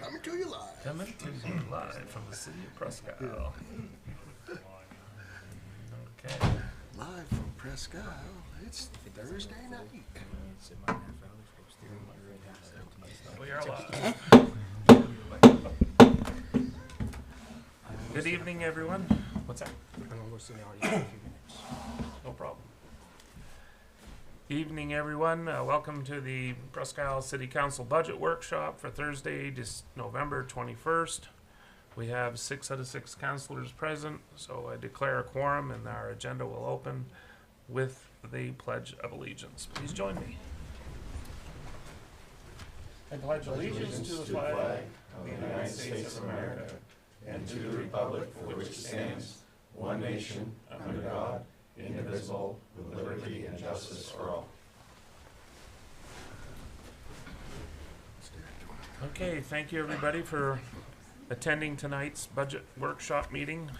Coming to you live. Coming to you live from the city of Presque. Okay. Live from Presque. It's Thursday night. We are live. Good evening, everyone. What's that? No problem. Evening, everyone. Welcome to the Presque Isle City Council Budget Workshop for Thursday, November 21st. We have 6 out of 6 councilors present, so I declare a quorum, and our agenda will open with the Pledge of Allegiance. Please join me. I pledge allegiance to the flag of the United States of America and to the republic for which it stands, one nation, under God, indivisible, with liberty and justice for all. Okay, thank you everybody for attending tonight's budget workshop meeting.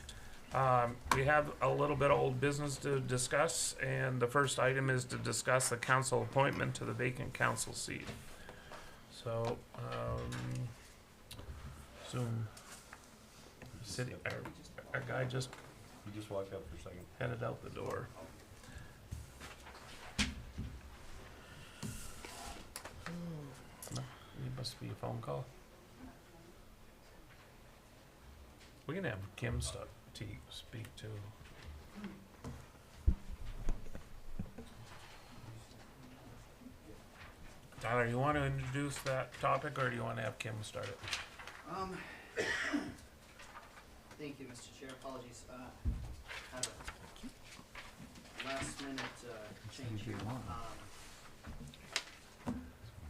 We have a little bit of old business to discuss, and the first item is to discuss the council appointment to the vacant council seat. So, Zoom city, our guy just You just walked out for a second. headed out the door. It must be a phone call. We can have Kim speak too. Tyler, you want to introduce that topic, or do you want to have Kim start it? Thank you, Mr. Chair. Apologies. Had a last minute change here.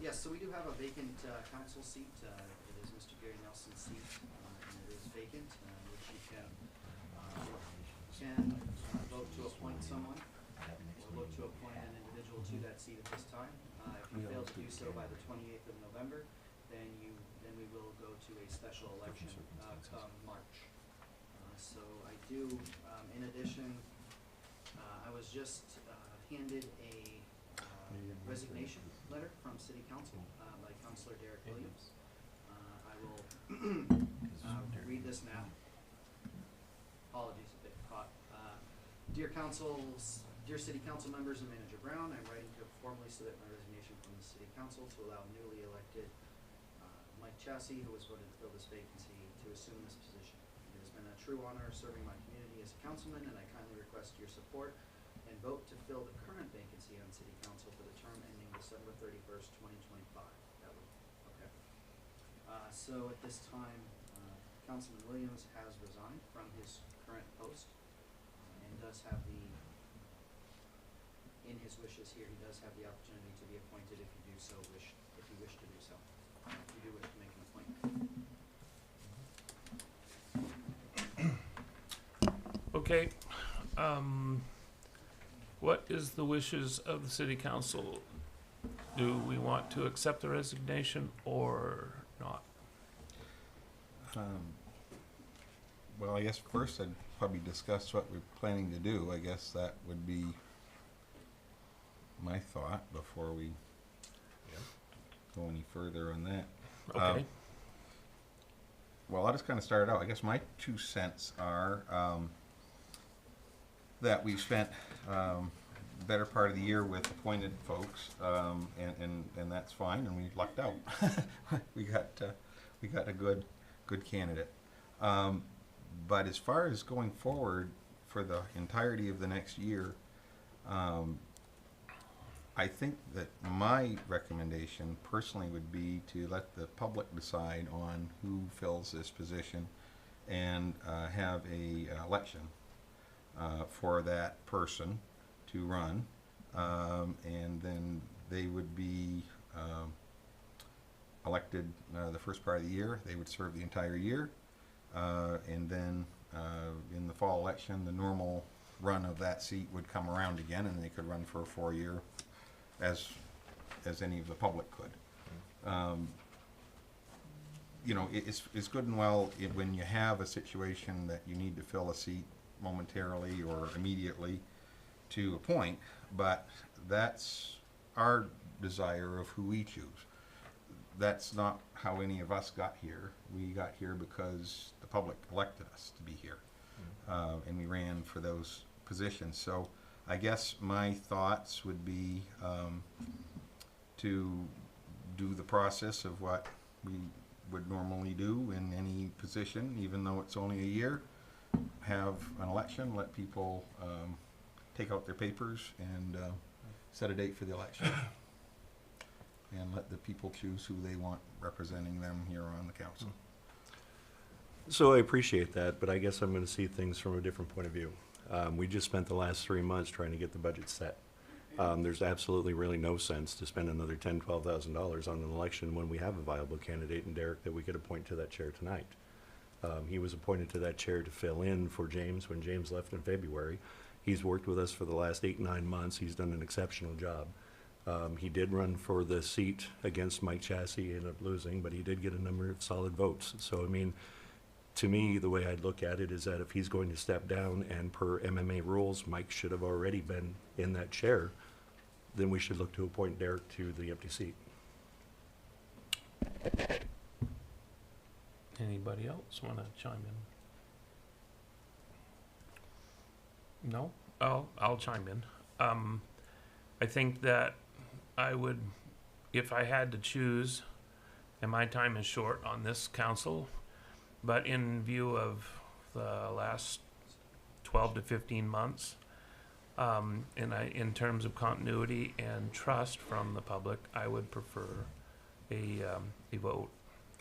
Yes, so we do have a vacant council seat. It is Mr. Gary Nelson's seat, and it is vacant, which you can vote to appoint someone or look to appoint an individual to that seat at this time. If you fail to do so by the 28th of November, then we will go to a special election come March. So I do, in addition, I was just handed a resignation letter from City Council by Councilor Derek Williams. I will read this now. Apologies, a bit caught. Dear City Council members and Manager Brown, I'm writing to formally submit my resignation from the City Council to allow newly elected Mike Chassie, who was voted to fill this vacancy, to assume this position. It has been a true honor serving my community as a councilman, and I kindly request your support and vote to fill the current vacancy on City Council for the term ending December 31st, 2025. Okay. So at this time, Councilman Williams has resigned from his current post and does have in his wishes here, he does have the opportunity to be appointed if you wish to do so. If you do wish to make an appointment. Okay. What is the wishes of the city council? Do we want to accept the resignation or not? Well, I guess first I'd probably discuss what we're planning to do. I guess that would be my thought before we go any further on that. Okay. Well, I'll just kind of start it out. I guess my 2 cents are that we've spent the better part of the year with appointed folks, and that's fine, and we lucked out. we got a good candidate. But as far as going forward for the entirety of the next year, I think that my recommendation personally would be to let the public decide on who fills this position and have a election for that person to run, and then they would be elected the first part of the year. They would serve the entire year, and then in the fall election, the normal run of that seat would come around again, and they could run for a 4-year as any of the public could. You know, it's good and well when you have a situation that you need to fill a seat momentarily or immediately to appoint, but that's our desire of who we choose. that's not how any of us got here. We got here because the public elected us to be here. And we ran for those positions. So I guess my thoughts would be to do the process of what we would normally do in any position, even though it's only a year. Have an election, let people take out their papers and set a date for the election. And let the people choose who they want representing them here on the council. So I appreciate that, but I guess I'm gonna see things from a different point of view. We just spent the last 3 months trying to get the budget set. There's absolutely really no sense to spend another $10,000-12,000 on an election when we have a viable candidate in Derek that we could appoint to that chair tonight. He was appointed to that chair to fill in for James when James left in February. He's worked with us for the last 8-9 months. He's done an exceptional job. He did run for the seat against Mike Chassie, ended up losing, but he did get a number of solid votes. So, I mean, to me, the way I'd look at it is that if he's going to step down and per MMA rules, Mike should have already been in that chair, then we should look to appoint Derek to the empty seat. Anybody else want to chime in? No? I'll chime in. I think that I would, if I had to choose, and my time is short on this council, but in view of the last 12 to 15 months, in terms of continuity and trust from the public, I would prefer a vote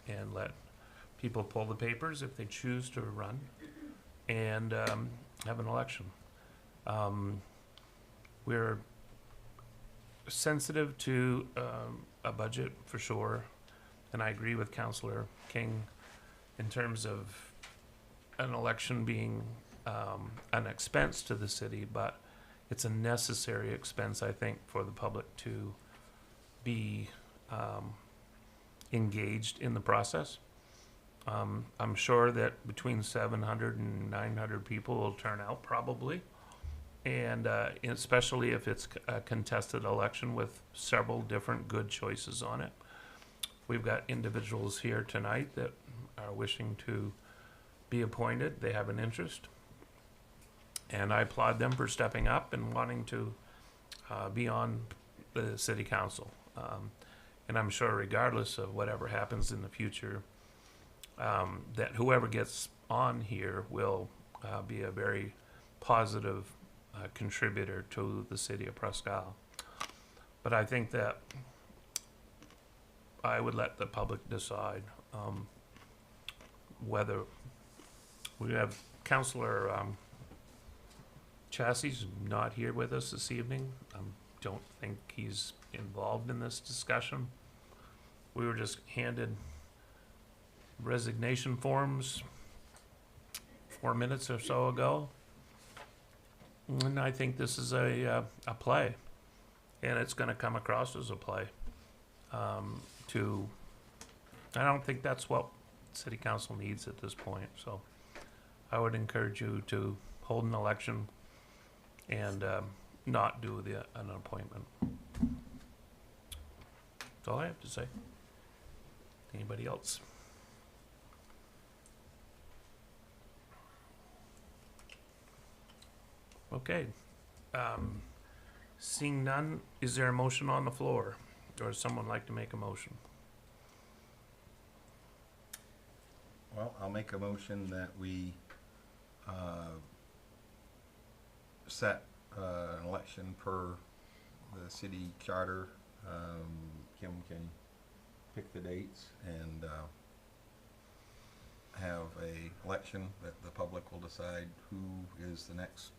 and let people pull the papers if they choose to run and have an election. We're sensitive to a budget for sure, and I agree with Councillor King in terms of an election being an expense to the city, but it's a necessary expense, I think, for the public to be engaged in the process. I'm sure that between 700 and 900 people will turn out probably, and especially if it's a contested election with several different good choices on it. We've got individuals here tonight that are wishing to be appointed. They have an interest, and I applaud them for stepping up and wanting to be on the city council. And I'm sure regardless of whatever happens in the future, that whoever gets on here will be a very positive contributor to the city of Presque. But I think that I would let the public decide whether we have Councillor Chassie's not here with us this evening. Don't think he's involved in this discussion. We were just handed resignation forms 4 minutes or so ago, and I think this is a play, and it's going to come across as a play. I don't think that's what city council needs at this point. So I would encourage you to hold an election and not do an appointment. That's all I have to say. Anybody else? Okay. Seeing none, is there a motion on the floor? Or does someone like to make a motion? Well, I'll make a motion that we set an election per the city charter. Kim can pick the dates and have a election that the public will decide who is the next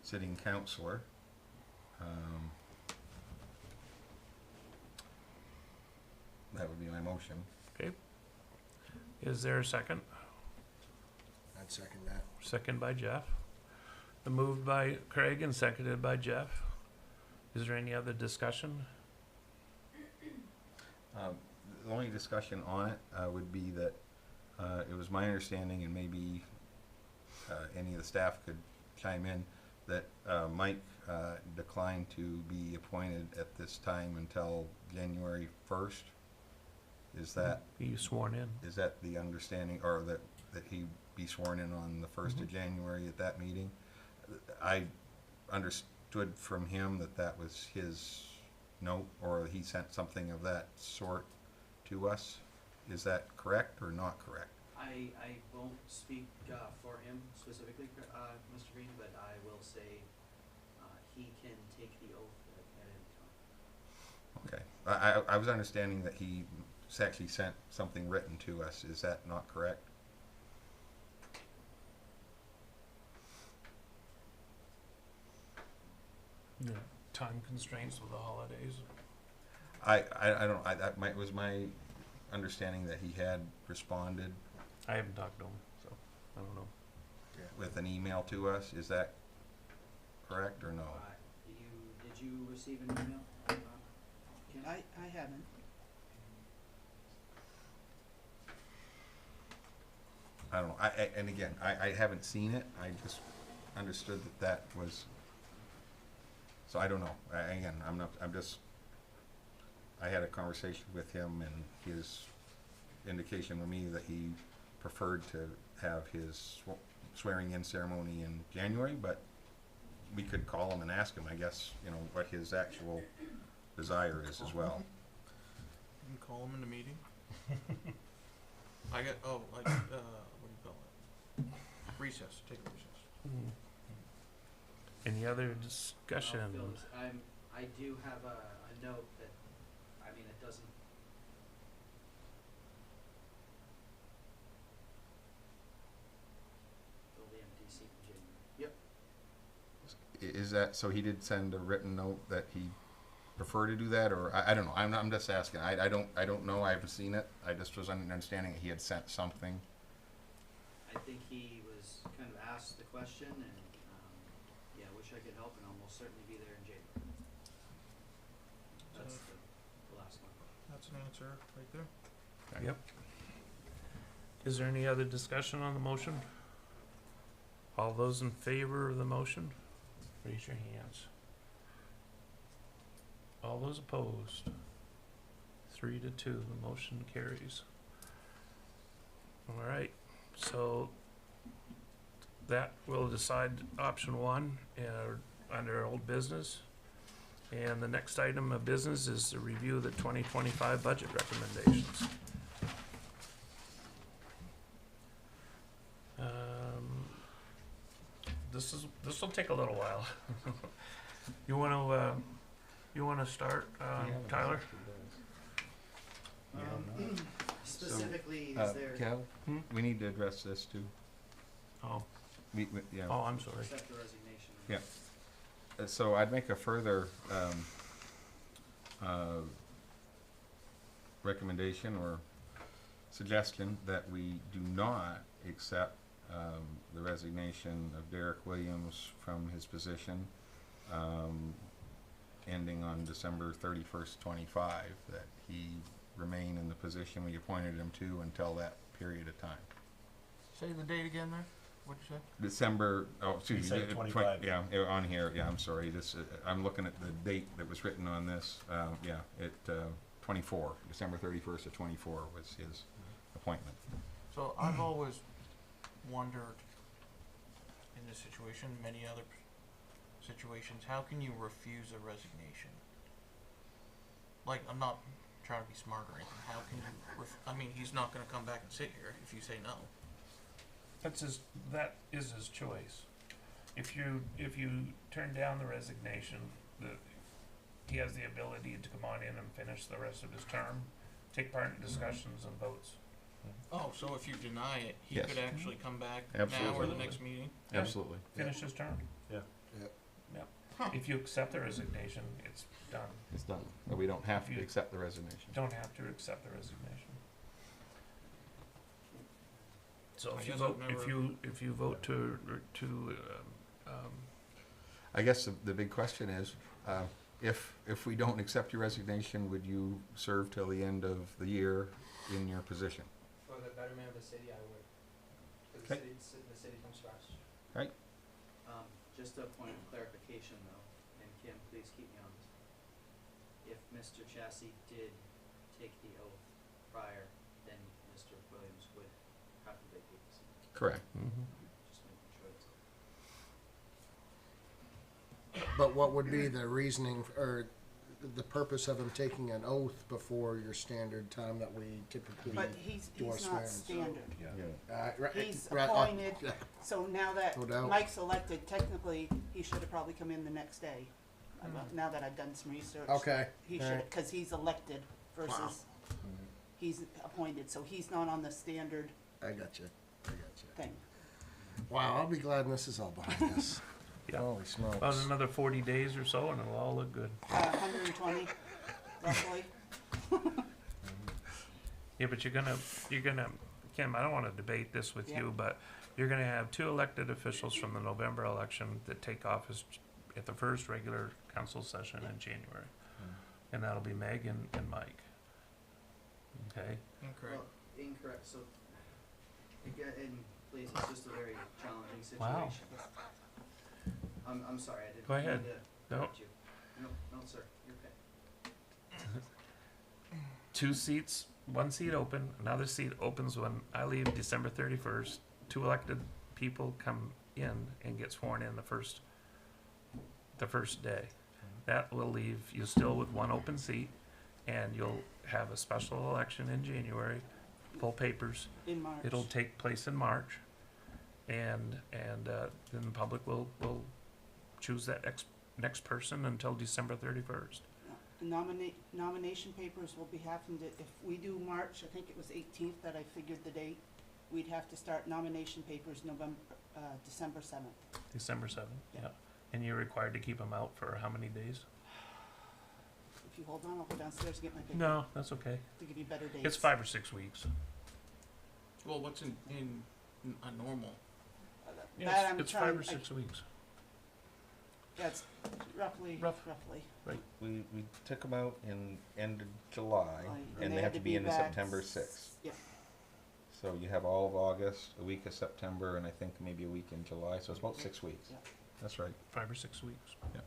sitting councillor. That would be my motion. Okay. Is there a second? I'd second that. Second by Jeff. Moved by Craig and seconded by Jeff. Is there any other discussion? The only discussion on it would be that it was my understanding, and maybe any of the staff could chime in, that Mike declined to be appointed at this time until January 1st. Is that, Be you sworn in? is that the understanding, or that he be sworn in on the 1st of January at that meeting? I understood from him that that was his note, or he sent something of that sort to us. Is that correct or not correct? I won't speak for him specifically, Mr. Green, but I will say he can take the oath at any time. Okay. I was understanding that he actually sent something written to us. Is that not correct? Yeah. Time constraints with the holidays. I don't, that was my understanding that he had responded I haven't talked to him, so I don't know. with an email to us. Is that correct or no? Did you receive an email? Kim? I haven't. I don't know. And again, I haven't seen it. I just understood that was, so I don't know. Again, I had a conversation with him, and his indication to me that he preferred to have his swearing-in ceremony in January, but we could call him and ask him, I guess, what his actual desire is as well. You can call him in the meeting. What do you call it? Recess, take a recess. Any other discussion? Phil, I do have a note that, it doesn't. Fill the empty seat in January. Yep. Is that, so he did send a written note that he prefer to do that, or I don't know. I'm just asking. I don't know. I haven't seen it. I just was understanding that he had sent something. I think he was kind of asked the question, and yeah, I wish I could help, and I'll most certainly be there in January. That's the last one. That's an answer right there. Okay. Yep. Is there any other discussion on the motion? All those in favor of the motion, raise your hands. All those opposed? 3-2, the motion carries. All right, so that will decide option 1 under old business. And the next item of business is to review the 2025 budget recommendations. This will take a little while. You wanna start, Tyler? Specifically, is there Cal, we need to address this too. Oh, Yeah. oh, I'm sorry. accept the resignation? Yeah. So I'd make a further recommendation or suggestion that we do not accept the resignation of Derek Williams from his position ending on December 31st, 25, that he remain in the position we appointed him to until that period of time. Say the date again there. What'd you say? December, excuse He me. said 25. Yeah, on here, yeah, I'm sorry, this, I'm looking at the date that was written on this, December 31st of 24 was his appointment. So I've always wondered in this situation, many other situations, how can you refuse a resignation? Like, I'm not trying to be smart or anything. How can you? He's not going to come back and sit here if you say no. That is his choice. If you turn down the resignation, he has the ability to come on in and finish the rest of his term, take part in discussions and votes. Oh, so if you deny it, he Yes. could actually come back now or Absolutely. the next meeting? Yeah. Absolutely. Finish his term. Yeah. Yep. Huh. If you accept the resignation, it's done. It's done. But we don't have If to you- accept the resignation. You don't have to accept the resignation. So I if you guess I've vote, never- if you vote to I guess the big question is, if we don't accept your resignation, would you serve till the end of the year in your position? For the betterment of the city, I would. Because Okay. the city comes first. Just a point of clarification though, and Kim, please keep me honest. If Mr. Chassie did take the oath, prior, then Mr. Williams would have to vacate the seat. Correct. Just making sure it's. But what would be the reasoning or the purpose of him taking an oath before your standard time that we typically But he's do our not swearings? standard. He's right, appointed, so now that No doubt. Mike's elected, technically, he should have probably come in the next day. Now that I've done some research. Okay, He all should, right. cause he's elected versus he's appointed, so he's not on the standard I got you. thing. Wow, I'll be glad this is all behind us. Yeah. Holy smokes. About another 40 days or so, and it'll all look good. 120 roughly. Yeah, but you're gonna, Kim, I don't wanna debate this with Yeah. you, but you're gonna have 2 elected officials from the November election that take office at the first regular council session in January. And that'll be Meg and Mike. Okay? Incorrect. Well, incorrect, so, again, and please, it's just a very challenging Wow. situation. I'm sorry, I didn't Go mean ahead. to No. correct you. No, sir, you're okay. 2 seats, 1 seat open, another seat opens when I leave December 31st. 2 elected people come in and get sworn in the first day. That will leave you still with 1 open seat, and you'll have a special election in January, full papers. In March. It'll take place in March, and then the public will choose that next person until December 31st. The nomination papers will be having to, if we do March, I think it was 18th that I figured the date, we'd have to start nomination papers December 7th. December 7th, Yeah. yeah. And you're required to keep them out for how many days? If you hold on, I'll go downstairs and get my paper. No, that's okay. To give you better dates. It's 5 or 6 weeks. Well, what's in a normal? That I'm It's trying- 5 or 6 weeks. That's roughly. We took them out in end of July, Right, and they have to be in the back September 6th. Yeah. So you have all of August, a week of September, and I think maybe a week in July, so it's about 6 weeks. Yeah. That's right. 5 or 6 weeks. Yeah.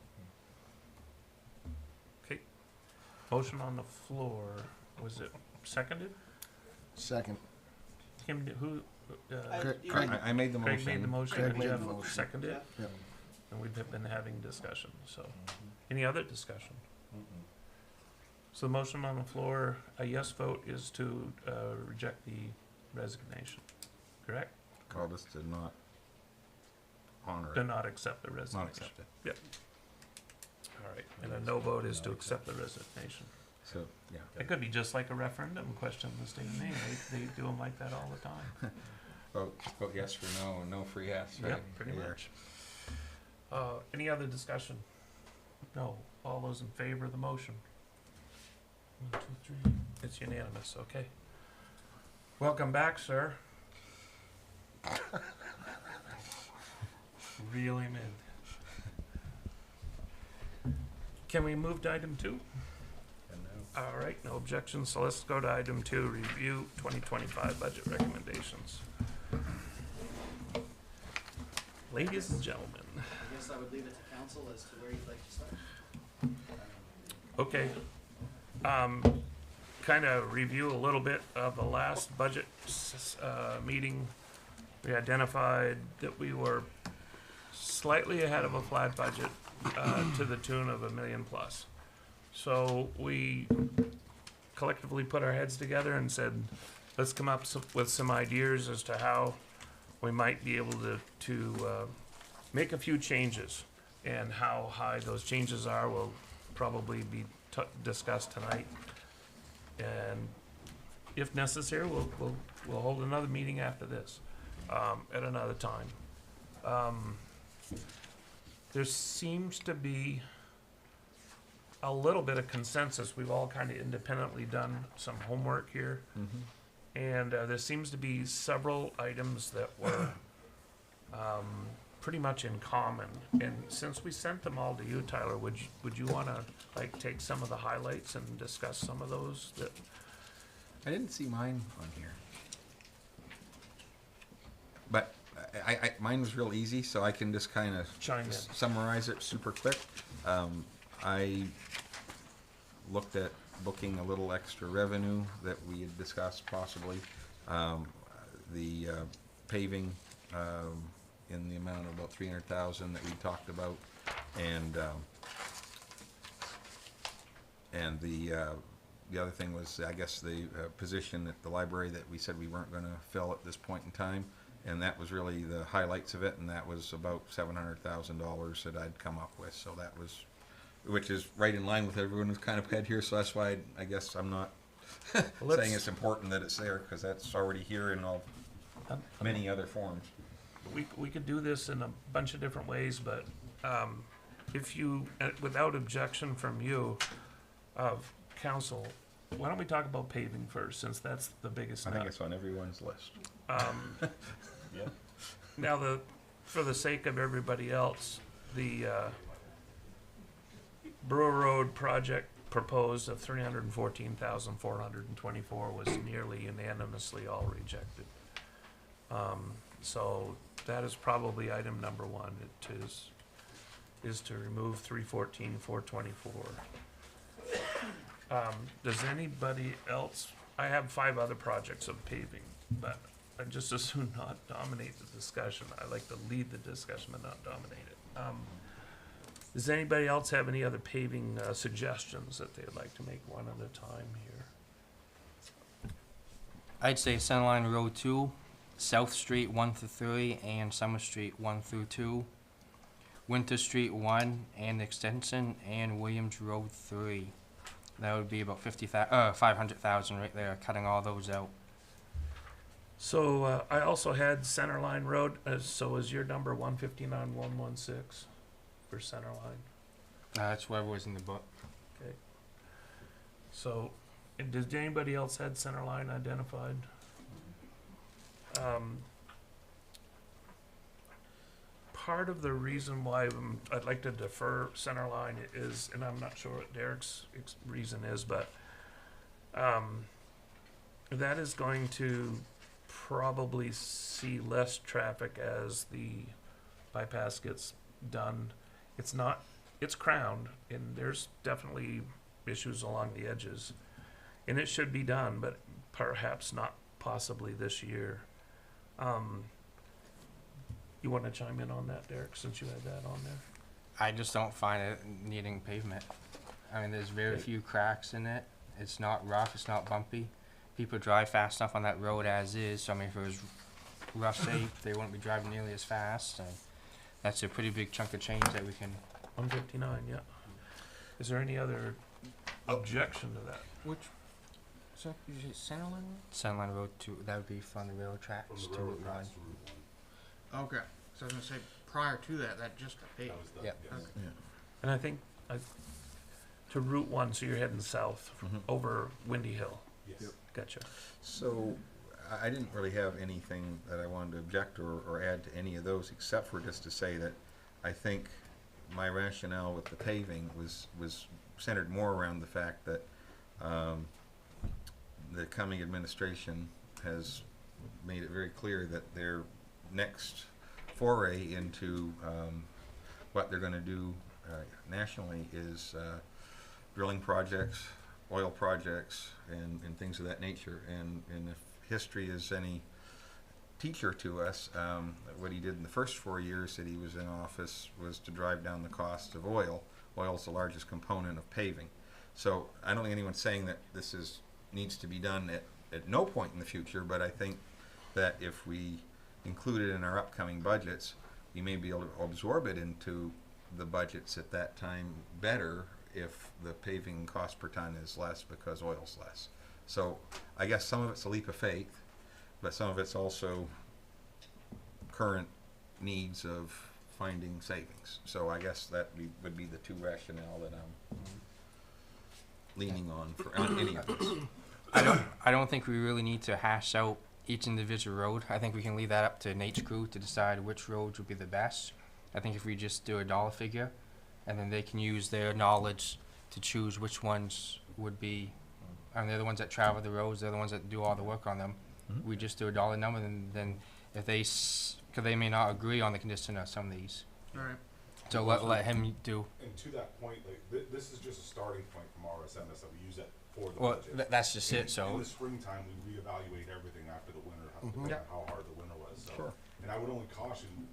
Okay. Motion on the floor. Was it seconded? Second. Kim, who? Craig- you Craig- can- I made the motion. Craig made the motion. Craig and made the Jeff motion. seconded it. Yep. And we've been having discussion, so. Any other discussion? So the motion on the floor, a yes vote is to reject the resignation, correct? Called us to not honor To it, not accept the resignation. not accept it. All right, and a no vote is to accept the resignation. So, yeah. It could be just like a referendum question in the state of Maine. They do them like that all the time. Vote yes for no, and no for yes, right? Yep, pretty Yeah. much. Any other discussion? No. All those in favor of the motion? 1, 2, 3. It's unanimous, okay. Welcome back, sir. Reel him in. Can we move to item 2? All right, no objections, so let's go to item 2, review 2025 budget recommendations. Ladies and gentlemen, I guess I would leave it to council as to where you'd like to start. okay. Kind of review a little bit of the last budget meeting. We identified that we were slightly ahead of a flat budget to the tune of $1 million plus. So we collectively put our heads together and said, let's come up with some ideas as to how we might be able to make a few changes. And how high those changes are will probably be discussed tonight. And if necessary, we'll hold another meeting after this, at another time. There seems to be a little bit of consensus. We've all kind of independently done some homework here. And there seems to be several items that were pretty much in common. And since we sent them all to you, Tyler, would you want to like take some of the highlights and discuss some of those that? I didn't see mine on here. But mine was real easy, so I can just kind of Chime in. summarize it super quick. I looked at booking a little extra revenue that we had discussed possibly. The paving in the amount of about 300,000 that we talked about, and the other thing was, I guess, the position at the library that we said we weren't going to fill at this point in time, and that was really the highlights of it, and that was about $700,000 that I'd come up with. So that was, which is right in line with everyone who's kind of had here. So that's why I guess I'm not saying it's important that it's there, because that's already here in all many other forms. We could do this in a bunch of different ways, but if you, without objection from you, of council, why don't we talk about paving first, since that's the biggest I think nut. it's on everyone's list. Yeah. Now, for the sake of everybody else, the Brewer Road project proposed of 314,424 was nearly unanimously all rejected. So that is probably item number one. It is to remove 314,424. Does anybody else? I have 5 other projects of paving, but I just as soon not dominate the discussion. I like to lead the discussion but not dominate it. Does anybody else have any other paving suggestions that they'd like to make one at a time here? I'd say Centerline Road 2, South Street 1 through 3, and Summer Street 1 through 2, Winter Street 1 and Extension, and Williams Road 3. That would be about 500,000 right there, cutting all those out. So I also had Centerline Road. So is your number 159,116 for Centerline? That's whatever was in the book. Okay. So, and did anybody else had Centerline identified? Part of the reason why I'd like to defer Centerline is, and I'm not sure what Derek's reason is, but that is going to probably see less traffic as the bypass gets done. It's crowned, and there's definitely issues along the edges, and it should be done, but perhaps not possibly this year. You want to chime in on that, Derek, since you had that on there? I just don't find it needing pavement. I mean, there's very few cracks in it. It's not rough, it's not bumpy. People drive fast enough on that road as is, so I mean, if it was rough safe, they wouldn't be driving nearly as fast. And that's a pretty big chunk of change that we can. 159, yeah. Is there any other objection to that? Which, so, you say Centerline Road? Centerline Road 2, that would be from the railroad tracks to Route 1. Okay, so I was gonna say, prior to that, that just got paved. Yep. Okay. And I think to Route 1, so you're heading south over Windy Hill. Yes. Gotcha. So I didn't really have anything that I wanted to object or add to any of those, except for just to say that I think my rationale with the paving was centered more around the fact that the coming administration has made it very clear that their next foray into what they're going to do nationally is drilling projects, oil projects, and things of that nature. And if history is any teacher to us, what he did in the first 4 years that he was in office was to drive down the cost of oil. Oil is the largest component of paving. So I don't think anyone's saying that this needs to be done at no point in the future, but I think that if we include it in our upcoming budgets, we may be able to absorb it into the budgets at that time better if the paving cost per ton is less because oil's less. So I guess some of it's a leap of faith, but some of it's also current needs of finding savings. So I guess that would be the two rationale that I'm leaning on for any of this. I don't think we really need to hash out each individual road. I think we can leave that up to Nate's crew to decide which roads would be the best. I think if we just do a dollar figure, and then they can use their knowledge to choose which ones would be, and they're the ones that travel the roads, they're the ones that do all the work on them. Mhm. We just do a dollar number, and then if they, because they may not agree on the condition of some of these. Alright. So let him do. And to that point, like, this is just a starting point from RSMS that we use at for the Well, budget. that's just it, In so, the springtime, we reevaluate everything after the winter, Mhm. depending on how hard the winter was, so. Sure. And I would only caution,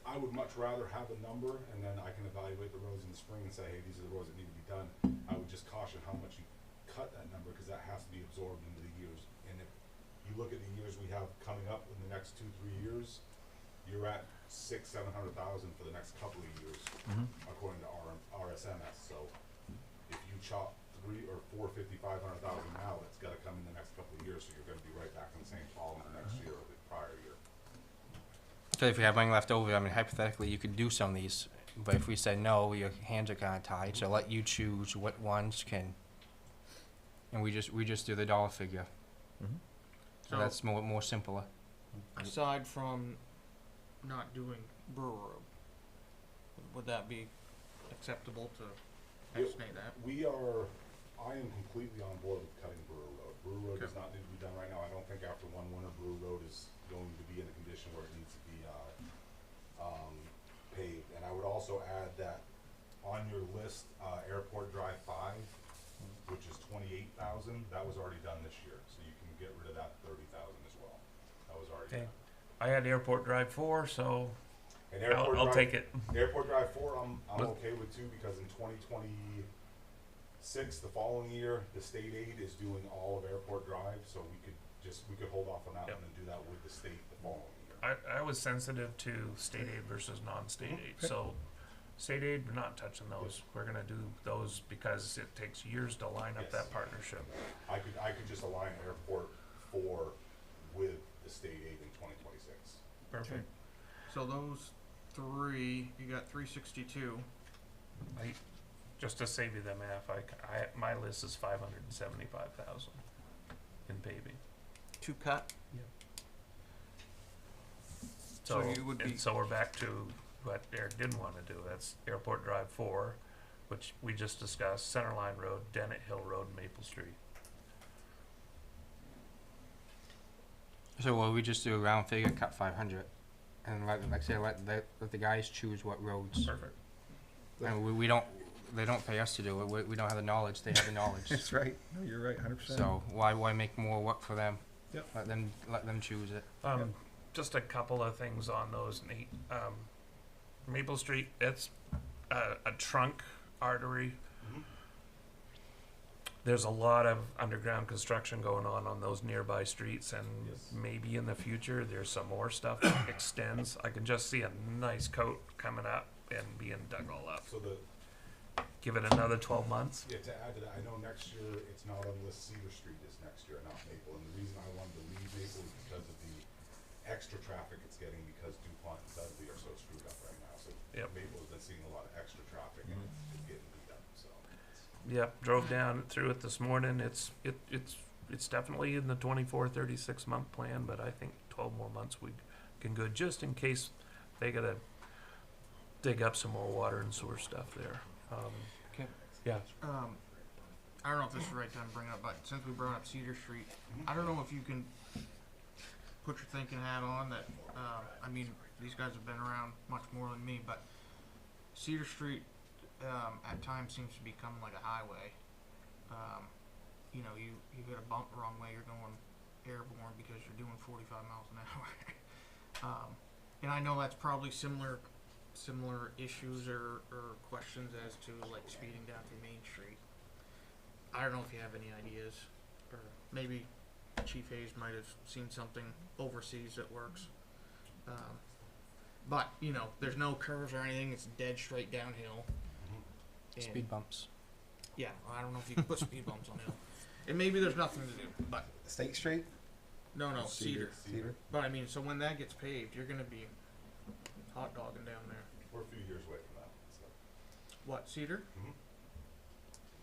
I would much rather have a number, and then I can evaluate the roads in the spring and say, hey, these are the roads that need to be done. I would just caution how much you cut that number, cause that has to be absorbed into the years. And if you look at the years we have coming up in the next 2-3 years, you're at 600,000-700,000 for the next couple of years, according to RSMS. So if you chop 500,000 now, that's gotta come in the next couple of years, so you're gonna be right back in the same problem the next year or the prior year. so if you have money left over, I mean, hypothetically, you could do some of these, but if we said no, your hands are kinda tied, so let you choose what ones can, and we just do the dollar figure. So So- that's more simpler. Aside from not doing Brewer Road, would that be acceptable to estimate that? I am completely on board with cutting Brewer Road. Brewer Road does not need to be done right now. I don't think after one winter, Brewer Road is going to be in a condition where it needs to be, paved. And I would also add that on your list, Airport Drive 5, which is 28,000, that was already done this year, so you can get rid of that 30,000 as well. That was already Okay. done. I had Airport Drive 4, so And I'll take it. Airport Drive 4, I'm But- okay with too, because in 2026, the following year, the state aid is doing all of Airport Drive, so we could hold off on that Yep. one and do that with the state the following year. I was sensitive to state aid versus non-state aid, so state aid, we're not touching those. We're gonna do those because it takes years to line up Yes. that partnership. I could just align Airport 4 with the state aid in 2026. Perfect. So those three, you got 362. Just to save you the math, my list is 575,000 in paving. To cut. So, So you would be- and so we're back to what Eric didn't wanna do. That's Airport Drive 4, which we just discussed, Centerline Road, Dennett Hill Road, Maple Street. So will we just do a round figure, cut 500, and like I say, let the guys choose what roads. Perfect. And we don't, they don't pay us to do it. We don't have the knowledge. They have the knowledge. That's right. No, you're right, 100%. So why make more work for them? Yep. Let them choose it. Just a couple of things on those, Nate. Maple Street, it's a trunk artery. Mhm. There's a lot of underground construction going on those nearby streets, and Yes. maybe in the future there's some more stuff that extends. I can just see a nice coat coming up and being dug all up. So Give it another 12 months. to add to that, I know next year, it's not on the list, Cedar Street is next year, not Maple. And the reason I wanted to leave Maple is because of the extra traffic it's getting because DuPont and Dudley are so screwed up right now. So Yep. Maple's been seeing a lot of extra traffic and it's getting beat up, so. Yep, drove down through it this morning. It's definitely in the 24-36 month plan, but I think 12 more months we can go just in case they gotta dig up some more water and sewer stuff there. Okay. Yeah. I don't know if this is the right time to bring it up, but since we brought up Cedar Street, I don't know if you can put your thinking hat on that. I mean, these guys have been around much more than me, but Cedar Street at times seems to become like a highway. You know, you hit a bump the wrong way, you're going airborne because you're doing 45 miles an hour. And I know that's probably similar issues or questions as to like speeding down through Main Street. I don't know if you have any ideas, or maybe Chief Hayes might have seen something overseas that works. But you know, there's no curves or anything; it's dead straight downhill. And Speed bumps. yeah, I don't know if you can put speed bumps on hill. And maybe there's nothing to do, but State Street? no, Cedar. Cedar. But I mean, so when that gets paved, you're gonna be hot dogging down there. We're a few years away from that, so. What, Cedar? Mhm.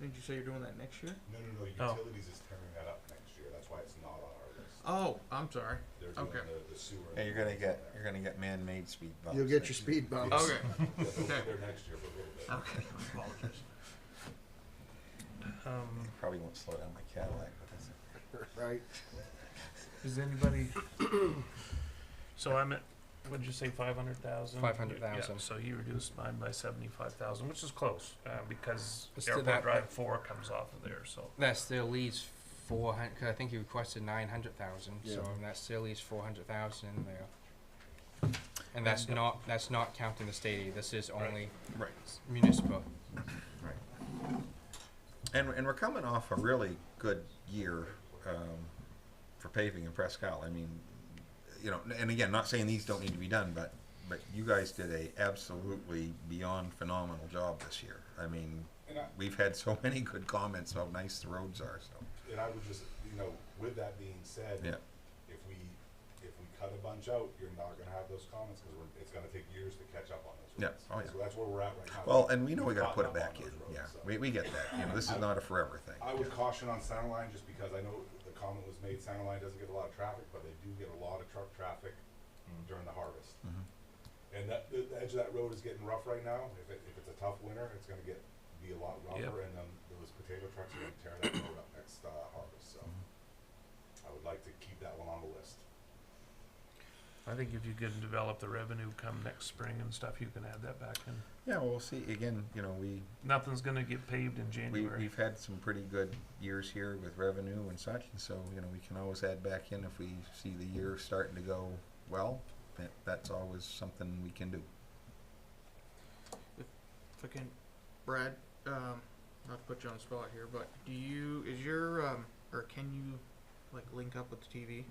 Didn't you say you're doing that next year? No, Oh. Utilities is tearing that up next year, that's why it's not on our list. Oh, I'm sorry. They're doing Okay. the sewer. Yeah, you're gonna get man-made speed bumps. You'll get next your year. speed bumps. Okay. Yeah, they'll be Okay. there next year for a little bit. Okay. Apologies. Probably won't slow down my Cadillac, but that's Right? Is anybody? So what'd you say, 500,000? 500,000. Yeah, so he reduced mine by 75,000, which is close, because It's still Airport that- Drive 4 comes off of there, so. That still leaves 400, cause I think he requested 900,000, so Yeah. that still leaves 400,000 in there. And that's not counting the state aid, this is only Right. municipal. And we're coming off a really good year for paving in Presque. I mean, you know, and again, not saying these don't need to be done, but you guys did a absolutely beyond phenomenal job this year. I mean, And I, we've had so many good comments how nice the roads are. So and I would just, you know, with that being said, yeah, if we cut a bunch out, you're not gonna have those comments, cause it's gonna take years to catch up on those Yeah. roads. Oh, yeah. So that's where we're at right now. well, and we know we got to Caught put it up back on in. those roads, Yeah, so. we get that. You know, this is not a forever thing. I would caution on center line just because I know the comment was made, center line doesn't get a lot of traffic, but they do get a lot of truck traffic during the harvest. Mhm. And that, the edge of that road is getting rough right now. If it's a tough winter, it's gonna be a lot rougher, Yep. and then those potato trucks are gonna tear that road up next, harvest, so. I would like to keep that one on the list. I think if you can develop the revenue come next spring and stuff, you can add that back in. Yeah, well, we'll see. Again, you know, Nothing's gonna get paved in January. we've had some pretty good years here with revenue and such, and so you know we can always add back in if we see the year starting to go well. That's always something we can do. If I can, Brad, not to put you on the spot here, but is your, or can you, like, link up with the TV?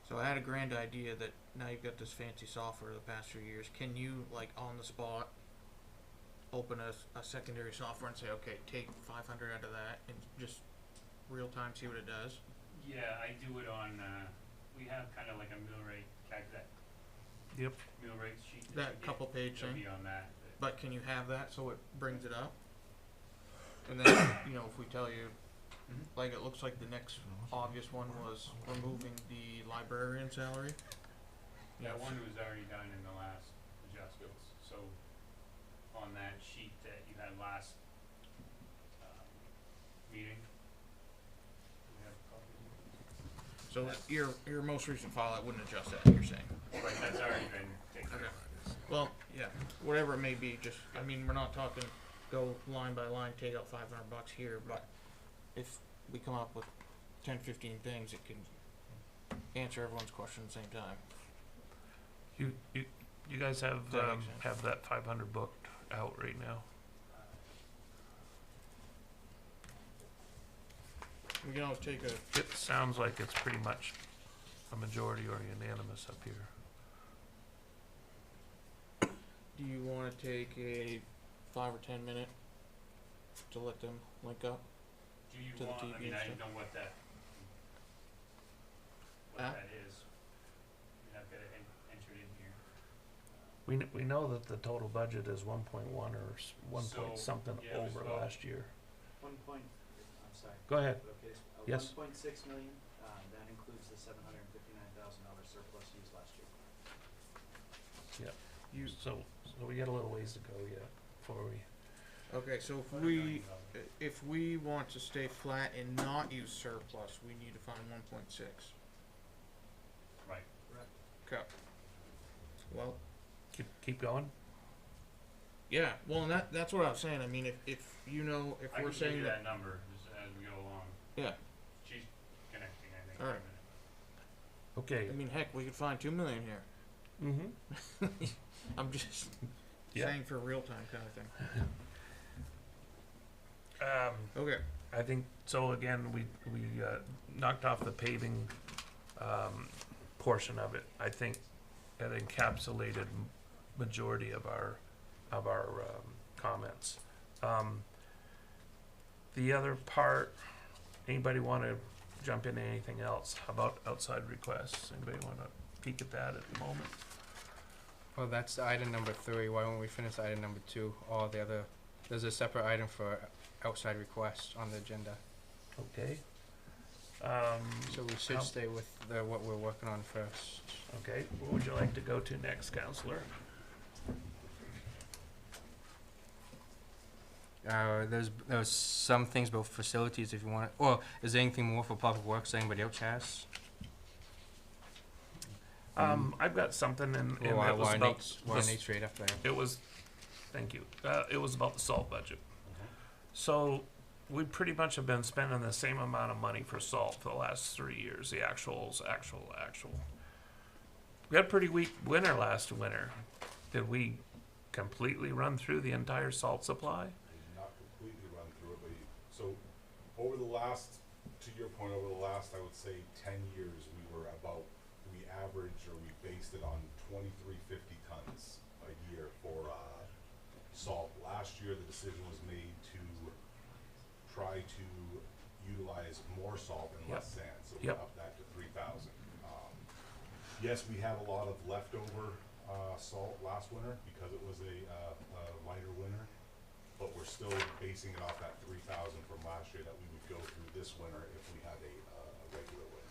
So I had a grand idea that now you've got this fancy software the past few years. Can you, like, on the spot, open a secondary software and say, okay, take 500 out of that and just real time see what it does? Yeah, I do it on, we have kind of like a mill rate calculator, Yep. mill rate sheet. That you get. couple page It'll thing? be on that. But can you have that so it brings it up? And then, you know, if we tell you, Mhm. like, it looks like the next obvious one was removing the librarian salary. You That know, one was already done in the last adjustments, so on that sheet that you had last, meeting, we have copies. So your most recent file, I wouldn't adjust that, you're saying? Right, that's already been taken care Okay. of. Well, yeah, whatever it may be, just, I mean, we're not talking go line by line, take out $500 here, but if we come up with 10, 15 things, it can answer everyone's question at the same time. You guys have, That makes sense. have that 500 booked out right now? We can always take a, It sounds like it's pretty much a majority or unanimous up here. do you wanna take a 5 or 10 minute to let them link up? Do you To the want, I TV mean, and I stuff. don't know what that Huh? is. I mean, I've got it entered in here. We know that the total budget is 1.1 or 1 point So, something yeah, it was over about- last year. I'm sorry. Go ahead. Okay, Yes. 1.6 million, that includes the $759,000 surplus used last year. You, So we got a little ways to go yet before we. okay, so if $100 we, million. if we want to stay flat and not use surplus, we need to find 1.6. Right. Okay. Well, Keep going? yeah, well, and that's what I was saying, I mean, if you know, if I we're can give saying you that, that number just as we go along. yeah, She's connecting, I think. Alright. Okay. I mean, heck, we could find 2 million here. Mm-hmm. I'm just Yeah. saying for real time kind of thing. Okay. I think, so again, we knocked off the paving, portion of it. I think that encapsulated majority of our, comments. The other part, anybody wanna jump into anything else? How about outside requests? Anybody wanna peek at that at the moment? Well, that's item number 3. Why don't we finish item number 2? All the other, there's a separate item for outside requests on the agenda. Okay. So we should How- stay with what we're working on first. Okay, what would you like to go to next, Counselor? There's some things about facilities if you want, or is there anything more for public works anybody else has? I've got something and it Why, was why about, Nate's right up there? it was, thank you, it was about the salt budget. So, we pretty much have been spending the same amount of money for salt for the last 3 years, the actual. We had a pretty weak winter last winter. Did we completely run through the entire salt supply? Not completely run through it, but so over the last, to your point, over the last, I would say 10 years, we averaged, or we based it on 2350 tons a year for salt. Last year, the decision was made to try to utilize more salt and less sand, so we Yep. upped that to 3000. Yes, we have a lot of leftover salt last winter because it was a lighter winter, but we're still basing it off that 3000 from last year that we would go through this winter if we had a regular winter.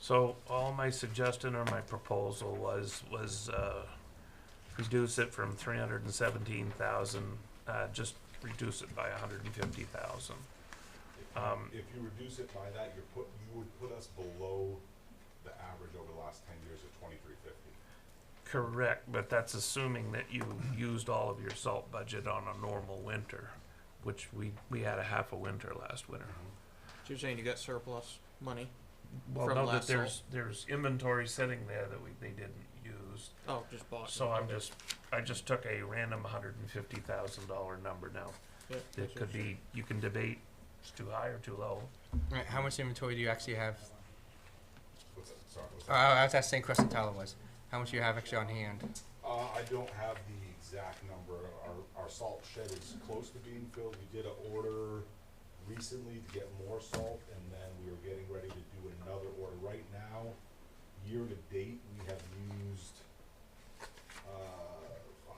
So all my suggestion or my proposal was reduce it from 317,000, just reduce it by 150,000. If you reduce it by that, you would put us below the average over the last 10 years of 2350. Correct, but that's assuming that you used all of your salt budget on a normal winter, which we had a half a winter last winter. So you're saying you got surplus money? Well, From no, that last there's inventory sitting there that they didn't use. Oh, just bought. So I just took a random $150,000 number now. Yep, It could be, you can debate it's too high or too low. Right, how much inventory do you actually have? What's that? Sorry, what's that? That's that same question Tyler was. How much do you have actually on hand? I don't have the exact number. Our salt shed is close to being filled. We did an order recently to get more salt, and then we were getting ready to do another order. Right now, year to date, we have used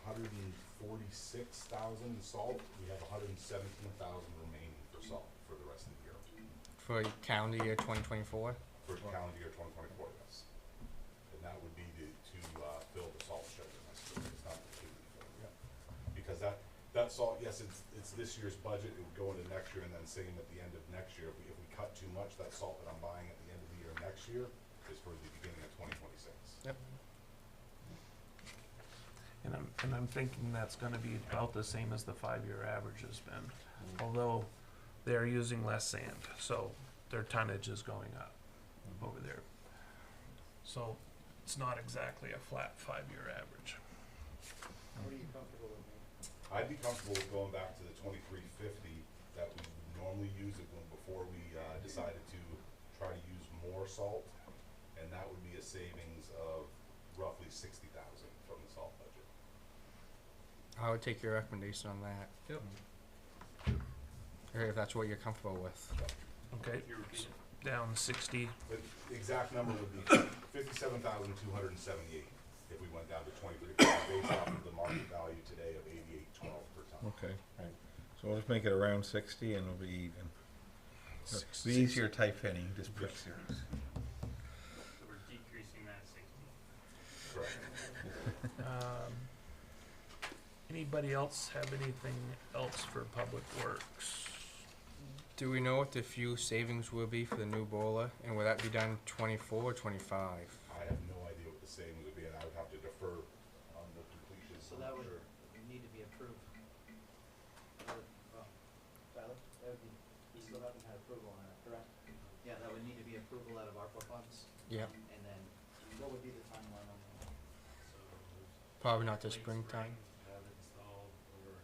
146,000 salt. We have 117,000 remaining for salt for the rest of the year. For calendar year 2024? For calendar year 2024, yes. And that would be to fill the salt shed. It's not completely filled yet. Because that salt, yes, it's this year's budget. It would go into next year, and then same at the end of next year. If we cut too much, that salt that I'm buying at the end of the year next year is for the beginning of 2026. Yep. And I'm thinking that's gonna be about the same as the 5-year average has been. Although they're using less sand, so their tonnage is going up over there. So it's not exactly a flat 5-year average. What are you comfortable with, Nate? I'd be comfortable with going back to the 2350 that we normally use it before we decided to try to use more salt, and that would be a savings of roughly 60,000 from the salt budget. I would take your recommendation on that. Yep. Or if that's what you're comfortable with. Okay, If you repeat it. down 60. The exact number would be 57,278 if we went down to 23 based off of the market value today of 88.12 per ton. Okay, right. So we'll just make it around 60 and it'll be even. It'll be easier typesetting, just put Yes. So we're decreasing that 60. Correct. Anybody else have anything else for Public Works? Do we know what the fuel savings will be for the new boiler? And will that be done 24 or 25? I have no idea what the savings would be, and I would have to defer on the completion. So I'm that would sure. need to be approved. Tyler, that would be, you still haven't had approval on that, correct? Yeah, that would need to be approval out of ARPA funds, Yeah. and then what would be the timeline on that? So Probably not this late springtime. spring, have it installed or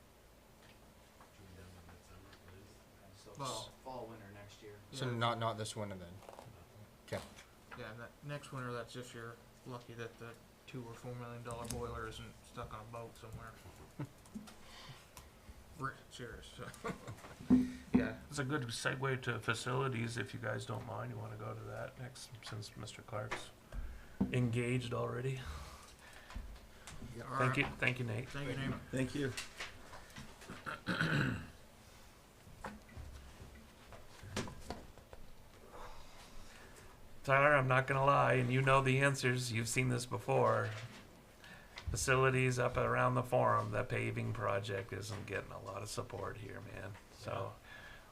should be done by midsummer, please. So Well- fall, winter next year. So Yeah. not this winter then. Okay. Yeah, that next winter, that's if you're lucky that the $2 or $4 million boiler isn't stuck on a boat somewhere. Serious. Yeah. It's a good segue to facilities, if you guys don't mind. You wanna go to that next, since Mr. Clark's engaged already? Thank you, Nate. Thank you, Nate. Thank you. Tyler, I'm not gonna lie, and you know the answers, you've seen this before. Facilities up around the forum, the paving project isn't getting a lot of support here, man. So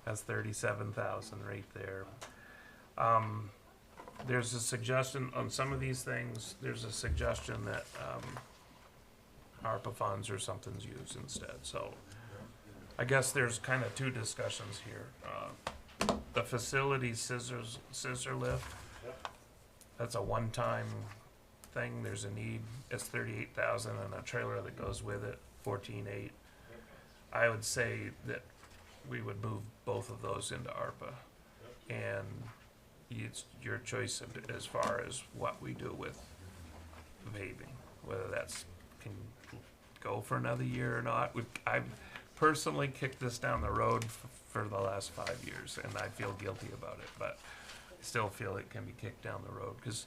that's 37,000 right there. there's a suggestion on some of these things, there's a suggestion that, ARPA funds or something's used instead, so. I guess there's kind of two discussions here. The facility scissor lift, that's a one-time thing, there's a need, it's 38,000 and a trailer that goes with it, 14,800. I would say that we would move both of those into ARPA. And it's your choice as far as what we do with paving, whether that's can go for another year or not. I've personally kicked this down the road for the last 5 years, and I feel guilty about it, but I still feel it can be kicked down the road, because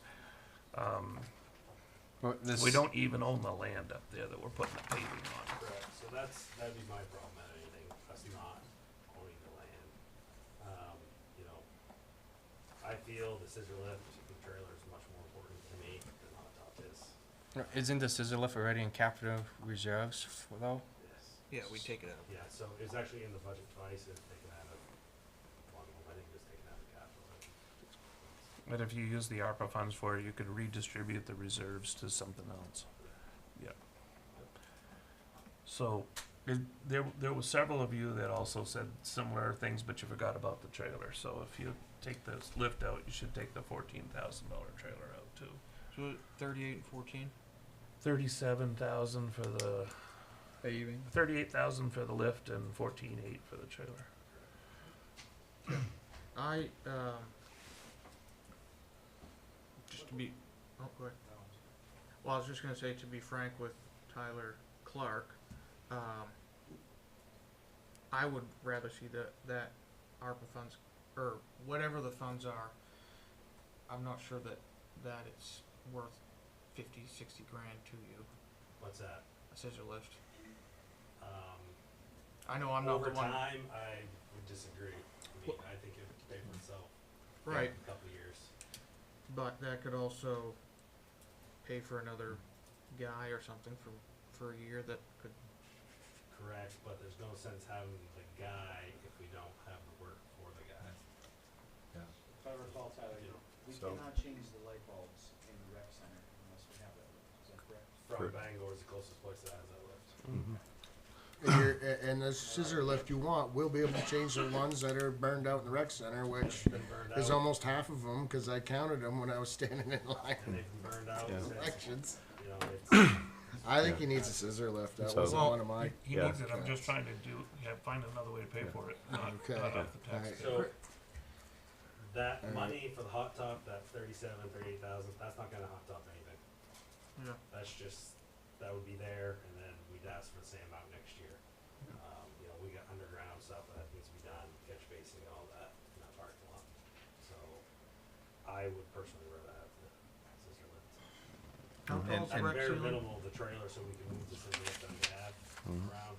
we don't even own the land up there that we're putting the paving on. Correct, so that'd be my problem at anything, us not owning the land. You know, I feel the scissor lift, the trailer is much more important to me than hot top is. Isn't the scissor lift already in capital reserves though? Yes. Yeah, we take it out. Yeah, so it's actually in the budget twice, it's taken out of, one of them, I think it was taken out of capital. But if you use the ARPA funds for it, you could redistribute the reserves to something else. Yeah. So, there was several of you that also said similar things, but you forgot about the trailer. So if you take the lift out, you should take the $14,000 trailer out too. So 38 and 14? 37,000 for the Paving. 38,000 for the lift and 14,800 for the trailer. Just to be, oh, go ahead. Well, I was just gonna say, to be frank with Tyler Clark, I would rather see that ARPA funds, or whatever the funds are, I'm not sure that it's worth 50, 60 grand to you, What's that? a scissor lift. Um, I know I'm not over the one. time, I would disagree. I mean, I think it would pay for itself. Right, In a couple of years. but that could also pay for another guy or something for a year that could. Correct, but there's no sense having the guy if we don't have the work for the guy. If I recall, Tyler, we So- cannot change the light bulbs in the rec center unless we have that lift, is that correct? From Bangor is the closest place that has that lift. And the scissor lift you want, we'll be able to change the ones that are burned out in the rec center, which Been burned is out, almost half of them, because I counted them when I was standing in line and they've been burned out Yeah. since, elections. you know, it's, I think he needs a scissor lift. That So- wasn't one of my. He Yeah. needs it, I'm just trying to find another way to pay for it, not Okay. off the tax. Alright. so, that Alright. money for the hot top, that 38,000, that's not gonna hot top anything. Yeah. That's just, that would be there, and then we'd ask for the same amount next year. You know, we got underground stuff that needs to be done, catch basing and all that in that parking lot. So, I would personally rather have the scissor lift. How And- tall's the and rec Bare ceiling? minimal of the trailer so we can move the scissor lift that we have around.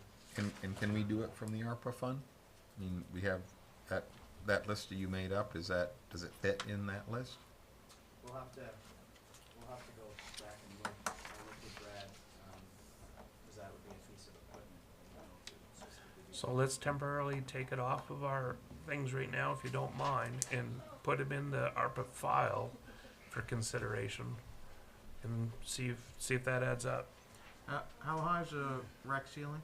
And can we do it from the ARPA fund? I mean, we have that list that you made up, does it fit in that list? We'll have to go back and look, I'll look with Brad, cause that would be a piece of equipment, I don't know if it specifically be. So let's temporarily take it off of our things right now, if you don't mind, and put them in the ARPA file for consideration, and see if that adds up. How high is the rec ceiling?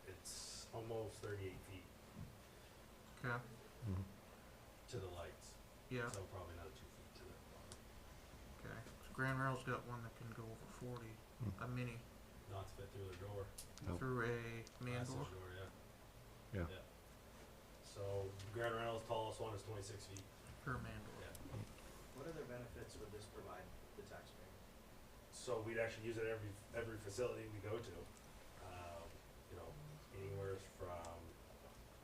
It's almost 38 feet Okay, to the lights, yeah, so probably another 2 feet to the bottom. okay. So Grand Rail's got one that can go over 40, a mini, Not to fit through the door. Nope. through a man Passage door. door, Yeah. So Grand Reynolds' tallest one is 26 feet. Per man door. Yeah. What other benefits would this provide the taxpayer? So we'd actually use it every facility we go to. You know, anywhere from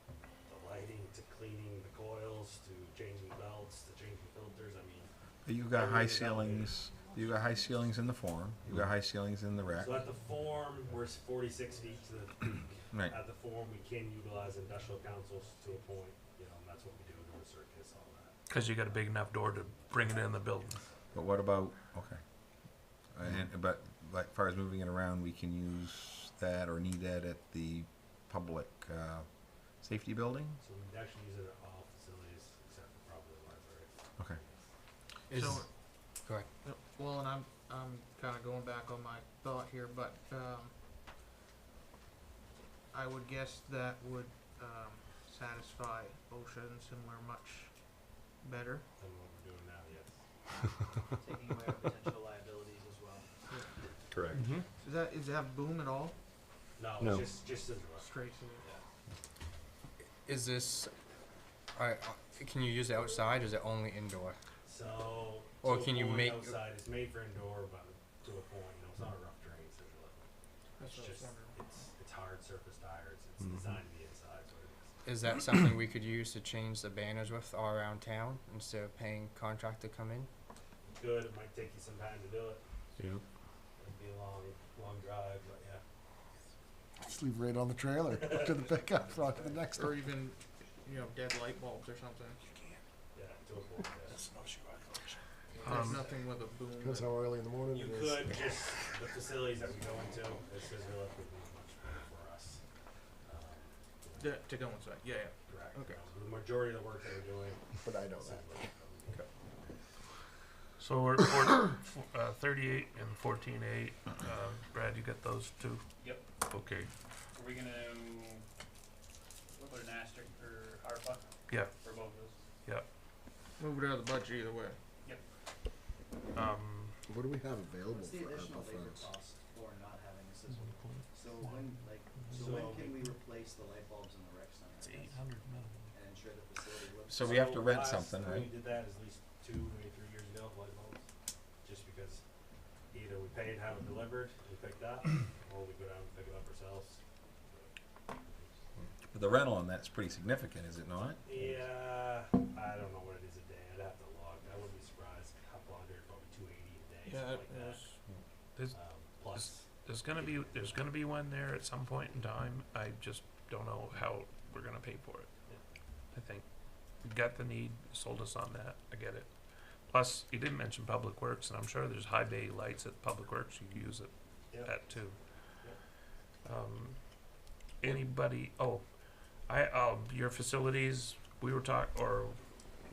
the lighting to cleaning the coils to changing belts to changing filters. I mean, You got high Everything elevated. ceilings, you got high ceilings in the forum, you got high ceilings in the rec. so at the form we're 46 feet to the peak. Right. At the form we can utilize industrial councils to a point. You know, and that's what we do during circus, all that. Cause you got a big enough door to bring it in the building. But what about, okay. But like, as far as moving it around, we can use that or need that at the public, safety building? So we'd actually use it at all facilities except for probably the library. Is, So- go ahead. Well, and I'm kind of going back on my thought here, but I would guess that would satisfy OSHA and similar much better. Than what we're doing now, yes. Taking away our potential liabilities as well. Correct. Is that boom at all? No, No. just in the rough. Straight to Yeah. Is this, can you use it outside, or is it only indoor? So, Or to a can you point make- outside, it's made for indoor, but to a point, it's not a rough terrain, so That's it's what I was just, wondering. it's hard surface tires, it's Mhm. designed to be inside, so it is. Is that something we could use to change the banners with all around town instead of paying contract to come in? Good, it might take you some time to do it, Yeah. it'd be a long drive, but yeah. Just leave right on the trailer, up to the pickup, onto the next Or one. even, dead light bulbs or something. Yeah, to a point, yeah. There's Um, nothing with a boom. Depends that- how early in the morning You it is. could just, the facilities that we go into, it's just relatively much better for us. To go inside. Yeah, yeah. Correct. Okay. The majority of the work that we're doing. But I know that. So we're 38 and 14.8. Brad, you got those two? Yep. Okay. Are we gonna put an asterisk or ARPA? Yeah. For both of those? Move it out of the budget either way. What do we have available What's the for additional ARPA labor funds? cost for not having a system? So when can we replace the light bulbs in the rec center? It's I guess, 800 minimum. and ensure the facility looks. So we have to rent last something, time right? We did that at least 2, maybe 3 years ago, light bulbs, just because either we paid, have it delivered, and picked up, or we go down and pick it up ourselves. The rental on that's pretty significant, is it not? Yeah, I don't know what it is a day, I'd have to log, I wouldn't be surprised, a couple hundred, probably 280 a day, Yeah, something like that. There's, Plus, there's gonna be one there at some point in time. I just don't know how we're gonna pay for it. I think we got the need, sold us on that. I get it. Plus, you didn't mention Public Works, and I'm sure there's high bay lights at Public Works. You can use it yeah, at too. Anybody? Oh, your facilities. We were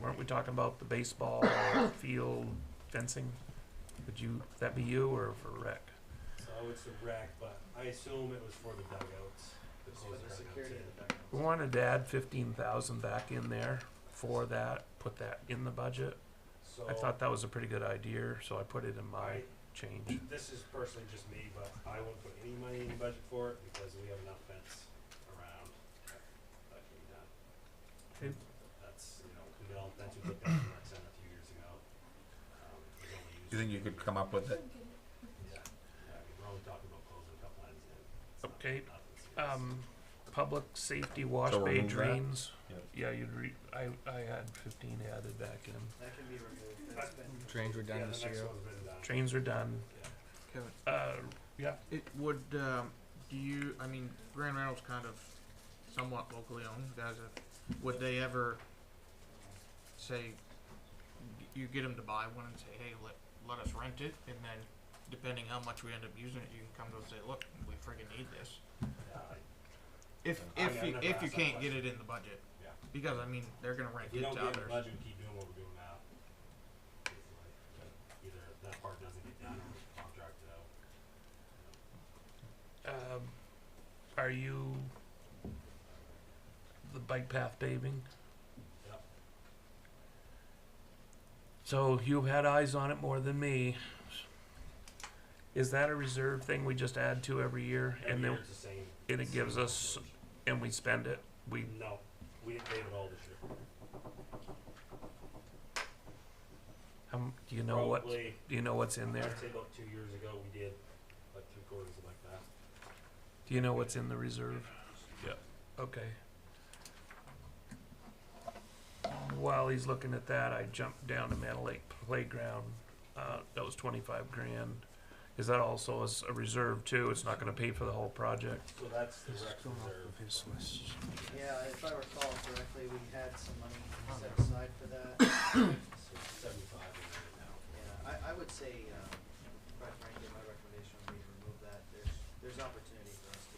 weren't we talking about the baseball field fencing? Would that be you or for rec? so it's a wreck, but I assume it was for the dugouts. The For close the dugouts security in. of the dugouts. We wanted to add 15,000 back in there for that. Put that in the budget. So I thought that was a pretty good idea, so I put it in my change. this is personally just me, but I won't put any money in the budget for it because we have enough fence around that can be done. Okay. That's, we got all the fence we took down from rec center a few years ago. We only used You think you could come up with it? Yeah, we're only talking about closing a couple ends in. It's not- Okay, nothing serious. Public safety wash So bay remove that? drains. Yep. Yeah, I had 15 added back in. That can be removed, that's been. Drains were Yeah, done the this next year. one's been done. Trains are done. Yeah. Yeah. It would, Grand Reynolds kind of somewhat locally owned, would they ever say, you get them to buy one and say, hey, let us rent it, and then depending how much we end up using it, you can come to us and say, look, we friggin' need this. Yeah, If I've never you asked that can't get question. it in the budget, yeah. because they're gonna rent If we it don't to get in the others. budget, we keep doing what we're doing now. Basically, but either that part doesn't get done or we contract it out. Are you the bike path paving? Yep. So you've had eyes on it more than me. Is that a reserve thing we just add to every year, Every and year then it's the same. it gives us, and we spend it? No, we didn't pay it all this year. Do you know what? Probably, Do you know what's in there? I'd say about 2 years ago, we did like 3/4 of like that. Do you know what's in the reserve? Yeah. Okay. While he's looking at that, I jumped down to Manor Lake Playground. That was 25 grand. Is that also a reserve too? It's not gonna pay for the whole project? So that's the rec reserve. Yeah, if I recall correctly, we had some money set aside for that. So 75 in there now. Yeah, I would say, quite frankly, my recommendation would be to remove that. There's opportunity for us to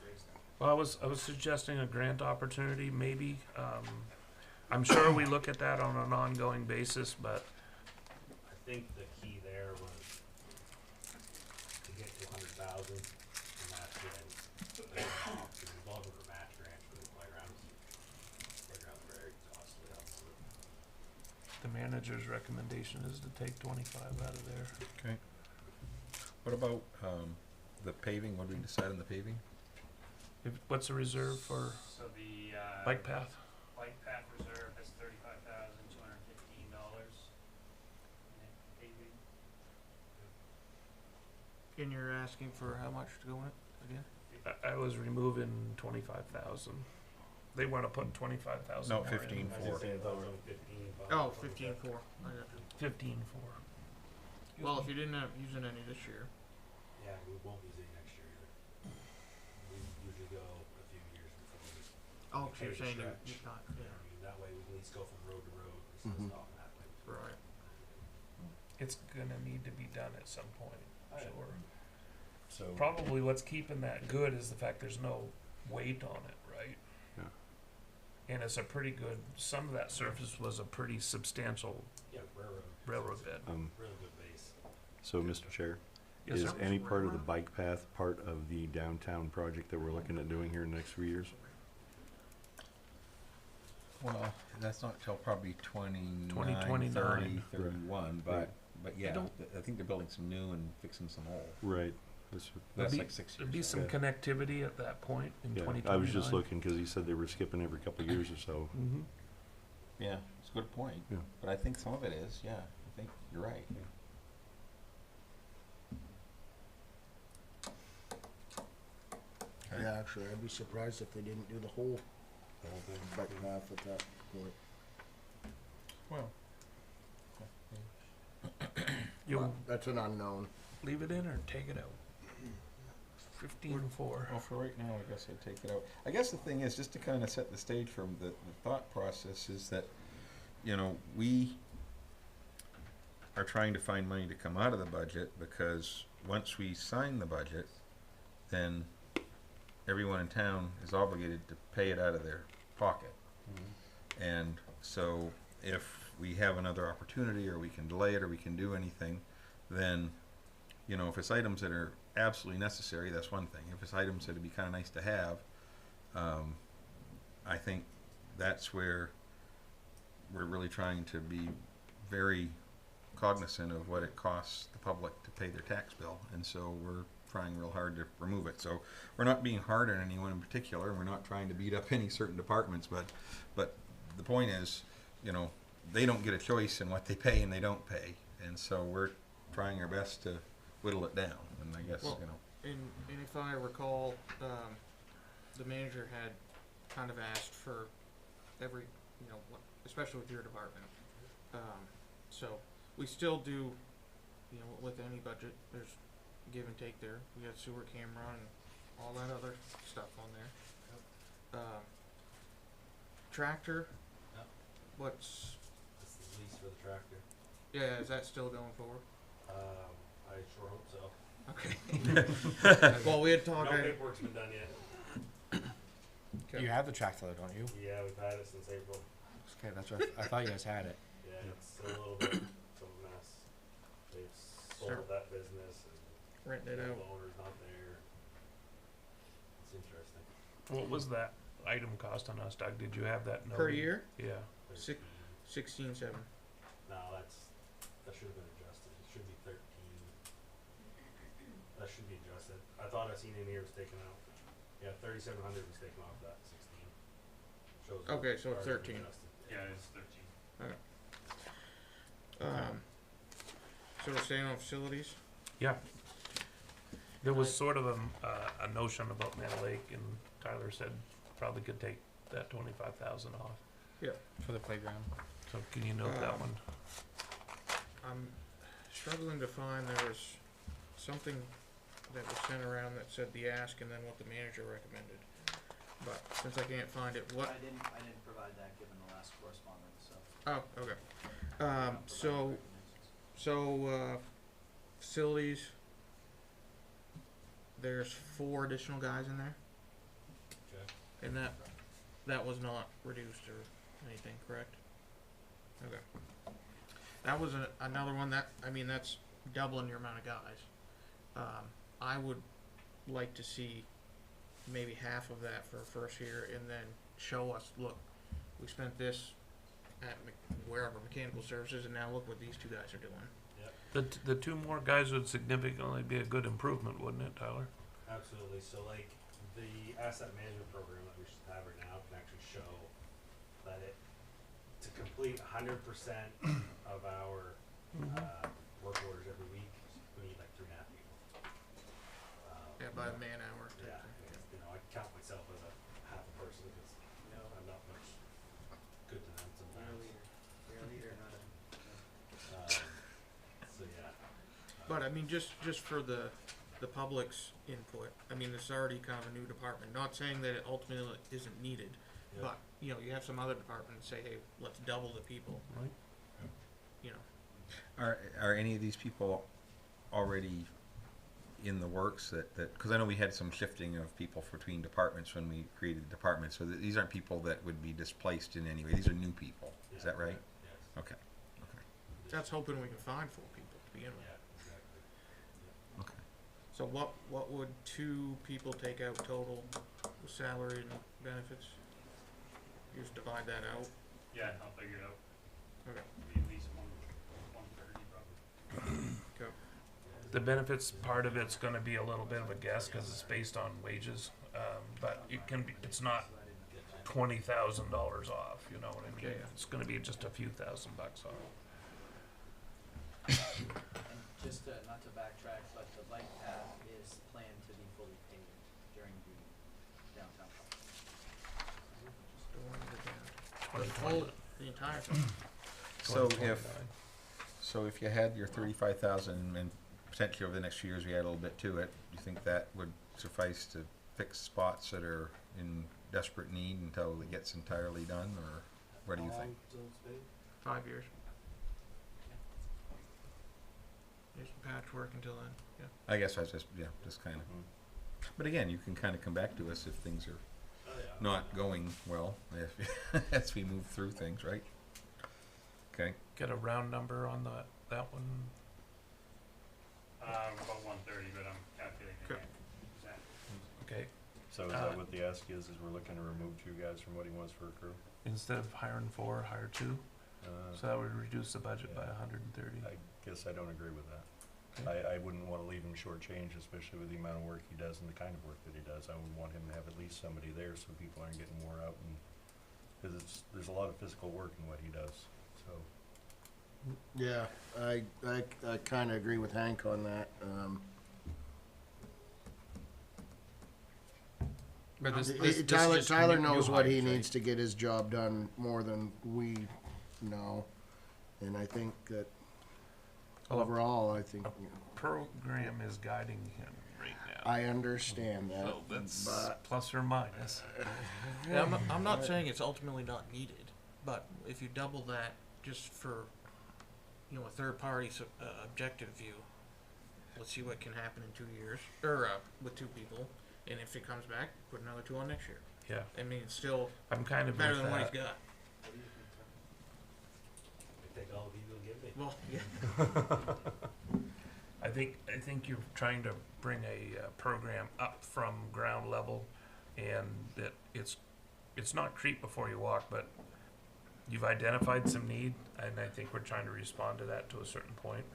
raise that. Well, I was suggesting a grant opportunity, maybe. I'm sure we look at that on an ongoing basis, but think the key there was to get to 100,000, and that's when because he's looking for match grants for the playgrounds. Playground's very costly, obviously. The manager's recommendation is to take 25 out of there. Okay. What about, the paving? What did we decide on the paving? What's the reserve for So the, bike path? bike path reserve has $35,215. Paving, And you're asking for how much to go in it again? I was removing 25,000. They want to put 25,000. No, more in. 15 I for. was saying those are 15. Oh, 25. 15.4. 15 for. Well, if you didn't have using any this year. Yeah, we won't use it next year either. We usually go a few years before we Oh, so you're pave a saying stretch. you're not, I mean, that way we can at least go from road to road instead Mhm. of stopping halfway. Right. It's gonna need to be done at some point. Sure. So. Probably what's keeping that good is the fact there's no weight on it, right? Yeah. And it's a pretty good. Some of that surface was a pretty substantial Yeah, railroad bed. really good base. So, Mr. Chair, Yes, is sir. any part of the bike path part of the downtown project that we're looking at doing here in the next 3 years? Well, that's not till probably 29, 2029. 30, 31, Right. but yeah, don't- I think they're building some new and fixing some old. Right. That's be- like 6 There'd years. be out. some Yeah. connectivity at that point in Yeah, 2029. I was just looking, cause he said they were skipping every couple of years or so. Mm-hmm. Yeah, it's a good point. Yeah. But I think some of it is, yeah, I think you're right. Okay. Yeah, actually, I'd be surprised if they didn't do the whole bike path at that point. Well. You'll That's an unknown. leave it in or take it out? 15-4. Well, for right now, I guess I'd take it out. I guess the thing is, just to kind of set the stage for the thought process is that, you know, we are trying to find money to come out of the budget because once we sign the budget, then everyone in town is obligated to pay it out of their pocket. And so if we have another opportunity or we can delay it or we can do anything, then, you know, if it's items that are absolutely necessary, that's one thing. If it's items that would be kind of nice to have, I think that's where we're really trying to be very cognizant of what it costs the public to pay their tax bill. And so we're trying real hard to remove it. So we're not being hard on anyone in particular. We're not trying to beat up any certain departments, but the point is, you know, they don't get a choice in what they pay and they don't pay. And so we're trying our best to whittle it down. And I guess, Well, you know. And if I recall, the manager had kind of asked for every, you know, especially with your department. So we still do, you know, with any budget, there's give and take there. We got sewer camera and all that other stuff on there. Tractor, Yep. what's, That's the lease for the tractor. yeah, is that still going forward? I sure hope so. Okay. Well, we had No talked, paperwork's been done yet. okay. You have the tractor though, don't you? Yeah, we've had it since April. Okay, that's right. I thought you guys had it. Yeah, it's a little bit of a mess. They've sold Sure. that business and renting it the out. owner's not there. It's interesting. What was that item cost on us, Doug? Did you have that noted? Per year, Yeah. Six- 16.7. No, that should have been adjusted. It should be 13. That should be adjusted. I thought I seen in here was taken out. Yeah, 3,700 was taken off that 16. Shows Okay, so it's already been 13. adjusted. yeah, it's 13. So we're staying on facilities? Yeah. There was sort of a notion about Man Lake, and Tyler said probably could take that 25,000 off. For the playground. So can you note that Um, one? I'm struggling to find, there was something that was sent around that said the ask and then what the manager recommended. But since I can't find it, what, I didn't provide that given the last correspondence, so. oh, okay. I'll provide So, recommendations. facilities, there's 4 additional guys in there, Okay. and that was not reduced or anything, correct? Okay. that was another one that, I mean, that's doubling your amount of guys. I would like to see maybe half of that for a first year and then show us, look, we spent this at wherever, mechanical services, and now look what these two guys are doing. The two more guys would significantly be a good improvement, wouldn't it, Tyler? Absolutely. So like the asset management program that we should have right now can actually show that to complete 100% of our work orders every week, we need like 3.5 people. Yeah, by man hour. Yeah, you know, I count myself as a half a person because I'm not much good to them sometimes. You're a leader, not a. So yeah. But I mean, just for the public's input, I mean, this is already kind of a new department. Not saying that it ultimately isn't needed, Yeah. but you know, you have some other departments say, hey, let's double the people. Right. You know, Are any of these people already in the works that because I know we had some shifting of people between departments when we created departments, so that these aren't people that would be displaced in any way. These are new people. Is that right? Yes. Okay. that's hoping we can find 4 people to begin with. Yeah, exactly. Okay. So what would 2 people take out total with salary and benefits? You just divide that out. Yeah, I'll figure it out. Okay. Be at least 130 probably. Okay. The benefits part of it's gonna be a little bit of a guess, cause it's based on wages, but it can be, it's not $20,000 off, you know what I mean? Okay, yeah. It's gonna be just a few $1,000 off. And just not to backtrack, but the bike path is planned to be fully paved during the downtown project. Just the one with the the entire thing. So 2029. if you had your 35,000 and potentially over the next few years we add a little bit to it, do you think that would suffice to fix spots that are in desperate need until it gets entirely done, or what do you think? 5 years. There's some patchwork until then. Yeah. I guess I was just kind of. But again, you can kind of come back to us if things are Oh, yeah. not going well if, as we move through things, right? Okay. Get a round number on that one. About 130, but I'm calculating Okay. it. Exactly. Okay, So is that what the ask is we're looking to remove 2 guys from what he wants for a crew? instead of hiring 4, hire 2, so that would reduce the budget by 130. I guess I don't agree with that. Okay. I wouldn't want to leave him shortchanged, especially with the amount of work he does and the kind of work that he does. I would want him to have at least somebody there so people aren't getting wore out, and because there's a lot of physical work in what he does. So Yeah, I kind of agree with Hank on that. But Tyler knows what he needs to get his job done more than we know, and I think that Well, overall, I think Program is guiding him right now. I understand that. So that's but plus or minus. Yeah, I'm not saying it's ultimately not needed, but if you double that just for, you know, a third party objective view, let's see what can happen in 2 years, or with 2 people, and if it comes back, put another 2 on next year. Yeah, I mean, it's still I'm kind of better with than what he's that. got. What do you think, Tom? I take all the people give me. Well, yeah. I think you're trying to bring a program up from ground level, and that it's not creep before you walk, but you've identified some need, and I think we're trying to respond to that to a certain point.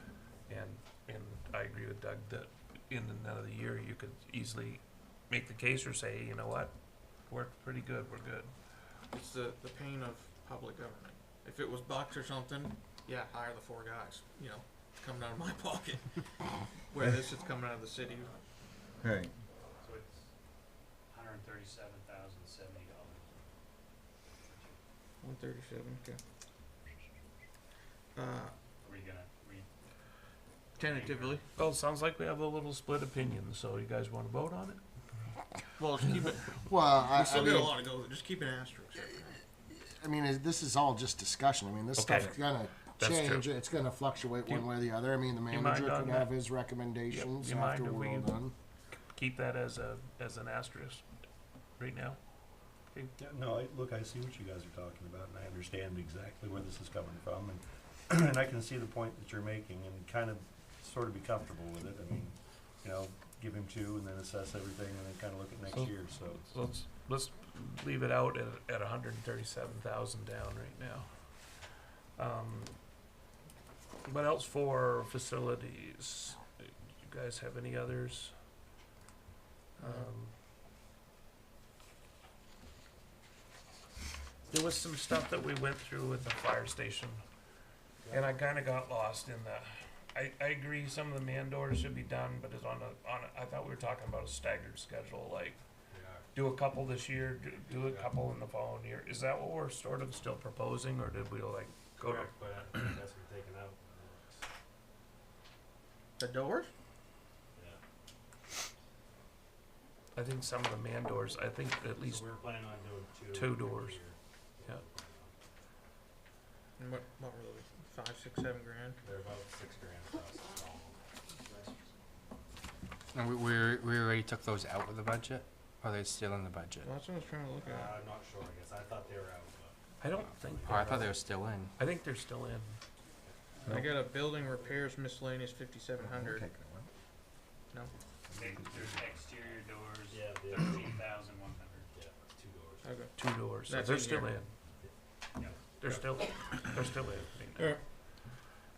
And I agree with Doug that in another year you could easily make the case or say, you know what, worked pretty good, we're good. It's the pain of public government. If it was bucks or something, yeah, hire the 4 guys. You know, it's coming out of my pocket. Where this is coming out of the city. Right. So it's $137,070. 137. Okay. Are we gonna read? Tentatively. Well, it sounds like we have a little split opinion, so you guys want to vote on it? Well, just keep it. well, We still got a mean, lot to go. Just keep an asterisk. I mean, this is all just discussion. I mean, this Okay. stuff's gonna That's change. true. It's gonna fluctuate Do you- one way or the other. I mean, the you mind manager on could that? have his recommendations You mind after if we're all we- done. Keep that as an asterisk right now. Yeah, no, I see what you guys are talking about, and I understand exactly where this is coming from, and and I can see the point that you're making and kind of sort of be comfortable with it. I mean, you know, give him 2 and then assess everything and then kind of look at next year, so. So let's leave it out at 137,000 down right now. What else for facilities? You guys have any others? There was some stuff that we went through with the fire station, and I kinda got lost in I agree some of the man doors should be done, but it's I thought we were talking about a staggered schedule, like do a couple this year, do a couple in the following year. Is that what we're sort of still proposing, or did we like go to? Correct, but I think that's been taken out. The doors? Yeah. I think some of the man doors, I think at least So we were planning on doing 2. two every doors. year. Yeah. And what were those? 5, 6, 7 grand? They're about $6,000 plus. And we already took those out of the budget, or are they still in the budget? Well, that's what I was trying to look at. I'm not sure, I guess. I thought they were out, but. I don't think. Oh, I thought they were still in. I think they're still in. I got a building repairs miscellaneous 5,700. No? There's exterior doors, Yeah, the 13,100. yeah, 2 doors. Okay. 2 doors, so That's they're in still here. in. Yeah. They're still in. Yeah.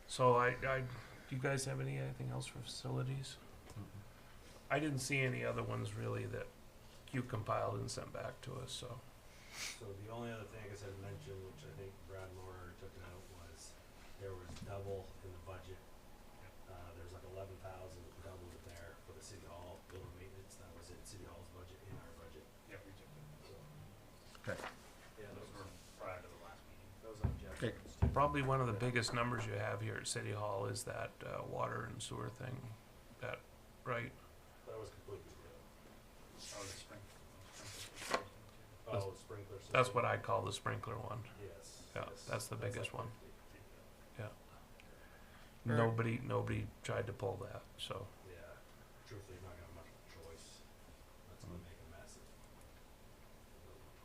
So do you guys have anything else for facilities? I didn't see any other ones really that you compiled and sent back to us, so. So the only other thing I guess I'd mention, which I think Brad Moore took it out, was there was double in the budget. There's like 11,000 double in there for the city hall building maintenance. That was in city hall's budget, in our budget. Yep, we took it. So, Okay. yeah, Those were prior to the last meeting. those on Jeff's. Okay. Probably one of the biggest numbers you have here at City Hall is that water and sewer thing. That, right? That was completely zero. Oh, the sprinkler. Oh, sprinkler system. That's what I call the sprinkler one. Yes. Yeah, yes, that's the biggest like one. 50, Yeah. Alright. Nobody tried to pull that, so. Yeah, truthfully, not gonna have much of a choice. That's gonna make a mess.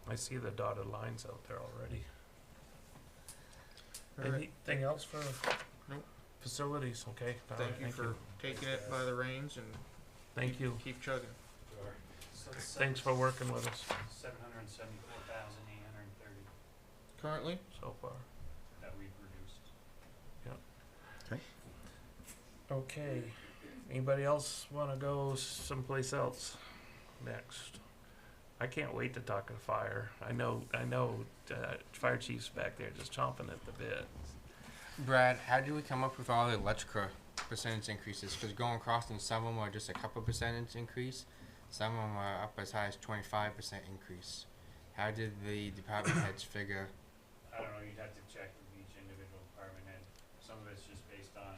I see the dotted lines out there already. All right. Anything else for Nope. facilities? Okay. all right, Thank you for taking it by the reins and Thank you. keep chugging. Sure. So it's Thanks for working with us 774,830 Currently? so far. that we've reduced. Okay. Anybody else want to go someplace else next? I can't wait to talk to fire. I know. Fire chief's back there just chomping at the bit. Brad, how did we come up with all the electrical percentage increases? Because going across, and some of them are just a couple percentage increase, some of them are up as high as 25% increase. How did the department heads figure? I don't know, you'd have to check with each individual department head. Some of it's just based on,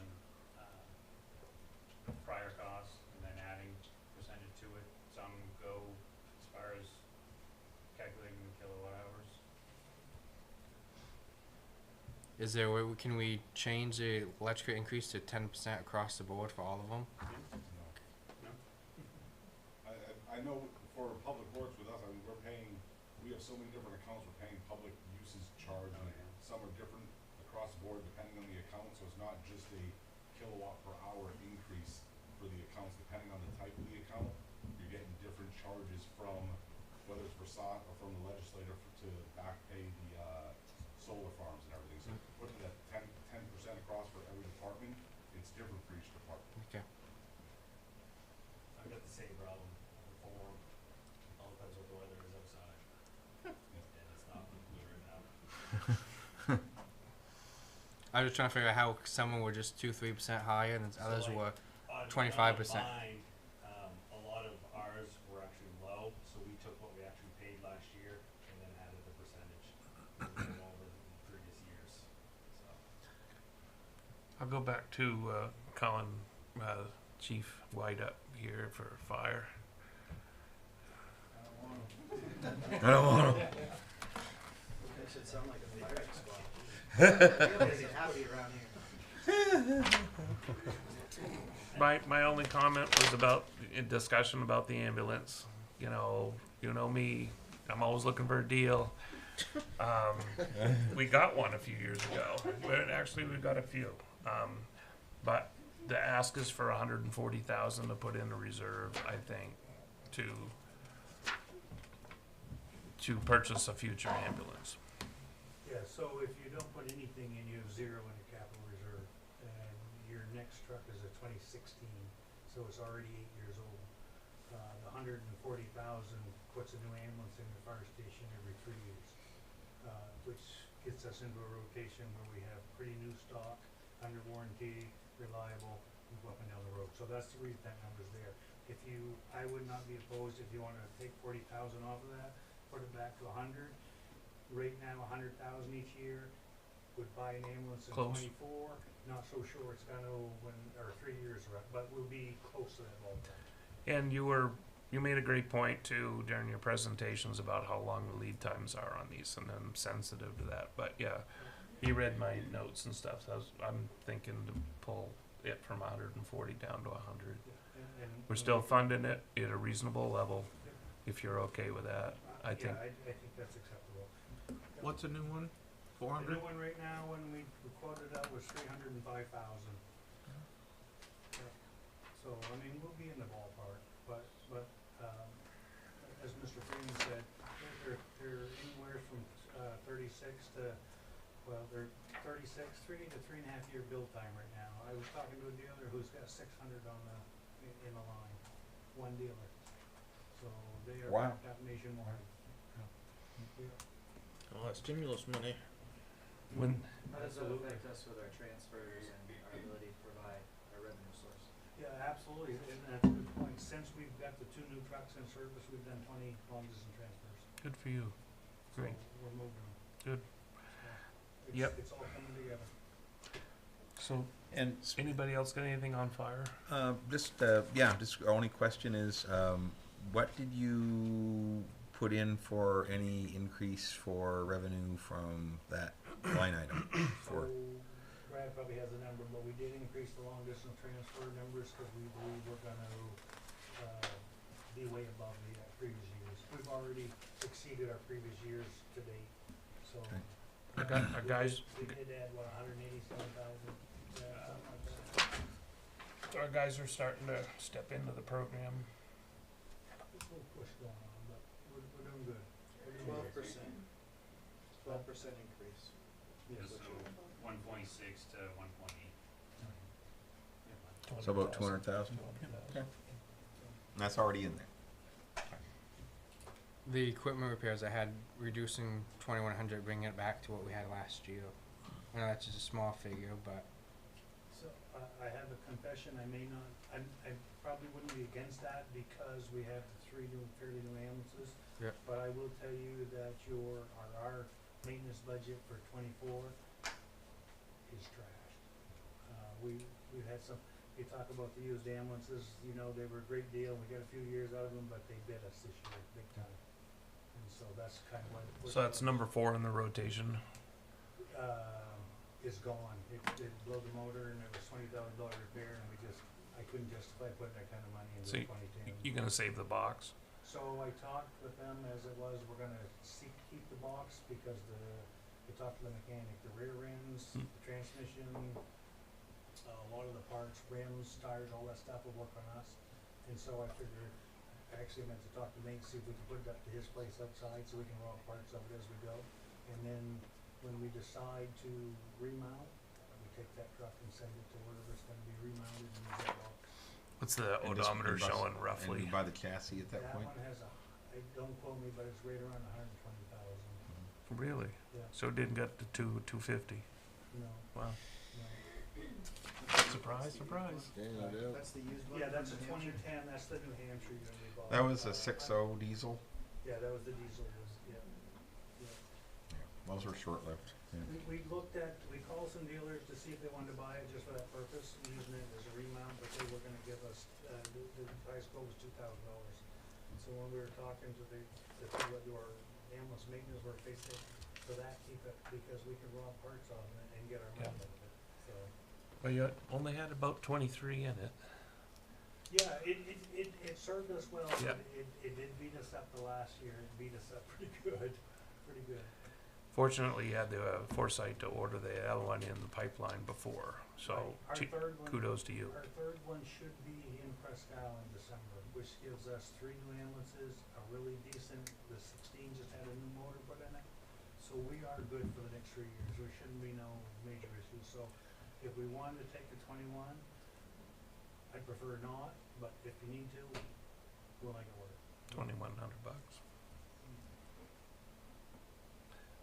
prior costs and then adding percentage to it. Some go as far as calculating the kilowatt hours. Is there a way can we change the electrical increase to 10% across the board for all of them? I know for public works with us, I mean, we have so many different accounts, we're paying public uses charge. Oh, and yeah. Some are different across the board depending on the account, so it's not just a kilowatt per hour increase for the accounts, depending on the type of the account. You're getting different charges from, whether it's for SOT or from the legislator to back pay the, solar farms and everything. So putting that 10% across for every department, it's different for each department. Okay. I've got the same problem before. All depends what the weather is outside. And it's not blue right now. I was just trying to figure out how some were just 2-3% higher and So, others like, were. On 25%. mine, a lot of ours were actually low, so we took what we actually paid last year and then added the percentage from over the previous years. So, I'll go back to Colin, Chief White up here for fire. I don't want to. That should sound like a fire squad. Really get happy around here. My only comment was about a discussion about the ambulance. You know me. I'm always looking for a deal. We got one a few years ago. But actually, we got a few. But the ask is for 140,000 to put in a reserve, I think, to purchase a future ambulance. Yeah, so if you don't put anything in, you have zero in your capital reserve, and your next truck is a 2016, so it's already 8 years old. The 140,000 puts a new ambulance in the fire station every 3 years, which gets us into a rotation where we have pretty new stock, under warranty, reliable, move up and down the road. So that's the reason that number's there. I would not be opposed if you wanna take 40,000 off of that, put it back to 100. Right now, 100,000 each year would buy an ambulance in Close. 24. Not so sure it's gonna when our 3 years are up, but we'll be close to that ballpark. And you made a great point too during your presentations about how long the lead times are on these, and I'm sensitive to that. But yeah, you read my notes and stuff. So I'm thinking to pull it from 140 down to 100. And We're still funding it at a reasonable level, if you're okay with that. I think. Yeah, I think that's acceptable. What's a new one? The 400? new one right now, when we quoted out, was 305,000. So, I mean, we'll be in the ballpark, but, as Mr. Freeman said, they're anywhere from, 36 to, well, they're 36, 3 to 3.5 year build time right now. I was talking to a dealer who's got 600 in the line, one dealer. So they are Wow. backed up nationwide. Oh, that's stimulus money. When How does that Absolutely. affect us with our transfers and our ability to provide our revenue source? Yeah, absolutely, and that's a good point. Since we've got the 2 new trucks in service, we've done 20 long distance transfers. good for you. So Great. we're moving them. Good. It's, Yep. It's all coming together. So And anybody else got anything on fire? just only question is, what did you put in for any increase for revenue from that line item? For So Brad probably has a number, but we did increase the long distance transfer numbers because we believe we're gonna, be way above the previous years. We've already exceeded our previous years to date, so. Okay. Our guys, We did add, what, 187,000, something like that. our guys are starting to step into the program. There's a little push going on, but we're doing good. We're doing good. 12% increase. Yes, so 1.6 to 1.8. So about 200,000? Okay. That's already in there. The equipment repairs I had reducing 2,100, bringing it back to what we had last year. I know that's just a small figure, but So, I have a confession, I may not, I probably wouldn't be against that because we have the 3 fairly new ambulances. Yep. But I will tell you that our maintenance budget for 24 is trashed. We've had some, you talk about the used ambulances, you know, they were a great deal, we got a few years out of them, but they bit us this year, big time. And so that's kind of why the push. So that's number 4 in the rotation. Is gone. It blew the motor and it was $20,000 repair and I couldn't justify putting that kind of money into So a 2010. You're gonna save the box. So I talked with them as it was, we're gonna keep the box because we talked to the mechanic, the rear ends, the transmission, a lot of the parts, rims, tires, all that stuff will work on us. And so I figured, I actually meant to talk to Nate, see if we can put it up to his place outside so we can roll parts of it as we go. And then when we decide to remount, we take that truck and send it to wherever it's gonna be remounted and use that box. What's the And odometer bus- showing And roughly? you buy the chassis at that point? That one has don't quote me, but it's right around 120,000. Really? Yeah, So it didn't get to 250. no, Wow. no. Surprise, surprise. That's the used one? Yeah, that's a from New Hampshire? 2010, that's the New Hampshire unit we bought. That was a 6.0 diesel. Yeah, that was the diesel, yeah. Those were short-lived. Yeah. We looked at, we called some dealers to see if they wanted to buy it just for that purpose, using it as a remount, but they were gonna give us, the price quote was $2,000. So when we were talking to the people that do our ambulance maintenance work, they said, for that, keep it, because we can rob parts off it and get our money out of it, so. Well, you only had about 23 in it. Yeah, it served us well, Yeah. but it did beat us up the last year, it beat us up pretty good, pretty good. Fortunately, you had the foresight to order the L1 in the pipeline before, so Our third one, kudos to you. our third one should be in Presque in December, which gives us 3 new ambulances, a really decent, the 16 just had a new motor put in it. So we are good for the next 3 years. There shouldn't be no major issues. So if we wanted to take the 21, I'd prefer not, but if you need to, we'll make it work. $2,100.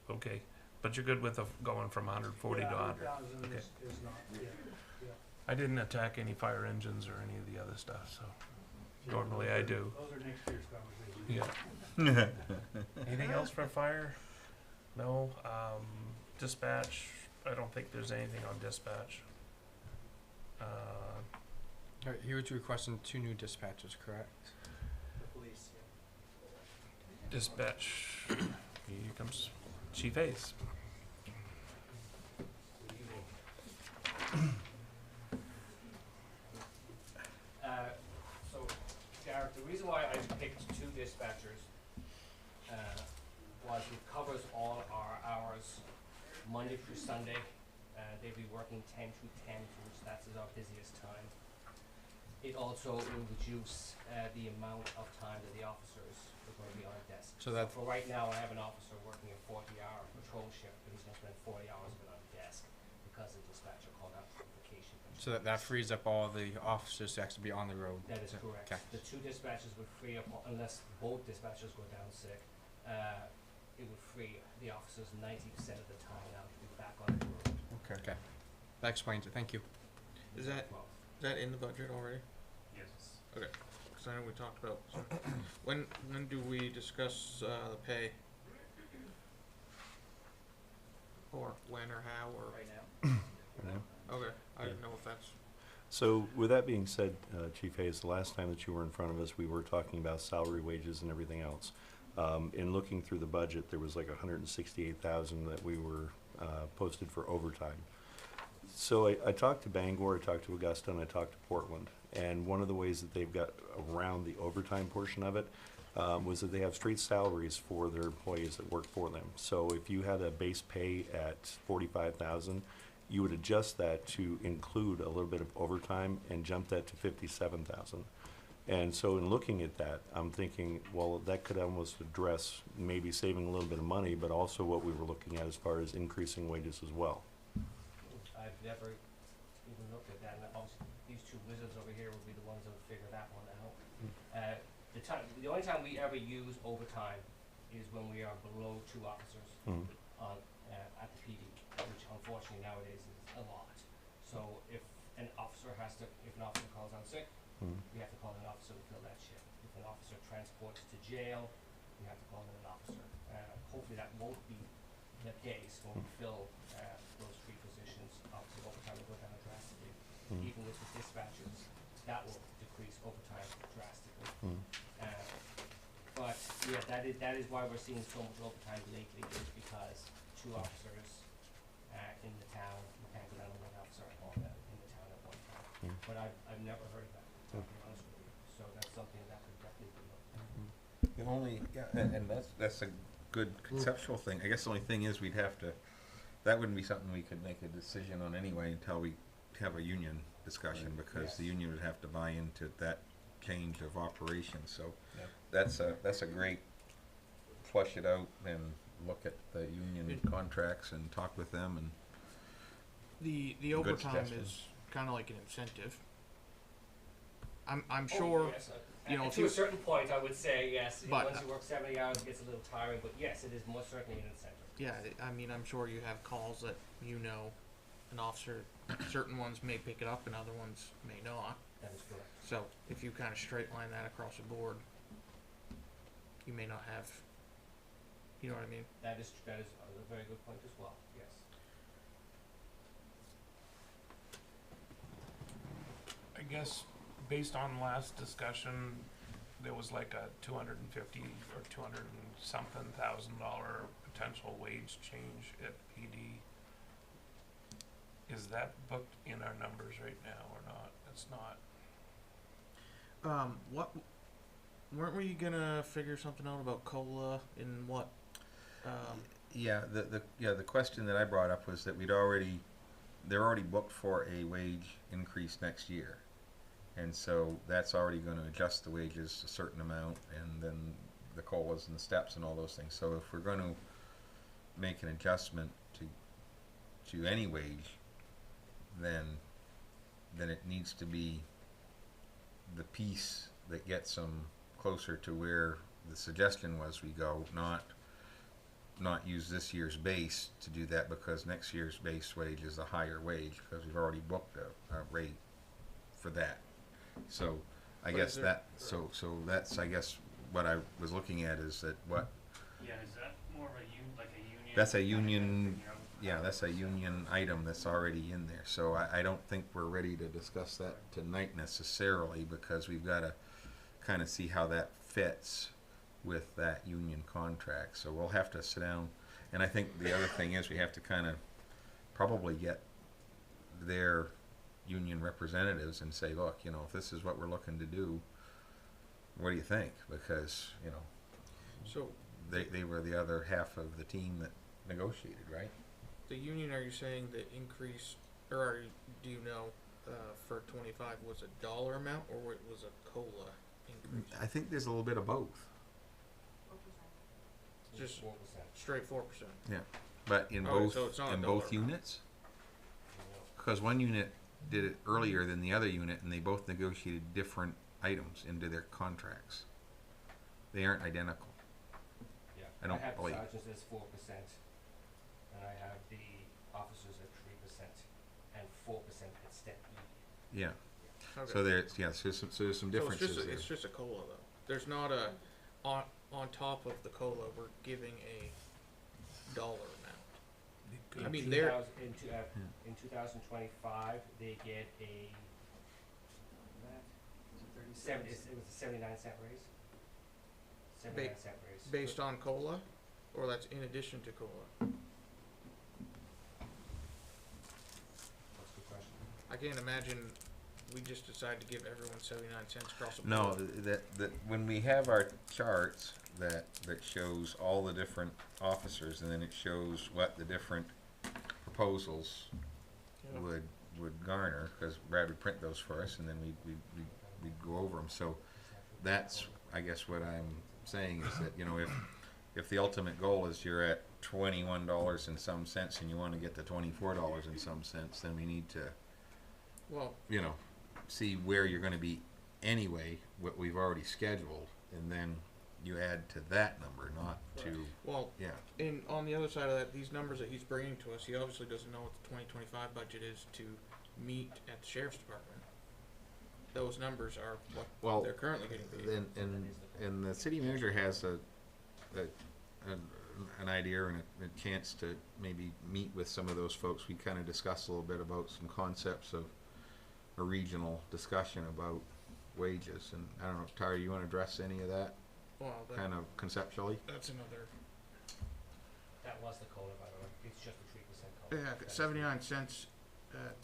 Okay, but you're good with going from 140 to 100. 100,000 Okay. is not, yeah. I didn't attack any fire engines or any of the other stuff, so normally I do. Those are next year's conversations. Yeah. Anything else for fire? No. Dispatch. I don't think there's anything on dispatch. Alright, he was requesting 2 new dispatchers, correct? The police, yeah. Dispatch. Here comes Chief Ace. So, Garrett, the reason why I picked 2 dispatchers was it covers all our hours, Monday through Sunday. They'll be working 10 to 10, which that is our busiest time. It also will reduce the amount of time that the officers are going to be on desk. So that- for right now, I have an officer working a 40-hour patrol shift, but he's going to spend 40 hours of it on desk because the dispatcher called out for vacation. So that frees up all the officers to actually be on the road. That is correct. Okay. The 2 dispatchers would free up, unless both dispatchers go down sick, it would free the officers 90% of the time now to be back on the road. Okay. That explains it. Thank you. Is that Well, in the budget already? Yes. Okay, because I know we talked about, so when do we discuss the pay? Or when or how or? Right now. Okay, I didn't know if that's, So with that being said, Chief Hayes, the last time that you were in front of us, we were talking about salary, wages, and everything else. In looking through the budget, there was like 168,000 that we were posted for overtime. So I talked to Bangor, I talked to Augusta, and I talked to Portland. And one of the ways that they've got around the overtime portion of it was that they have straight salaries for their employees that work for them. So if you had a base pay at 45,000, you would adjust that to include a little bit of overtime and jump that to 57,000. And so in looking at that, I'm thinking, well, that could almost address maybe saving a little bit of money, but also what we were looking at as far as increasing wages as well. I've never even looked at that, and obviously these 2 wizards over here will be the ones that will figure that one out. The only time we ever use overtime is when we are below 2 officers Mhm. at the PD, which unfortunately nowadays is a lot. So if an officer calls on sick, Mhm. we have to call in an officer to fill that shift. If an officer transports to jail, we have to call in an officer. Hopefully that won't be the case when we fill those 3 positions. Obviously overtime will go down drastically. Mhm. Even with the dispatchers, that will decrease overtime drastically. Mhm. But yeah, that is why we're seeing so much overtime lately, is because 2 officers in the town, we can't go down to 1 officer in the town at one time. Mm. But I've never heard of that, to be honest with you. So that's something that could definitely be looked at. The only, and that's a good conceptual thing. I guess the only thing is we'd have to, that wouldn't be something we could make a decision on anyway until we have a union discussion, because the union would have to buy into that change of operation. So Yep. that's a great flush it out and look at the union contracts and talk with them and the overtime suggestion. is kind of like an incentive. I'm Oh, sure, yes, you know, and if to you- a certain point, I would say yes. But- Once you work 70 hours, it gets a little tiring. But yes, it is most certainly an incentive. yeah, I mean, I'm sure you have calls that, you know, an officer, certain ones may pick it up and other ones may not. That is correct. So if you kind of straight line that across the board, you may not have, you know what I mean? That is a very good point as well. Yes. I guess based on last discussion, there was like a 250 or 200 and something $1,000 potential wage change at PD. Is that booked in our numbers right now or not? It's not. What, weren't we gonna figure something out about COLA in what, Yeah, the question that I brought up was that they're already booked for a wage increase next year. And so that's already gonna adjust the wages a certain amount, and then the COLAs and the steps and all those things. So if we're gonna make an adjustment to any wage, then it needs to be the piece that gets them closer to where the suggestion was we go, not use this year's base to do that, because next year's base wage is a higher wage because we've already booked a rate for that. So I But guess is there- that so that's I guess what I was looking at is that what Yeah, is that more of a like a union? that's a kind of union figure out yeah how that's a it works? union item that's already in there. So I don't think we're ready to discuss that tonight necessarily, because we've got to kind of see how that fits with that union contract. So we'll have to sit down, and I think the other thing is we have to kind of probably get their union representatives and say, look, you know, if this is what we're looking to do, what do you think? Because, you know, So they were the other half of the team that negotiated, right? the union, are you saying the increase, or do you know, for 25 was a dollar amount or it was a COLA increase? I think there's a little bit of both. Just 4%. straight 4%. But in Oh, both so it's not a in dollar both amount. units, because one unit did it earlier than the other unit, and they both negotiated different items into their contracts. They aren't identical. Yeah. I don't have believe. the sergeants as 4%, and I have the officers at 3%, and 4% at step E. Yeah. Okay. So there's so there's some differences so there. it's just a COLA though. There's not a on top of the COLA we're giving a dollar amount. I mean, they're In 2025, they get a it was a 79-cent raise. 79-cent raise. based on COLA, or that's in addition to COLA. That's a good question. I can't imagine we just decide to give everyone 79 cents across the board. No, that when we have our charts that shows all the different officers, and then it shows what the different proposals Yeah. would garner, because Brad would print those for us, and then we'd go over them. So that's, I guess, what I'm saying is that, you know, if the ultimate goal is you're at $21 and some cents and you want to get to $24 and some cents, then we need to, Well, you know, see where you're going to be anyway, what we've already scheduled, and then you add to that number, not to, well, yeah. and on the other side of that, these numbers that he's bringing to us, he obviously doesn't know what the 2025 budget is to meet at the sheriff's department. Those numbers are what Well, they're currently getting paid. and the city manager has an idea and a chance to maybe meet with some of those folks. We kind of discussed a little bit about some concepts of a regional discussion about wages, and I don't know, Tara, you want to address any of that Well, kind of conceptually? that's another. That was the COLA, by the way. It's just a 3% COLA. Yeah, That is 79 cents,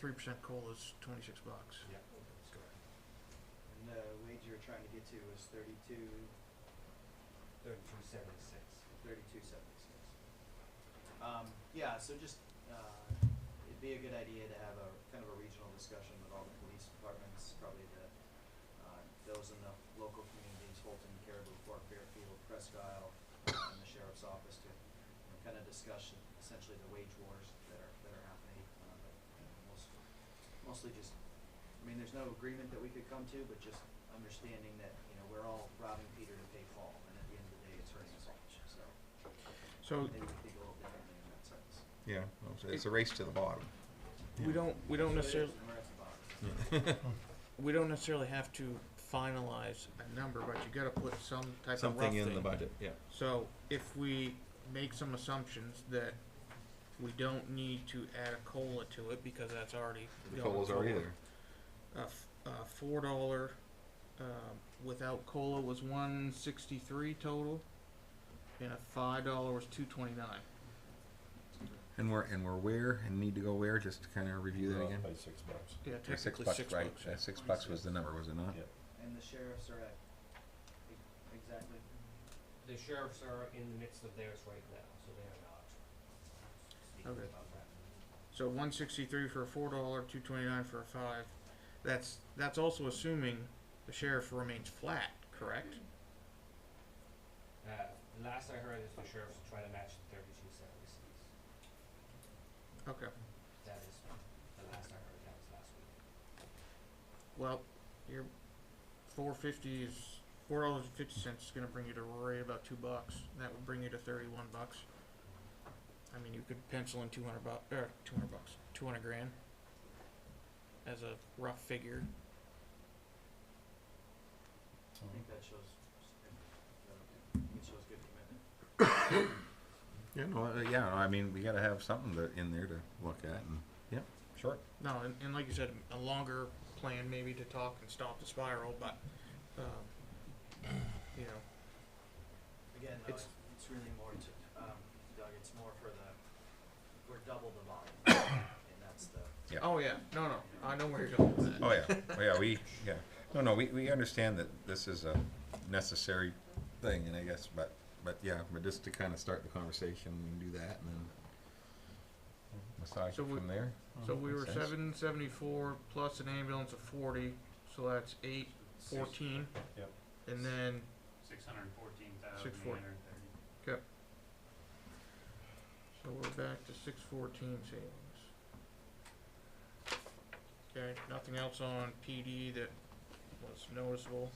3% COLA is $26. Yeah, that's correct. And the wage you're trying to get to is 32.76. 32.76. Yeah, so just, it'd be a good idea to have a kind of a regional discussion with all the police departments, probably those in the local communities, Holton, Caribou, Fort Fairfield, Presque, and the sheriff's office to kind of discuss essentially the wage wars that are happening. Mostly just, I mean, there's no agreement that we could come to, but just understanding that, you know, we're all robbing Peter to pay Paul, and at the end of the day, it's hurting us all. So So maybe we think a little differently in that sense. Yeah, well, it's a race to the bottom. we don't So it necessarily is, and we're at the bottom. we don't necessarily have to finalize a number, but you got to put some type of rough Something in the thing. budget, yeah. So if we make some assumptions that we don't need to add a COLA to it because that's already The going COLA's already forward. there. $4 without COLA was 163 total, and a $5 was 229. And we're where, and need to go where, just to kind of review that again? By $6. Yeah, Or technically $6, $6. right? $6 was the number, was it not? Yeah. And the sheriffs are at exactly. The sheriffs are in the midst of theirs right now, so they are not. speaking Okay. about that. So 163 for a $4, 229 for a 5. That's also assuming the sheriff remains flat, correct? Last I heard is the sheriff's trying to match the 3276. Okay. That is the last I heard. That was last week. Well, your 450 is $4.50 is going to bring you to right about $2. That would bring you to $31. I mean, you could pencil in 200 bucks, 200 bucks, 200 grand as a rough figure. I think that shows, I think it shows good commitment. I mean, we gotta have something in there to look at, and, yep, sure. No, and like you said, a longer plan maybe to talk and stop the spiral, but, you know, Again, no, It's- it's really more to, Doug, it's more for we're double the volume, and that's the. Yeah. oh yeah, no, I know where you're going with that. Oh, yeah, we understand that this is a necessary thing, and I guess, but just to kind of start the conversation, we can do that, and then massage So it we- from there. So we were Makes sense. 774 plus an ambulance of 40, so that's 814, Yep. and then 614,830. so we're back to 614 savings. Okay, nothing else on PD that was noticeable.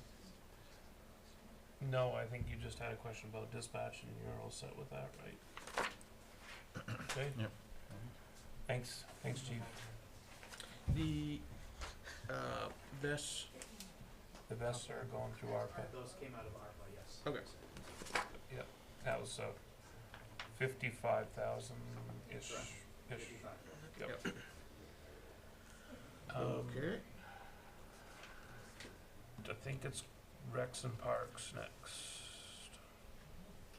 No, I think you just had a question about dispatch and you're all set with that, right? Okay? Yep. Thanks, chief. The vests. The vests are going through our, Those came out of ARPA, yes. Okay. that was 55,000-ish. Correct. Ish. 55. Yep. Okay. I think it's Rex and Parks next.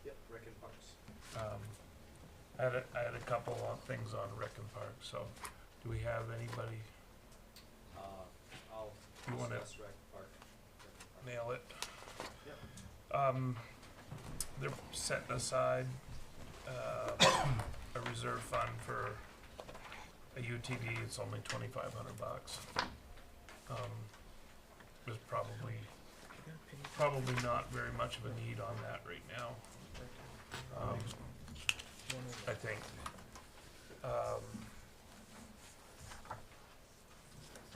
Yep, Rick and Parks. I had a couple of things on Rick and Parks, so do we have anybody I'll You wanna- discuss Rick Park. nail it? Yep. They're setting aside a reserve fund for a UTV. It's only $2,500. There's probably not very much of a need on that right now. I think.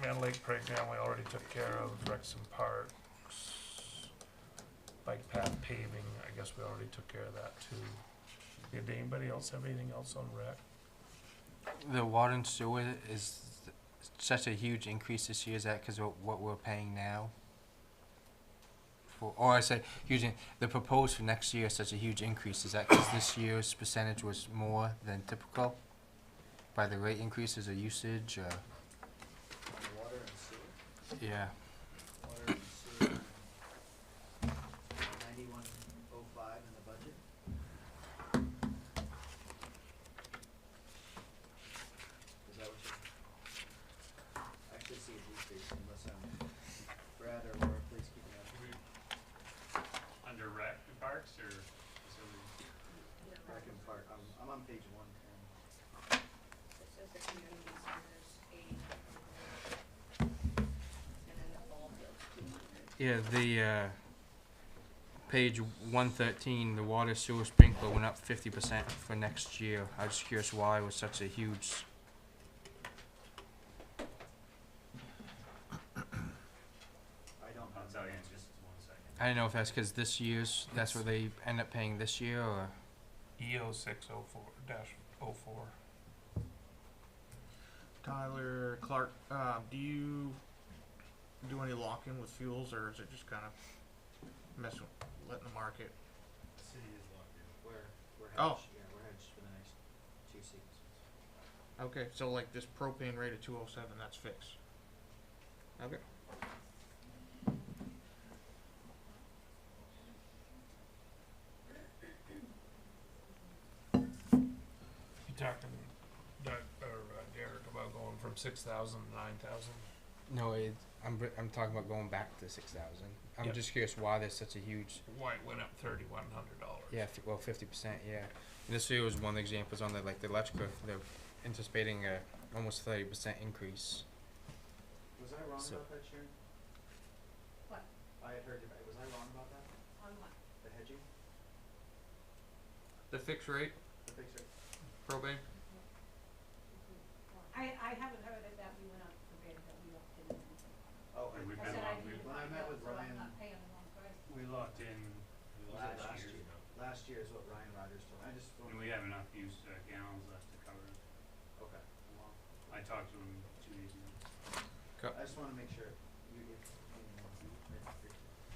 Man Lake Playground we already took care of. Rex and Parks. Bike path paving, I guess we already took care of that too. Did anybody else have anything else on rec? The water and sewer is such a huge increase this year. Is that because of what we're paying now? Or I say, the proposed for next year is such a huge increase. Is that because this year's percentage was more than typical? By the rate increases or usage? Or, Water and sewer. yeah. Water and sewer. 9105 in the budget. Is that what you? I actually see a decrease unless Brad or Laura, please keep me up. Under rec and parks or facilities? Rec and Park, I'm on page 110. It says the community centers 80, and then the ball field's 200. Yeah, the page 113, the water sewer sprinkler went up 50% for next year. I was just curious why it was such a huge. I don't I'll have tell you that. in just 1 second. I don't know if that's because this year's, that's what they end up paying this year, or. EO 604-04. Tyler, Clark, do you do any lock-in with fuels, or is it just kind of letting the market? The city is locked in. We're hedged. Oh. Yeah, we're hedged for the next 2 seasons. Okay, so like this propane rate at 207, that's fixed. Okay. You talking, Doug, or Derek, about going from 6,000 to 9,000? No, I'm talking about going back to 6,000. I'm Yep. just curious why there's such a huge. Why it went up $3,100? Yeah, well, 50%. Yeah. And this year was one of the examples on the electrical. They're anticipating a almost 30% increase. Was I wrong So- about that, Sharon? What? I had heard you right. Was I wrong about that? On what? The hedging? The fixed rate The fixed rate? probate. I haven't heard it that we went out for bid, that we locked in anything. Oh, And we've I been said I locked, need to when I find met out, with so I'm Ryan- not paying the wrong price. we locked in last year. year. Last year is what Ryan Rogers told me. I just. And we have enough used gallons left to cover it. Okay. Well, I talked to him 2 days ago. I just wanna make sure you, if,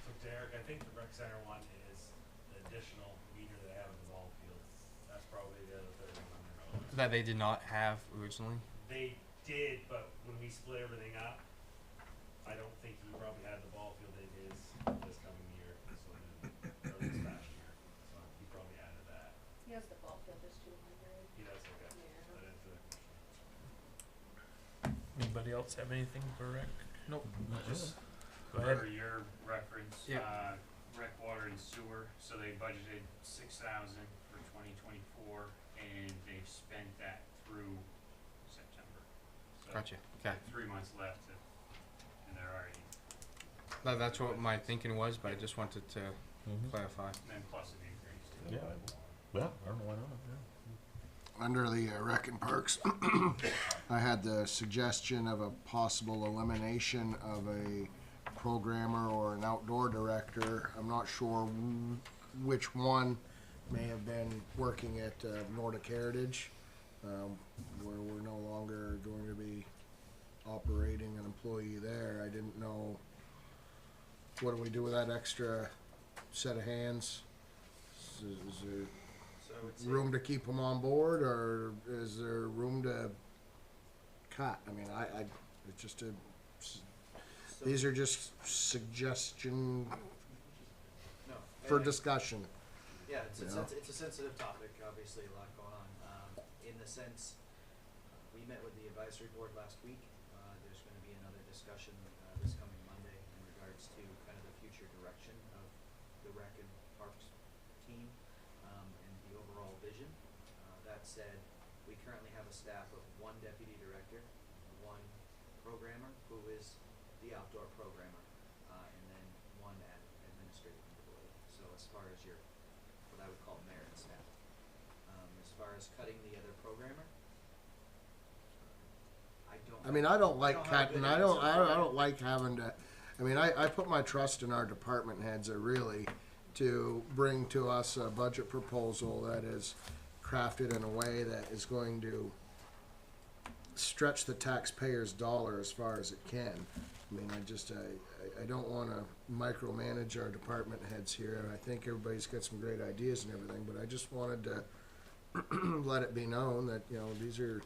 So Derek, I think the rec center one is the additional meter they have in the ball fields. That's probably the other $3,100. That they did not have originally. They did, but when we split everything up, I don't think he probably had the ball field in his this coming year, so then, or this past year. So he probably added that. Yes, the ball field is 200. He does, okay. Yeah. That is the Anybody else have anything for Rick? Nope. Just go ahead. For your reference, Yeah. rec, water and sewer, so they budgeted 6,000 for 2024, and they've spent that through September. So Gotcha. Okay. 3 months left, and they're already, That's what my thinking was, but I just wanted to clarify. and then plus an increase too. Yeah, I don't know why not, yeah. Under the Rec and Parks, I had the suggestion of a possible elimination of a programmer or an outdoor director. I'm not sure which one may have been working at Nordic Heritage, where we're no longer going to be operating an employee there. I didn't know, what do we do with that extra set of hands? Is there so it's. room to keep them on board, or is there room to cut? I mean, it's just a, So- these are just suggestion No. for and- discussion. Yeah, it's You a, know? it's a sensitive topic, obviously, a lot going on. In the sense, we met with the advisory board last week. There's gonna be another discussion, this coming Monday in regards to kind of the future direction of the rec and parks team, and the overall vision. That said, we currently have a staff of 1 deputy director, 1 programmer, who is the outdoor programmer, and then 1 administrative employee. So as far as your, what I would call merit staff. As far as cutting the other programmer, I don't. I mean, I don't like have a cutting, good I don't, answer I for don't, I it. don't like having to, I mean, I put my trust in our department heads really to bring to us a budget proposal that is crafted in a way that is going to stretch the taxpayer's dollar as far as it can. I mean, I don't wanna micromanage our department heads here. I think everybody's got some great ideas and everything, but I just wanted to let it be known that, you know, these are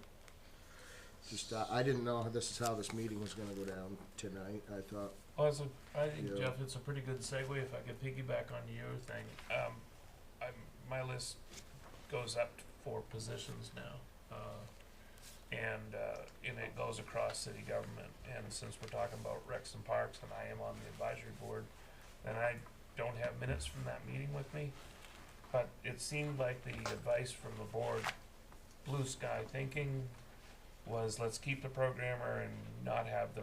just, I didn't know this is how this meeting was gonna go down tonight. I thought, Well, I think, Yeah. Jeff, it's a pretty good segue if I could piggyback on your thing. My list goes up to 4 positions now. And it goes across city government. And since we're talking about Recs and Parks and I am on the advisory board, and I don't have minutes from that meeting with me, but it seemed like the advice from the board, blue sky thinking, was let's keep the programmer and not have the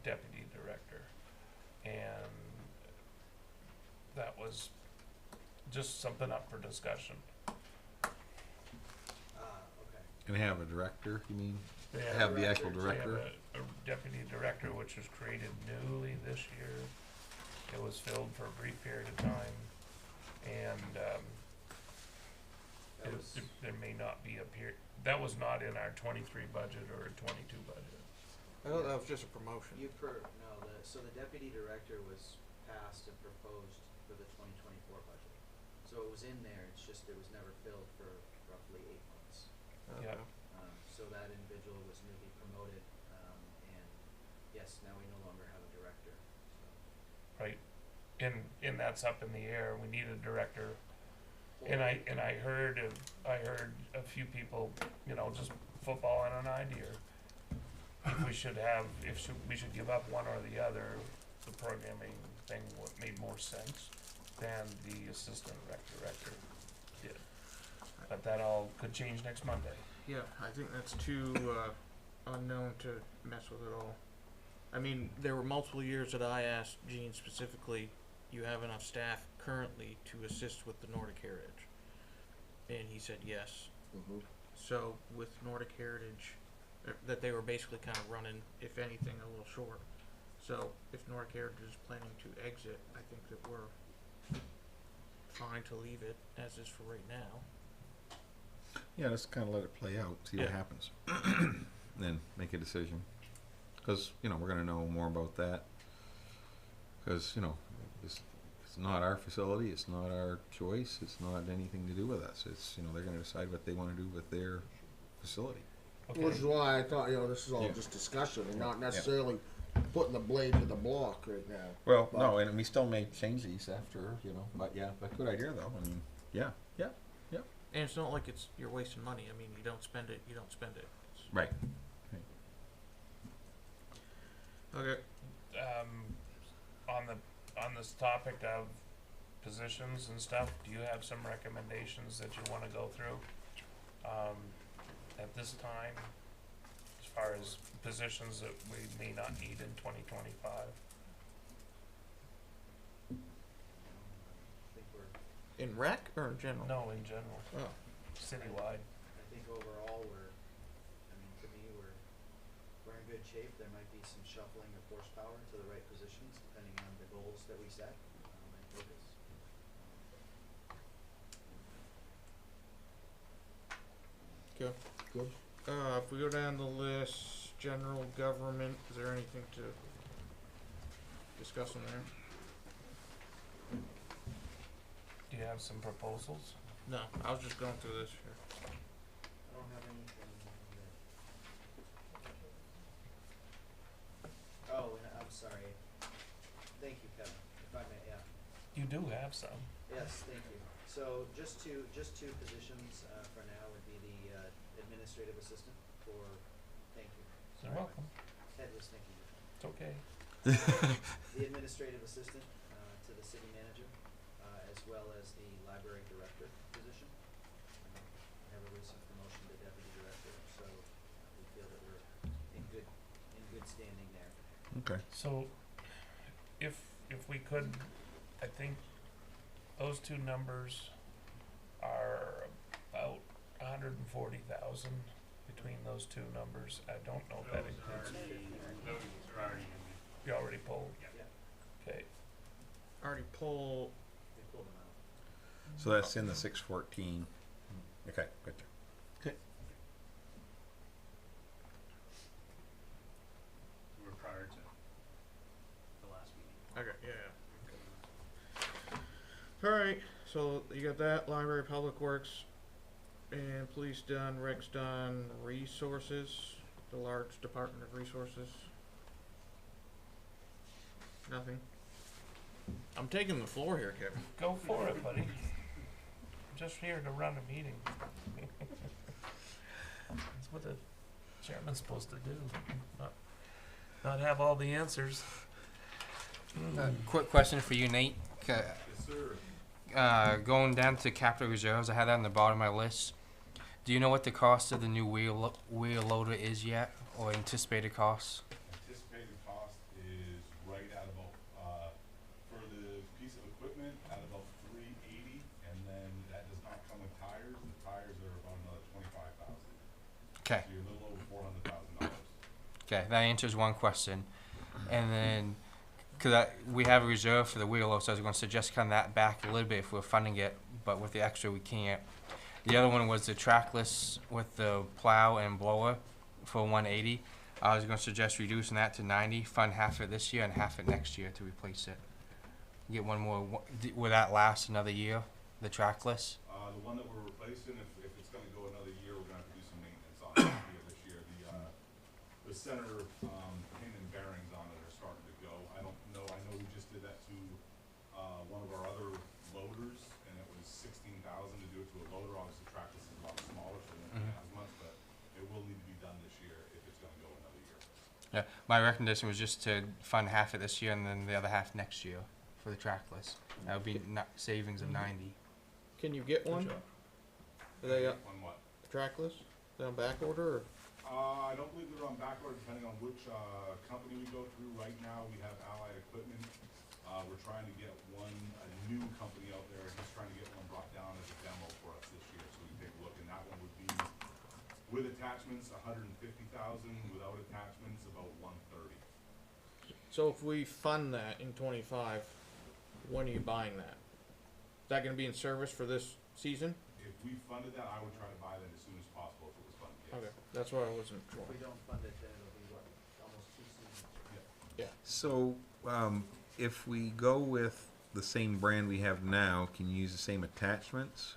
deputy director. And that was just something up for discussion. Okay. And have a director, you mean? They Have the actual They director? have a deputy director, which was created newly this year. It was filled for a brief period of time, and That was, there may not be a period. That was not in our 23 budget or 22 budget. I thought that was just a promotion. so the deputy director was passed and proposed for the 2024 budget. So it was in there, it's just it was never filled for roughly 8 months. Yeah. So that individual was newly promoted, and yes, now we no longer have a director, so. Right, and that's up in the air. We need a director. And I heard a few people, you know, just footballing an idea. if we should have, we should give up one or the other, the programming thing made more sense than the assistant rec director did. But that all could change next Monday. Yeah, I think that's too unknown to mess with at all. I mean, there were multiple years that I asked Gene specifically, you have enough staff currently to assist with the Nordic Heritage? And he said yes. Mhm. So with Nordic Heritage, that they were basically kind of running, if anything, a little short. So if Nordic Heritage is planning to exit, I think that we're fine to leave it as is for right now. Yeah, let's kind of let it play out, see what Yeah. happens. Then make a decision. Because, you know, we're going to know more about that. Because, you know, it's not our facility, it's not our choice, it's not anything to do with us. It's, you know, they're going to decide what they want to do with their facility. Okay. Which is why I thought, you know, this is all Yeah. just discussion and not Yeah. necessarily putting the blade to the block right now. Well, But- no, and we still may change these after, you know, but yeah, but good idea though. I mean, yeah. And it's not like you're wasting money. I mean, you don't spend it, you don't spend it. It's, Right. okay. On this topic of positions and stuff, do you have some recommendations that you wanna go through, at this time? As far as positions that we may not need in 2025? I think we're, In rec or in general? No, in general, Oh. citywide. I think overall I mean, to me, we're in good shape. There might be some shuffling of horsepower to the right positions, depending on the goals that we set, and focus. Okay. Good. If we go down the list, general government, is there anything to discuss in there? Do you have some proposals? No, I was just going through this here. I don't have anything that. Oh, and I'm sorry. Thank you, Kevin, if I may, yeah. You do have some. Yes, thank you. So just two positions, for now would be the, administrative assistant for, thank you. You're Sorry, welcome. my head was thinking. It's okay. The administrative assistant, to the city manager, as well as the library director position. I have a recent promotion to deputy director, so we feel that we're in good standing there. Okay. So, if we could, I think those two numbers are about 140,000 between those two numbers. I don't know if that includes. Those are already in there. You already pulled? Yeah, Okay. Already pull. we pulled them out. So that's in the 614. Okay, gotcha. We were prior to the last meeting. Okay, yeah. Alright, so you got that, library, public works, and police done, rec's done, resources, the large department of resources. Nothing. I'm taking the floor here, Kevin. Go for it, buddy. I'm just here to run a meeting. That's what the chairman's supposed to do. Not have all the answers. Quick question for you, Nate. Yes, sir. Going down to capital reserves, I had that on the bottom of my list. Do you know what the cost of the new wheel loader is yet, or anticipated costs? Anticipated cost is right at about, for the piece of equipment, at about $380, and then that does not come with tires. The tires are about another $25,000. Okay. So you're a little over $400,000. Okay, that answers one question. And then, because we have a reserve for the wheel loader, so I was going to suggest cutting that back a little bit if we're funding it, but with the extra we can't. The other one was the trackless with the plow and blower for 180. I was going to suggest reducing that to 90, fund half of it this year and half it next year to replace it. Get one more. Will that last another year? The trackless? The one that we're replacing, if it's gonna go another year, we're gonna have to do some maintenance on it here this year. The center, pin and bearings on it are starting to go. I don't know, I know we just did that to, one of our other loaders, and it was $16,000 to do it to a loader. Obviously, trackless is a lot smaller, so it won't be as much, but it will need to be done this year if it's gonna go another year. Yeah, my recommendation was just to fund half it this year and then the other half next year for the trackless. That would be savings of 90. Can you get one? job. Are they On what? trackless? They on back order or? I don't believe they're on backorder depending on which, company we go through. Right now, we have Allied Equipment. We're trying to get a new company out there. He's trying to get one brought down as a demo for us this year, so we can take a look, and that one would be with attachments, 150,000, without attachments, about 130. So if we fund that in 25, when are you buying that? Is that gonna be in service for this season? If we funded that, I would try to buy that as soon as possible if it was funded, yes. Okay, that's what I wasn't sure. If we don't fund it, then it'll be what, almost 2 seasons. So, if we go with the same brand we have now, can you use the same attachments?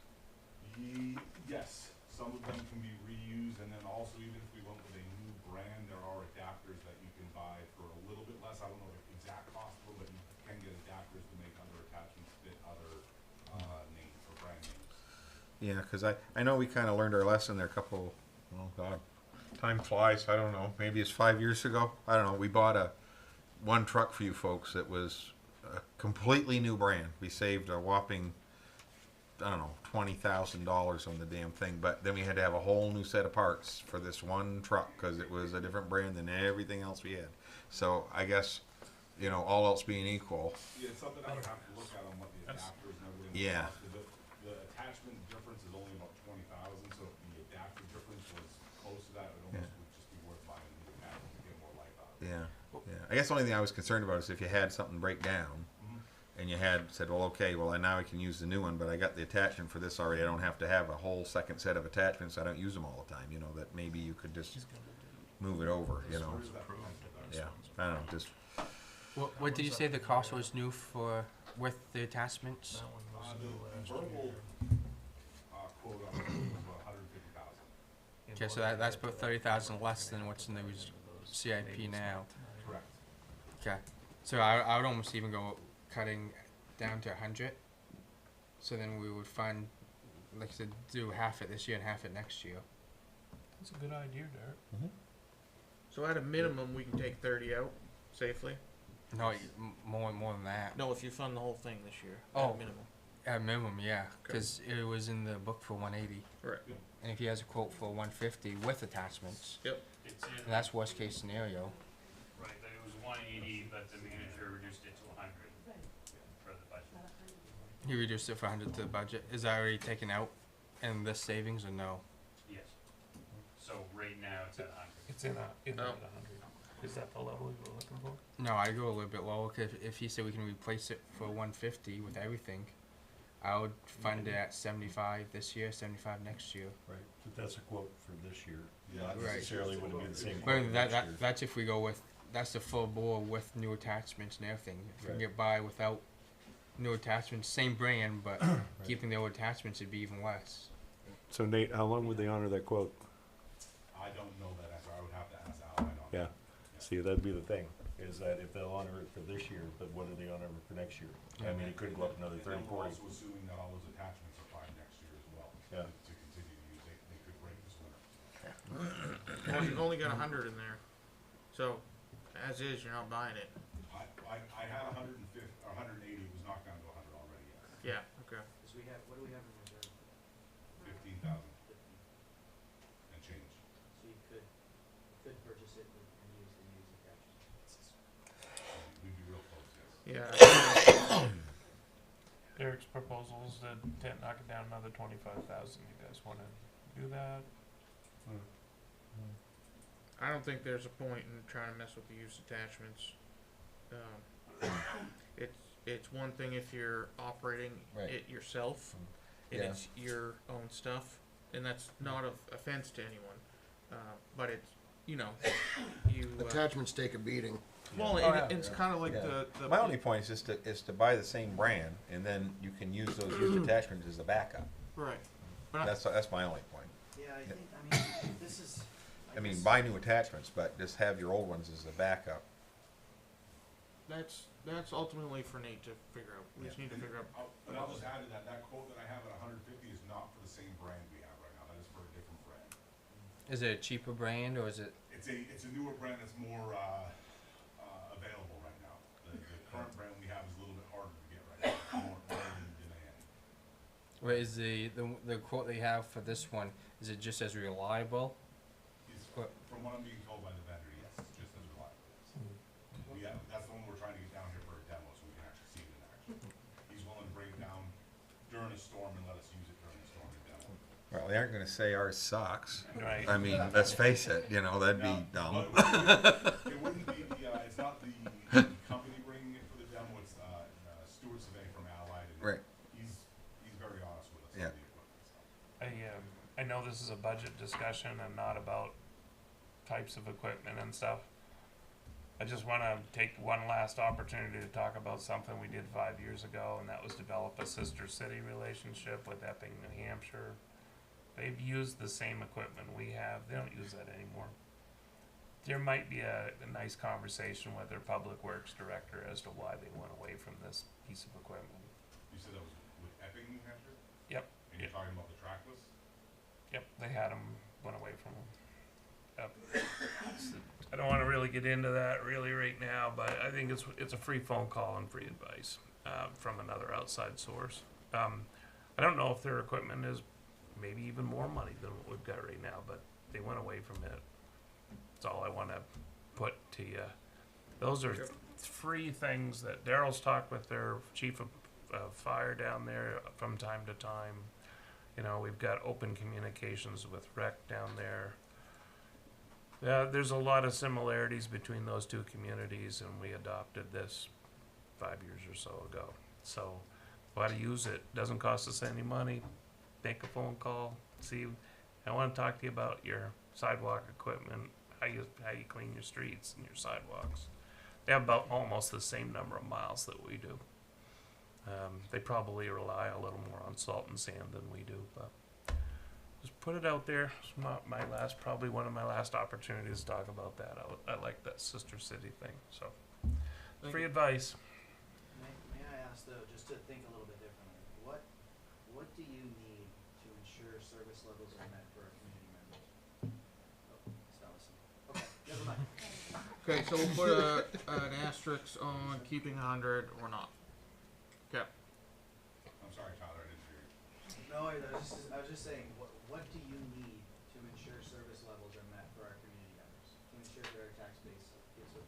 Yes, some of them can be reused, and then also even if we went with a new brand, there are adapters that you can buy for a little bit less. I don't know the exact cost of them, but you can get adapters to make other attachments fit other, names or brand names. Yeah, because I know we kind of learned our lesson there a couple, oh God, time flies, I don't know, maybe it's 5 years ago. I don't know, we bought one truck for you folks that was a completely new brand. We saved a whopping, I don't know, $20,000 on the damn thing, but then we had to have a whole new set of parts for this one truck because it was a different brand than everything else we had. So I guess, you know, all else being equal, Yeah, it's something I would have to look at on what the adapters and everything. Yeah. cost. The attachment difference is only about 20,000, so if the adapter difference was close to that, it almost would just be worth buying a new adapter to get more life out of it. yeah. I guess the only thing I was concerned about is if you had something break down, and you had said, well, okay, well, now I can use the new one, but I got the attachment for this already. I don't have to have a whole second set of attachments. I don't use them all the time. You know, that maybe you could just move it over. You know, yeah. I don't know. Just What did you say the cost was new for with the attachments? That one was The new last verbal, year. quote on it was about 150,000. Okay, so that's about 30,000 less than what's in the CIP now. Correct. Okay, so I would almost even go cutting down to 100. So then we would fund, like I said, do half it this year and half it next year. That's a good idea, Derek. So at a minimum, we can take 30 out safely? No, more than that. No, if you fund the whole thing this year, Oh. at minimum. At minimum, yeah, because it was in the book for 180. Right. And if he has a quote for 150 with attachments, It's in, and that's worst case scenario. right, but it was 180, but the manager reduced it to 100 for the budget. He reduced it for 100 to the budget. Is that already taken out in this savings or no? Yes. So right now it's at 100. It's in Oh. at 100. Is that the level you were looking for? No, I go a little bit lower. Cause if he said we can replace it for 150 with everything, I would fund it at 75 this year, 75 next year. Right, but that's a quote for this year. Yeah, Not Right. necessarily would it be the same But quote next year. that's if we go with, that's the full bore with new attachments and everything. If we can Right. get by without new attachments, same brand, but keeping the old attachments, it'd be even less. So Nate, how long would they honor that quote? I don't know that answer. I would have to ask Allied on Yeah. that. See, that'd be the thing, is that if they'll honor it for this year, but what do they honor it for next year? I mean, it could go up another And 30, then we're 40. also assuming that all those attachments are fine next year as well. Yeah. To continue to use, they could break this winter. Well, you've only got 100 in there. So, as is, you're not buying it. I had 150, or 180, was knocked down to 100 already, yes. Yeah, okay. Because we have, what do we have in reserve? 15,000 50. and change. So you could purchase it and use the used attachments. We'd be real close, yes. Yeah. Derek's proposal is to knock it down another 25,000. You guys want to do that? I don't think there's a point in trying to mess with the used attachments. It's one thing if you're operating Right. it yourself, and Yeah. it's your own stuff, and that's not of offense to anyone. But it's, you know, you. Attachments take a beating. Well, Oh, and yeah, it's yeah. kind of like Yeah. the. My only point is to buy the same brand, and then you can use those used attachments as a backup. Right. But That's my only point. Yeah, I Yeah. think, this is. I mean, guess- buy new attachments, but just have your old ones as a backup. that's ultimately for Nate to figure out. We just need to figure out. But I'll just add to that, that quote that I have at 150 is not for the same brand we have right now. That is for a different brand. Is it a cheaper brand or is it? It's a newer brand that's more available right now. The current brand we have is a little bit harder to get right now, more in demand. Or is the quote they have for this one, is it just as reliable? What? From what I'm being told by the vendor, yes, it's just as reliable. That's the one we're trying to get down here for a demo so we can actually see it in action. He's willing to bring it down during a storm and let us use it during the storm and demo. Well, they aren't gonna say ours sucks. Right. I mean, let's face it, you know, that'd be dumb. It wouldn't be it's not the company bringing it for the demo, it's Stuart Survey from Allied. And Right. He's very honest with us Yeah. on the equipment stuff. I know this is a budget discussion and not about types of equipment and stuff. I just want to take one last opportunity to talk about something we did 5 years ago, and that was develop a sister city relationship with Epping, New Hampshire. They've used the same equipment we have. They don't use that anymore. There might be a nice conversation with their public works director as to why they went away from this piece of equipment. You said that was with Epping, New Hampshire? Yep. And you're talking about the trackless? Yep, they had them, went away from them. Yep. I don't want to really get into that really right now, but I think it's a free phone call and free advice from another outside source. I don't know if their equipment is maybe even more money than what we've got right now, but they went away from it. That's all I want to put to you. Those are free things that Daryl's talked with their chief of fire down there from time to time. You know, we've got open communications with rec down there. There's a lot of similarities between those two communities, and we adopted this 5 years or so ago. So, why to use it? Doesn't cost us any money. Make a phone call. See, I want to talk to you about your sidewalk equipment, how you clean your streets and your sidewalks. They have about almost the same number of miles that we do. They probably rely a little more on salt and sand than we do, but just put it out there. It's not my last, probably one of my last opportunities to talk about that. I like that sister city thing. So, free advice. May I ask though, just to think a little bit differently, what do you need to ensure service levels are met for our community members? Oh, it's not listening. Okay, never mind. Okay, so we'll put an asterisk on keeping 100 or not. Okay. I'm sorry, Tyler, I didn't hear you. No, I was just saying, what do you need to ensure service levels are met for our community members? To ensure that our tax base gets what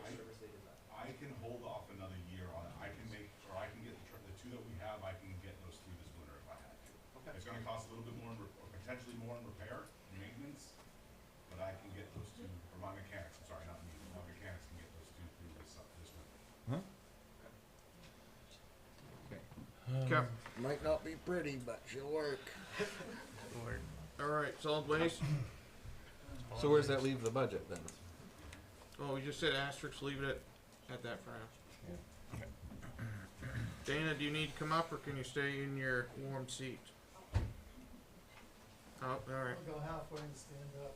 service they desire? I can hold off another year on it. I can get the two that we have, I can get those through this winter if I had to. Okay. It's gonna cost a little bit more, or potentially more in repair and maintenance, but I can get those two, or my mechanics, I'm sorry, not me, my mechanics can get those two through this winter. Okay. Might not be pretty, but she'll work. All right, solid waste. So where does that leave the budget then? Oh, we just said asterisk, leave it at that for now. Dana, do you need to come up or can you stay in your warm seat? Oh, all right. I'll go halfway and stand up.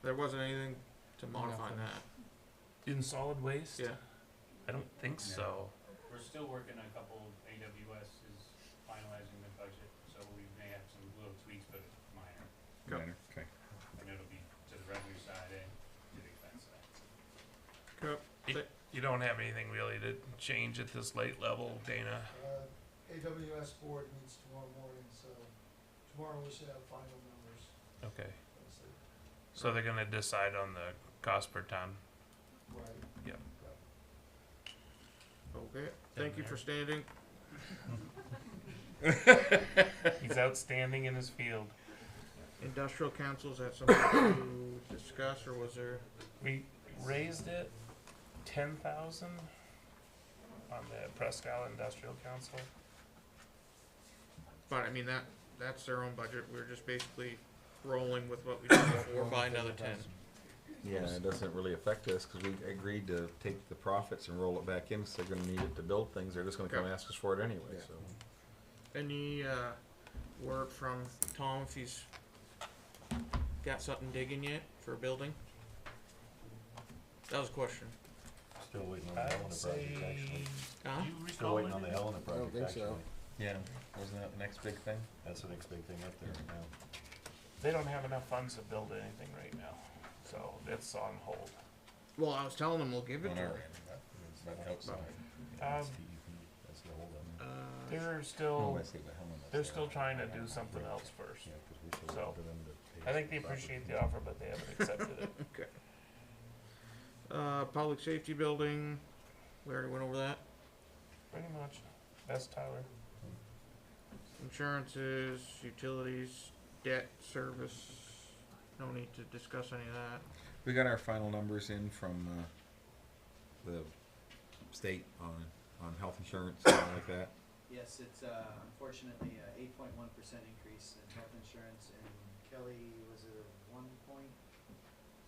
There wasn't anything to modify that. In solid waste? Yeah. I don't think so. We're still working on a couple, AWS is finalizing the budget, so we may have some little tweaks, but minor. Okay. And it'll be to the revenue side and to the expense side. Okay. You don't have anything really to change at this late level, Dana? AWS board meets tomorrow morning, so tomorrow we should have final numbers. Okay. So they're gonna decide on the cost per ton? Right. Yep. Okay. Thank you for standing. He's outstanding in his field. Industrial council, is that something to discuss or was there? We raised it 10,000 on the Presque Industrial Council. But I mean, that's their own budget. We're just basically rolling with what we did before by another 10. Yeah, it doesn't really affect us because we agreed to take the profits and roll it back in, so they're gonna need it to build things. They're just gonna come Okay. ask us for it anyway, so. Any word from Tom if he's got something digging yet for a building? That was a question. Still waiting on the I'd Helena project, say, actually. Huh? you Still recall waiting on the it? Helena I don't project, think actually. so. Yeah, wasn't that the next big thing? That's the next big thing up there right now. They don't have enough funds to build anything right now, so it's on hold. Well, I was telling them we'll give it On to our them. end, but outside. Um, That's the whole of it. They're No, still, I say, but how much they're they still are. trying to do something else first. Yeah, 'cause we still So, want them to pay I think they for property. appreciate the offer, but they haven't accepted it. Okay. Public safety building, we already went over that. Pretty much. That's Tyler. Insurances, utilities, debt service, no need to discuss any of that. We got our final numbers in from the state on health insurance, something like that. Yes, it's unfortunately 8.1% increase in health insurance, and Kelly, was it a 1 point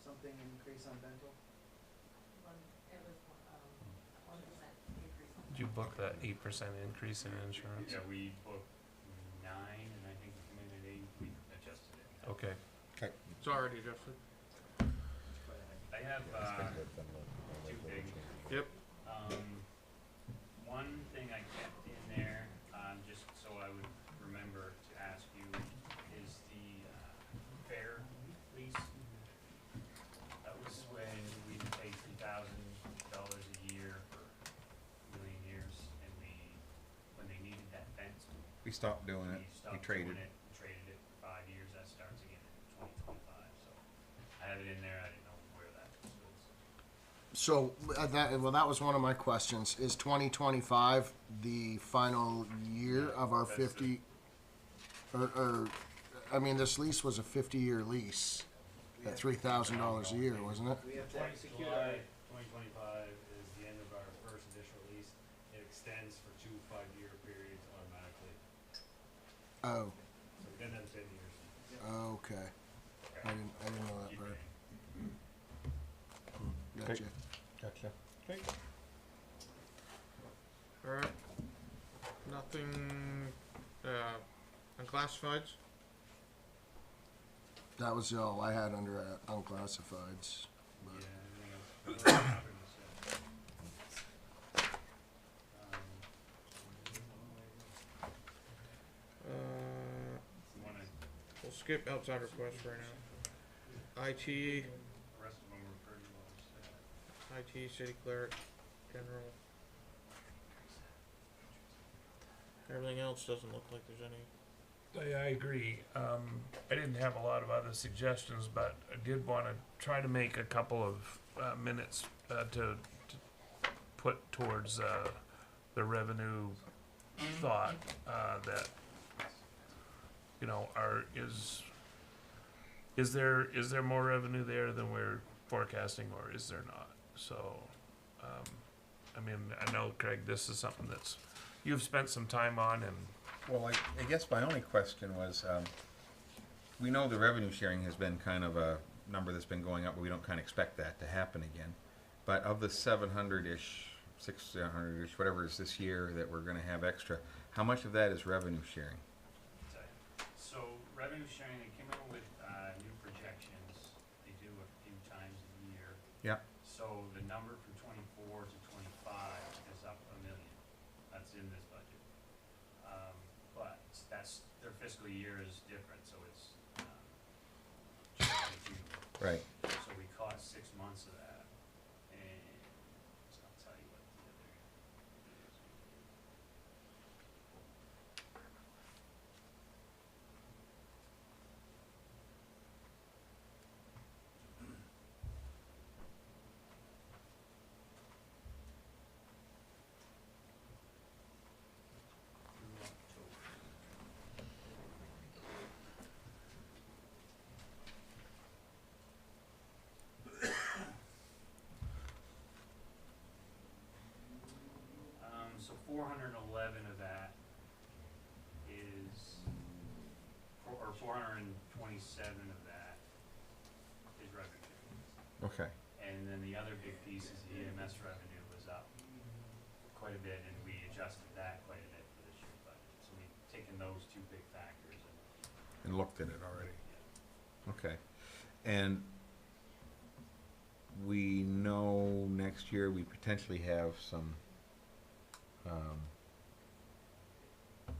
something increase on dental? It was, 1% increase. Did you book that 8% increase in insurance? Yeah, we booked 9, and I think we come in at 8, we adjusted it. Okay. It's already adjusted. I have, two things. Yep. One thing I kept in there, just so I would remember to ask you, is the, fair lease. That was when we paid $3,000 a year for a million years, and when they needed that fence, We stopped doing it. we stopped We traded. doing it, traded it for 5 years, that starts again in 2025, so I have it in there, I didn't know where that was. So, that was one of my questions. Is 2025 the final year of our That's the- 50, I mean, this lease was a 50-year lease at $3,000 a year, wasn't it? We have to execute July 2025 is the end of our first additional lease. It extends for 2 5-year periods automatically. Oh, So we've done that 10 years. okay. I didn't know that Keep part. it. Gotcha. Gotcha. Alright. Nothing, unclassifieds? That was all I had under unclassifieds. But Yeah, everything else. Wanna, We'll skip outside requests right now. IT, the rest of them were pretty well set. IT, city clerk, general. Everything else doesn't look like there's any. I agree. I didn't have a lot of other suggestions, but I did want to try to make a couple of minutes to put towards the revenue thought that, you know, is there more revenue there than we're forecasting, or is there not? So, I mean, I know, Craig, this is something that's you've spent some time on, and Well, I guess my only question was, we know the revenue sharing has been kind of a number that's been going up, but we don't kind of expect that to happen again. But of the 700-ish, 600-ish, whatever it is this year that we're gonna have extra, how much of that is revenue sharing? So revenue sharing, they came out with new projections. They do a few times a year. Yeah. So the number from 24 to 25 is up $1 million. That's in this budget. But that's their fiscal year is different, so it's July to June. Right. So we caught 6 months of that, and so I'll tell you what the other is. Through October. So 411 of that is, or 427 of that is revenue. Okay. And then the other big piece is the EMS revenue was up quite a bit, and we adjusted that quite a bit for this year's budget. So we've taken those two big factors and, And looked at it already. yeah. Okay. And we know next year we potentially have some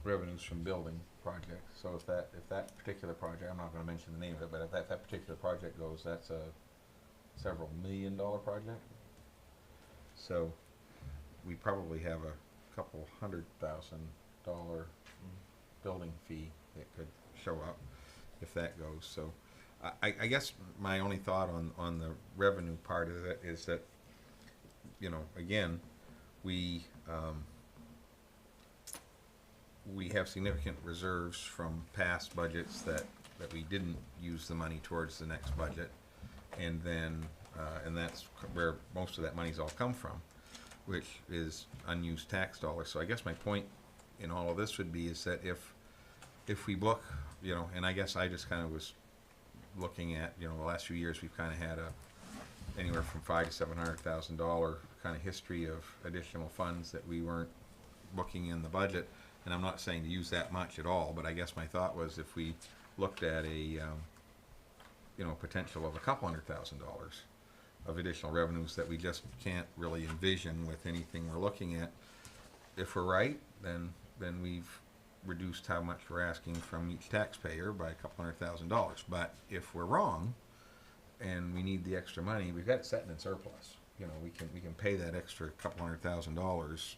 revenues from building projects. So if that particular project, I'm not gonna mention the name of it, but if that particular project goes, that's a several $1,000,000 project. So we probably have a couple $100,000 building fee that could show up if that goes. So I guess my only thought on the revenue part of it is that, you know, again, we have significant reserves from past budgets that we didn't use the money towards the next budget, and then and that's where most of that money's all come from, which is unused tax dollars. So I guess my point in all of this would be is that if we look, you know, and I guess I just kind of was looking at, you know, the last few years we've kind of had anywhere from $500,000 to $700,000 kind of history of additional funds that we weren't booking in the budget. And I'm not saying to use that much at all, but I guess my thought was if we looked at a, you know, potential of a couple $100,000 of additional revenues that we just can't really envision with anything we're looking at. If we're right, then we've reduced how much we're asking from each taxpayer by a couple $100,000. But if we're wrong, and we need the extra money, we've got it set in surplus. You know, we can pay that extra couple $100,000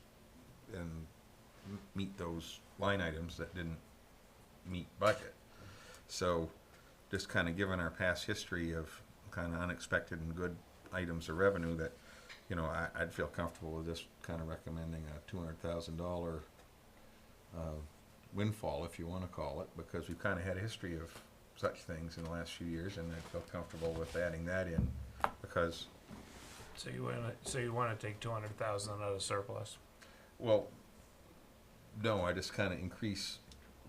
and meet those line items that didn't meet budget. So, just kind of given our past history of kind of unexpected and good items of revenue, that, you know, I'd feel comfortable with just kind of recommending a $200,000 windfall, if you want to call it, because we've kind of had a history of such things in the last few years, and I feel comfortable with adding that in, because. So you wanna take 200,000 out of surplus? Well, no, I just kind of increase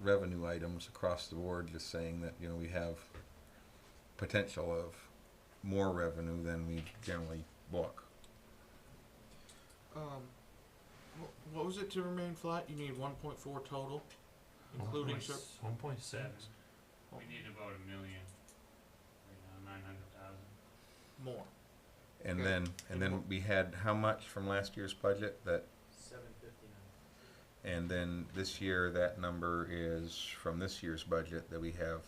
revenue items across the board, just saying that, you know, we have potential of more revenue than we generally book. What was it to remain flat? You need 1.4 total, including 1.6. We need about $1 million, right now, 900,000. more. And Okay. then we had how much from last year's budget? That, 759. and then this year that number is from this year's budget that we have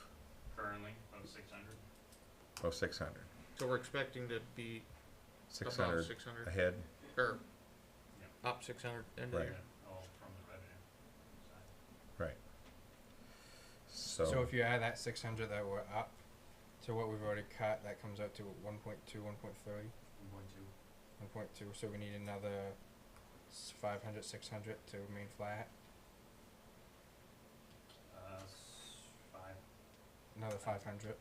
Currently, about 600. 600. So we're expecting to be 600 above 600, ahead. or Yep. up 600 end Right. of year. All from the revenue side. Right. So if you add that 600 that we're up to what we've already cut, that comes out to 1.2, 1.3, 1.2. 1.2. So we need another 500, 600 to remain flat. 5. Another 500.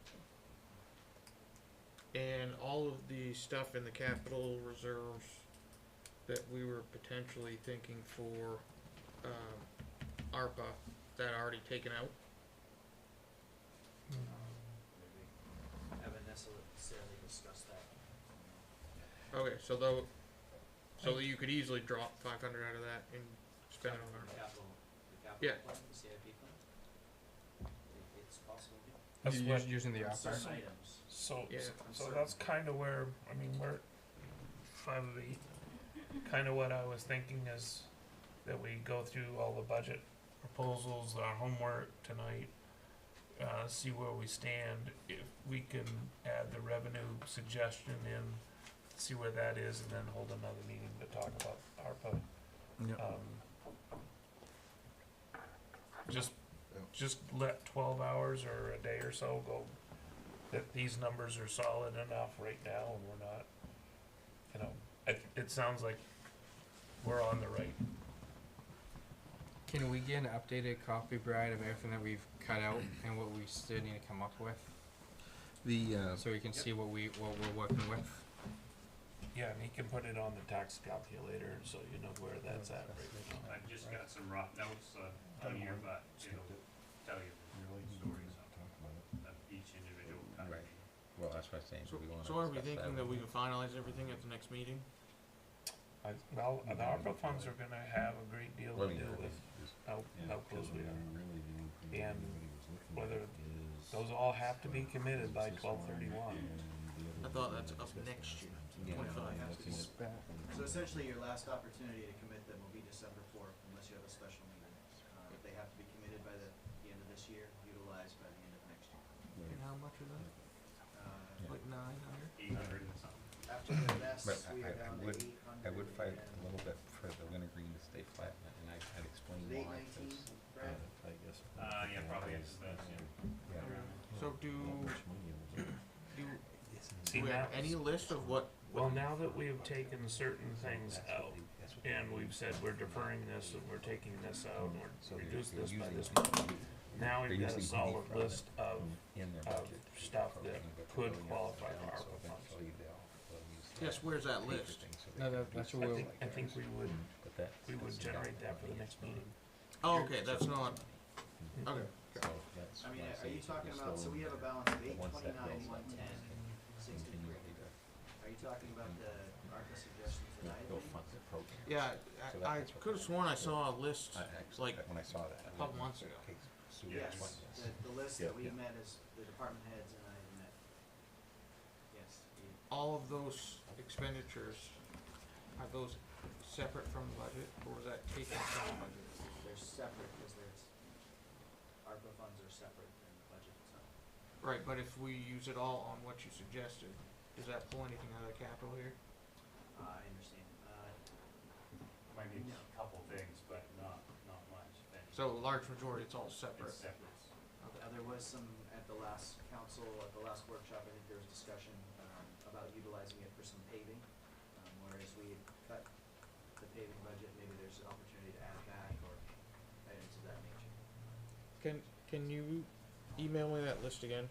And all of the stuff in the capital reserves that we were potentially thinking for ARPA, that already taken out? Haven't necessarily discussed that. Okay, so you could easily drop 500 out of that and spend it on ARPA. The capital Yeah. plan, the CIP plan. It's possible. That's You're what, using the On ARPA. certain items. Yeah. So that's kind of where, I mean, we're 5 of 8. Kind of what I was thinking is that we go through all the budget proposals, our homework tonight, see where we stand. If we can add the revenue suggestion in, see where that is, and then hold another meeting to talk about ARPA. Just let 12 hours or a day or so go, that these numbers are solid enough right now, and we're not, you know, it sounds like we're on the right. Can we get an updated copy, Brad, of everything that we've cut out and what we still need to come up with, so we can see what we're working with? Yeah, and he can put it on the tax calculator, so you know where that's at right now. I've just got some rough notes on here, but it'll tell you the stories of each individual company. Right. Well, that's what I'm saying. We wanna So are we discuss thinking that we can finalize everything at the next meeting? Well, the ARPA funds are gonna have a great deal Well, to I mean, do with how close we are. And whether is those all have to be committed by 12/31. I thought that's up next year, Yeah. 25. So essentially, your last opportunity to commit them will be December 4th, unless you have a special meeting. If they have to be committed by the end of this year, utilized by the end of next year. And how much is that? Like 900? 800 and something. After the vests, But we are I down to would, 800. I would fight a little bit for the wintergreen to stay flat, and I'd explain Is it why. 819, 'cause, Brad? I guess. Yeah, probably it's the best, yeah. yeah. So do See, we have now- any list of what? Well, now that we have taken certain things out, and we've said we're deferring this, and we're taking this out, and we're reduced this by this much, now we've got a solid list of stuff that could qualify for ARPA funds. Yes, where's that list? No, that's what I think we would generate that for the next meeting. Oh, okay, that's not, okay. I mean, are you talking about, so we have a balance of 829, 110, 63. Are you talking about the ARPA suggestions that I had made? Yeah, I could have sworn I saw a list like When I saw that. a couple months ago. Yes, the list that we met as the department heads and I met. Yes, All of those expenditures, are those separate from the budget, or was that taken from the budget? they're separate because there's, ARPA funds are separate than the budget itself. Right, but if we use it all on what you suggested, does that pull anything out of the capital here? I understand. Might be No. a couple things, but not much. if any. So a large majority, it's all separate. It's separate. There was some, at the last council, at the last workshop, I think there was discussion, about utilizing it for some paving. Whereas we had cut the paving budget, maybe there's an opportunity to add back or items of that nature. Can you email me that list again,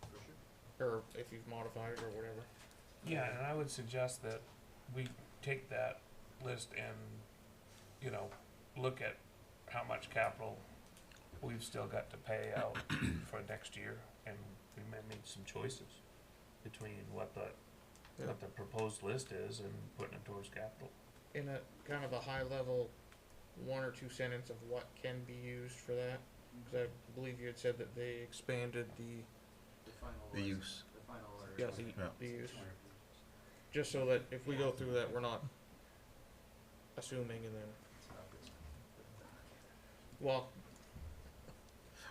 For sure. or if you've modified it or whatever? Yeah, and I would suggest that we take that list and, you know, look at how much capital we've still got to pay out for next year, and we may make some choices between what the proposed list is and putting it towards capital. In a kind of a high level, 1 or 2 sentence of what can be used for that, because I believe you had said that they expanded the The final The was- use. The final order. yeah was the use, just so that if we go through that, we're not assuming and then well.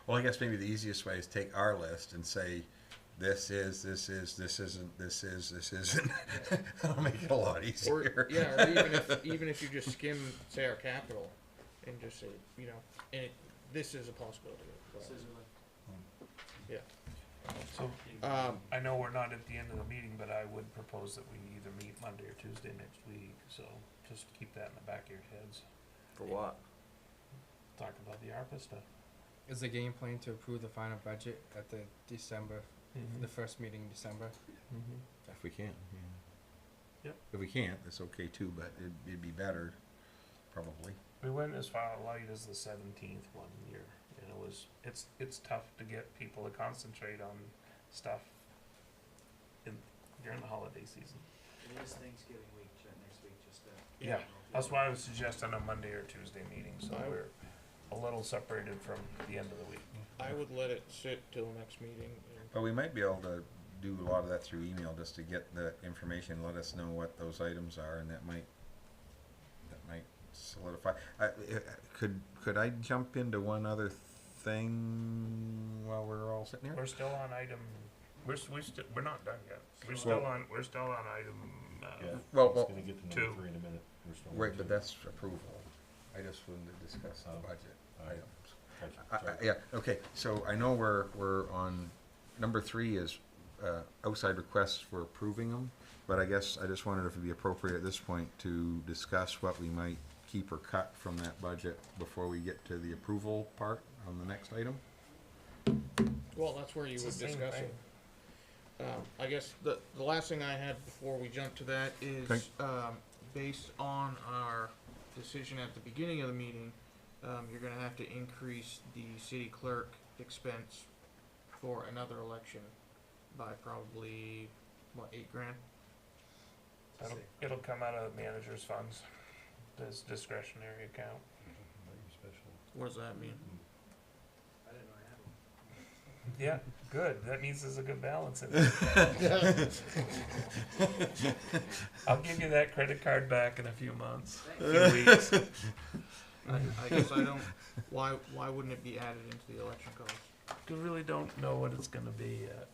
Well, I guess maybe the easiest way is take our list and say, this is, this isn't, this isn't. That'll make it a lot Or, easier. yeah, or even if you just skim, say, our capital, and just say, you know, and this is a possibility. Scissorland. So, Um, I know we're not at the end of the meeting, but I would propose that we either meet Monday or Tuesday next week, so just keep that in the back of your heads. For what? Talk about the ARPA stuff. Is the game plan to approve the final budget at the December, Mm-hmm. the first meeting in December? If we can, yeah. Yep. If we can't, that's okay too, but it'd be better, probably. We went as far light as the 17th one year, and it's tough to get people to concentrate on stuff during the holiday season. It is Thanksgiving week, next week, just Yeah, that's why I was suggesting a Monday or Tuesday meeting, so I- we're a little separated from the end of the week. I would let it sit till next meeting. But we might be able to do a lot of that through email, just to get the information, let us know what those items are, and that might solidify. Could I jump into one other thing while we're all sitting here? We're still on item. We're not done yet. We're still on item. Well, Gonna get to two. number 3 in a minute. We're still on right, two. but that's approval. I just wanted to discuss the Oh, budget all right. items. Gotcha. Sorry. Yeah, okay, so I know we're on, number 3 is outside requests for approving them, but I guess I just wondered if it'd be appropriate at this point to discuss what we might keep or cut from that budget before we get to the approval part on the next item? Well, that's where you It's would the same discuss thing. it. I guess the last thing I had before we jump to that is, Okay. based on our decision at the beginning of the meeting, you're gonna have to increase the city clerk expense for another election by probably, what, $8,000? It'll come out of the manager's funds, this discretionary account. What does that mean? I didn't know I had one. Yeah, good. That means there's a good balance in it. I'll give you that credit card back in a few months, few weeks. I guess I don't, why wouldn't it be added into the election cost? You really don't know what it's gonna be yet.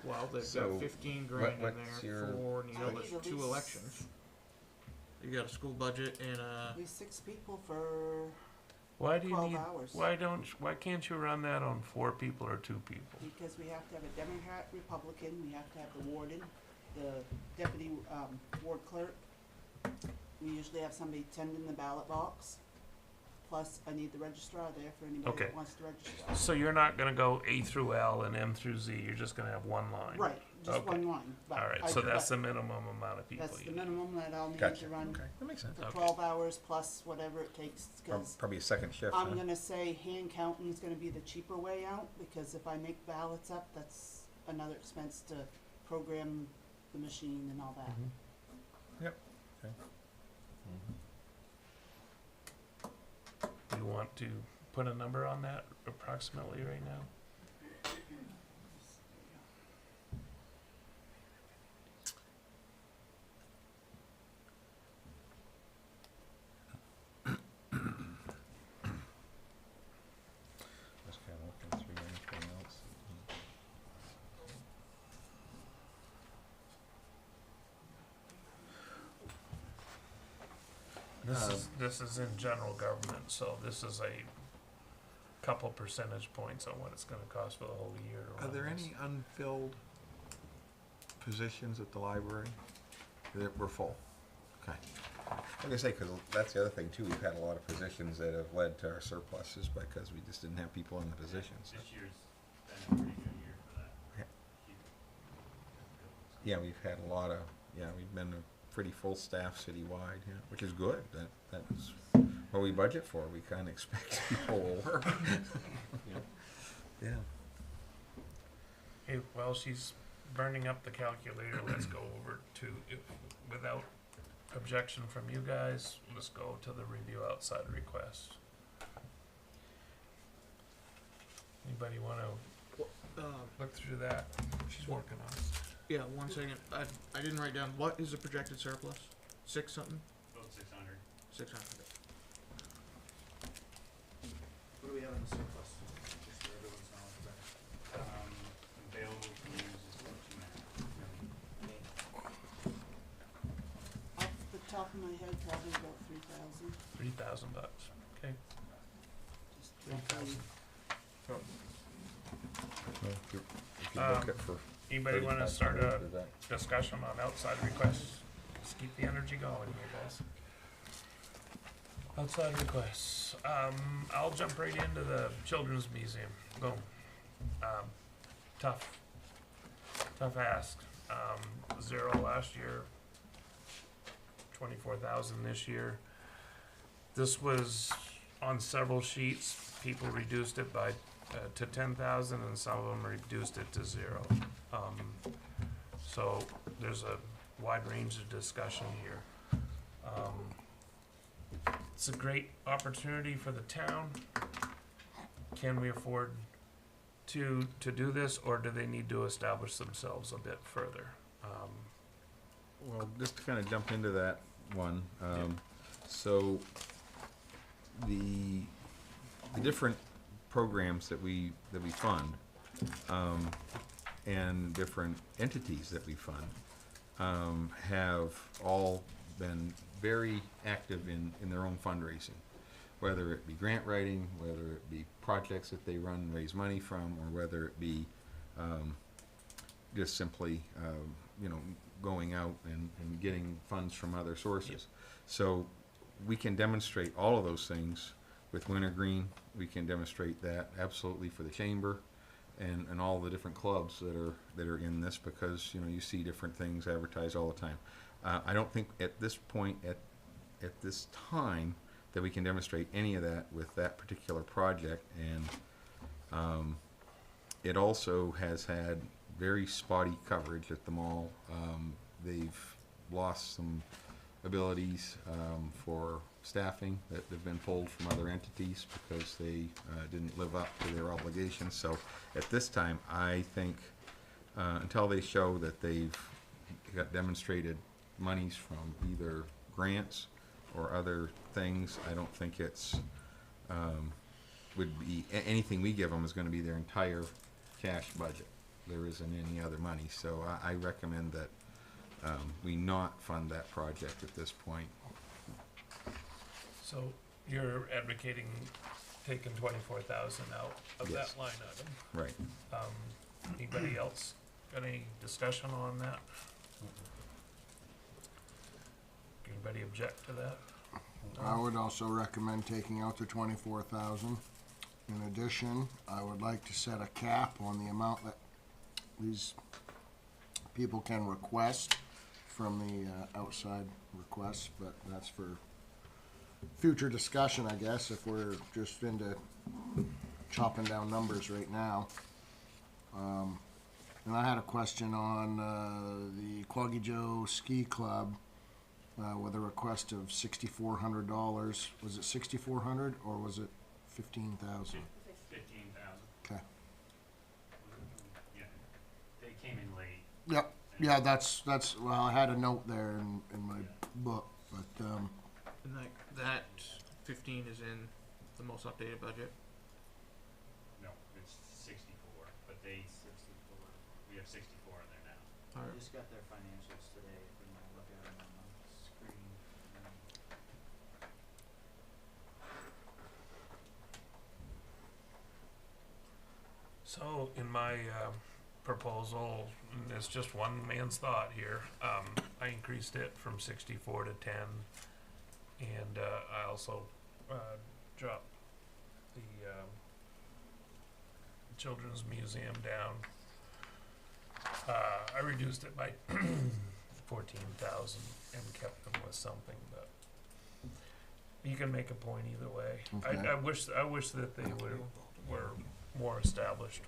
Well, they've So, got 15 grand in what's there your- for, I need there's at 2 least- elections. You got a school budget and At least 6 people for Why do you 12 need, hours. why can't you run that on 4 people or 2 people? Because we have to have a Democrat, Republican, we have to have the warden, the deputy, ward clerk. We usually have somebody tending the ballot box. Plus, I need the registrar there for anybody Okay. that wants to register. So you're not gonna go A through L and M through Z, you're just gonna have one line? Right, just Okay. one line. But Alright, I- so that's but the minimum amount of people That's you the need. minimum that I'll need Gotcha, to run okay, that makes sense. for Okay. 12 hours plus whatever it takes, cause Probably a second shift, huh? I'm gonna say hand counting is gonna be the cheaper way out, because if I make ballots up, that's another expense to program the machine and all that. Do you want to put a number on that approximately right now? Just kinda looking through anything else. This is in general government, so this is a couple percentage points on what it's gonna cost for the whole year to Are run there this. any unfilled positions at the library that were full? Okay. Like I say, because that's the other thing too, we've had a lot of positions that have led to our surpluses because we just didn't have people in the positions. This year's been a pretty good year for that. Yeah, we've had a lot of, we've been a pretty full staff citywide, which is good. That's what we budget for. We kinda expect people will work. Yeah. Hey, while she's burning up the calculator, let's go over to, if, without objection from you guys, let's go to the review outside request. Anybody wanna look through that? She's working on it. yeah, 1 second, I didn't write down, what is the projected surplus? 6 something? About 600. 600. What do we have in the surplus? Just so everyone's knowledge of that. Available to use is about 2.5 million. Off the top of my head, probably about 3,000. $3,000, okay. Just 3,000. Well, if you Um, look at for Anybody wanna 3,500, start a is that- discussion on outside requests? Let's keep the energy going here, guys. Outside requests, I'll jump right into the Children's Museum, boom. Tough ask, 0 last year, 24,000 this year. This was on several sheets, people reduced it by, to 10,000 and some of them reduced it to 0. So there's a wide range of discussion here. It's a great opportunity for the town. Can we afford to do this, or do they need to establish themselves a bit further? Well, just to kind of jump into that one, so the different programs that we fund, and different entities that we fund, have all been very active in their own fundraising, whether it be grant writing, whether it be projects that they run, raise money from, or whether it be just simply, going out and getting funds from other sources. So we can demonstrate all of those things with Wintergreen. We can demonstrate that absolutely for the chamber and all the different clubs that are in this, because you see different things advertised all the time. I don't think at this point at this time that we can demonstrate any of that with that particular project, and it also has had very spotty coverage at the mall. They've lost some abilities for staffing that have been pulled from other entities because they didn't live up to their obligations. So at this time, I think until they show that they've got demonstrated monies from either grants or other things. I don't think it's, would be, anything we give them is gonna be their entire cash budget. There isn't any other money, so I recommend that, we not fund that project at this point. So you're advocating taking 24,000 out of Yes. that line item. Right. Anybody else got any discussion on that? Anybody object to that? I would also recommend taking out the 24,000. In addition, I would like to set a cap on the amount that these people can request from the outside requests, but that's for future discussion, I guess, if we're just into chopping down numbers right now. And I had a question on the Quaggy Joe Ski Club with a request of $6,400. Was it 6,400 or was it 15,000? 15,000. Okay. Yeah, they came in late. Yep. Yeah, that's well, I had a note there in my book, but And that 15 is in the most updated budget. No, it's 64, but they, we have 64 in there now. I Alright. just got their financials today, if you wanna look at them on the screen. So in my proposal, and it's just one man's thought here, I increased it from 64 to 10, and I also dropped the Children's Museum down. I reduced it by 14,000 and kept them with something, but you can make a point either way. Okay. I wish that they were more established.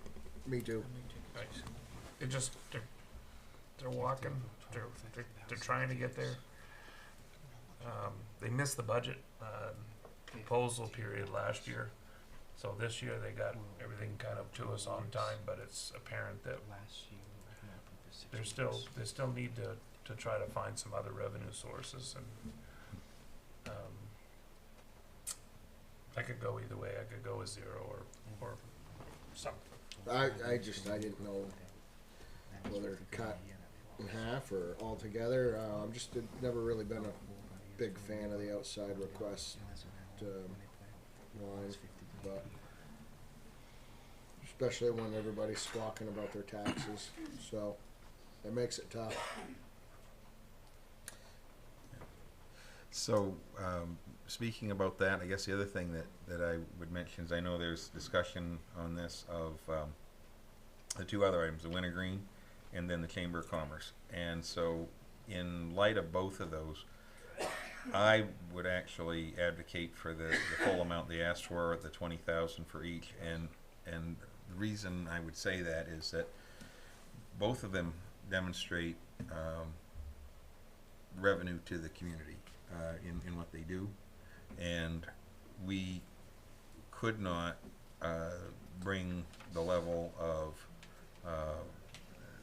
me too. It just they're walking. They're trying to get there. They missed the budget proposal period last year, so this year they got everything kind of to us on time. But it's apparent that they still need to try to find some other revenue sources, and I could go either way. I could go with 0 or something. I didn't know whether to cut in half or altogether. I'm just never really been a big fan of the outside request line, but especially when everybody's squawking about their taxes, so it makes it tough. So, speaking about that, I guess the other thing that I would mention is I know there's discussion on this of the two other items, the wintergreen and then the Chamber of Commerce. And so, in light of both of those, I would actually advocate for the full amount they asked for, the 20,000 for each. And the reason I would say that is that both of them demonstrate revenue to the community in what they do, and we could not bring the level of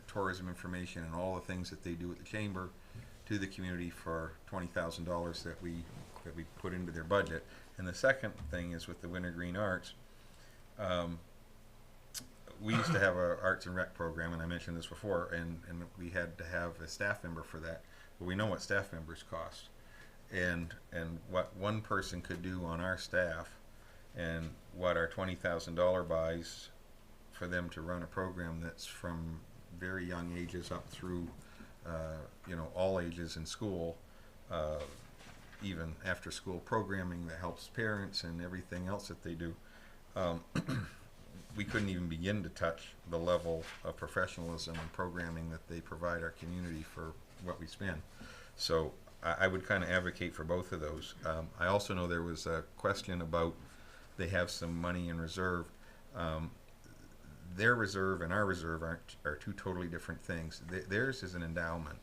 tourism information and all the things that they do at the chamber to the community for $20,000 that we put into their budget. And the second thing is with the Wintergreen Arts. We used to have a arts and rec program, and I mentioned this before, and we had to have a staff member for that. But we know what staff members cost, and what one person could do on our staff, and what our $20,000 buys for them to run a program that's from very young ages up through, all ages in school, even after school programming that helps parents and everything else that they do. We couldn't even begin to touch the level of professionalism and programming that they provide our community for what we spend. So I would kind of advocate for both of those. I also know there was a question about they have some money in reserve. Their reserve and our reserve are two totally different things. Theirs is an endowment,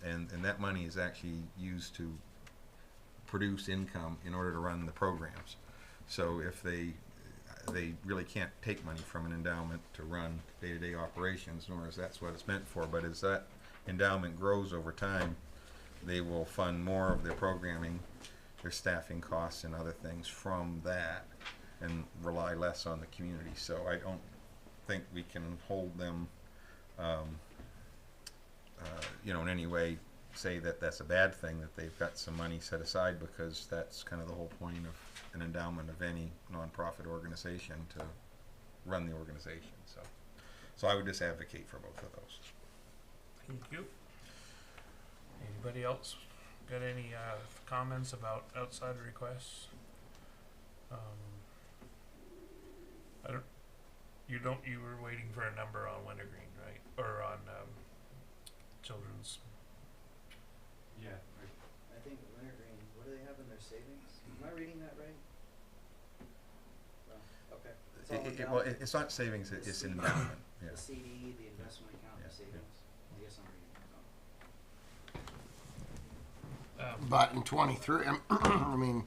and that money is actually used to produce income in order to run the programs. So if they really can't take money from an endowment to run day-to-day operations, nor is that's what it's meant for. But as that endowment grows over time, they will fund more of their programming their staffing costs and other things from that and rely less on the community. So I don't think we can hold them, in any way say that that's a bad thing, that they've got some money set aside, because that's kind of the whole point of an endowment of any nonprofit organization, to run the organization. So I would just advocate for both of those. Thank you. Anybody else got any comments about outside requests? You were waiting for a number on Wintergreen, right? Or on children's. Yeah. I think Wintergreen, what do they have in their savings? Am I reading that right? No, okay. It's all endowment. It's not savings, it's CD. endowment. Yeah. The CD, the investment account, Yeah, the savings. I guess I'm reading it wrong. But in 23, I mean,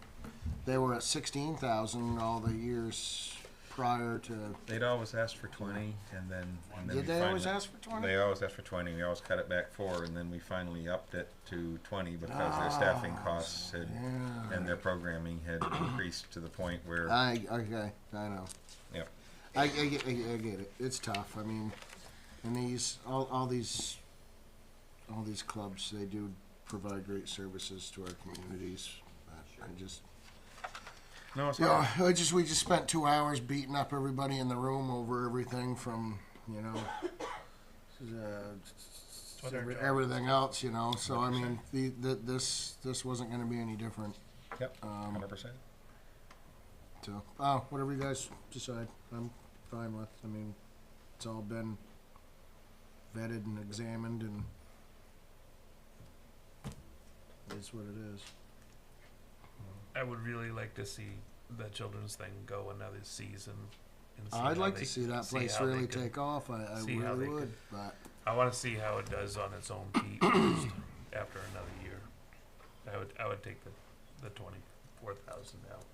they were at 16,000 all the years prior to. They'd always ask for 20, and then Did we they always finally- ask for 20? They always asked for 20. We always cut it back 4, and then we finally upped it to 20 because their staffing costs had, Yeah. and their programming had increased to the point where. I know. Yeah. I get it. It's tough. I mean, and all these clubs, they do provide great services to our communities. But I just. No, it's Yeah, not. we just spent 2 hours beating up everybody in the room over everything from, what our job everything else, So I mean, this wasn't going to be any different. Yep. 100%. So, whatever you guys decide, I'm fine with. I mean, it's all been vetted and examined, and it's what it is. I would really like to see the children's thing go another season. And see I'd how like they- to see that place how they really can- take off. I see how really they would, but. I want to see how it does on its own feet first after another year. I would take the 24,000 out.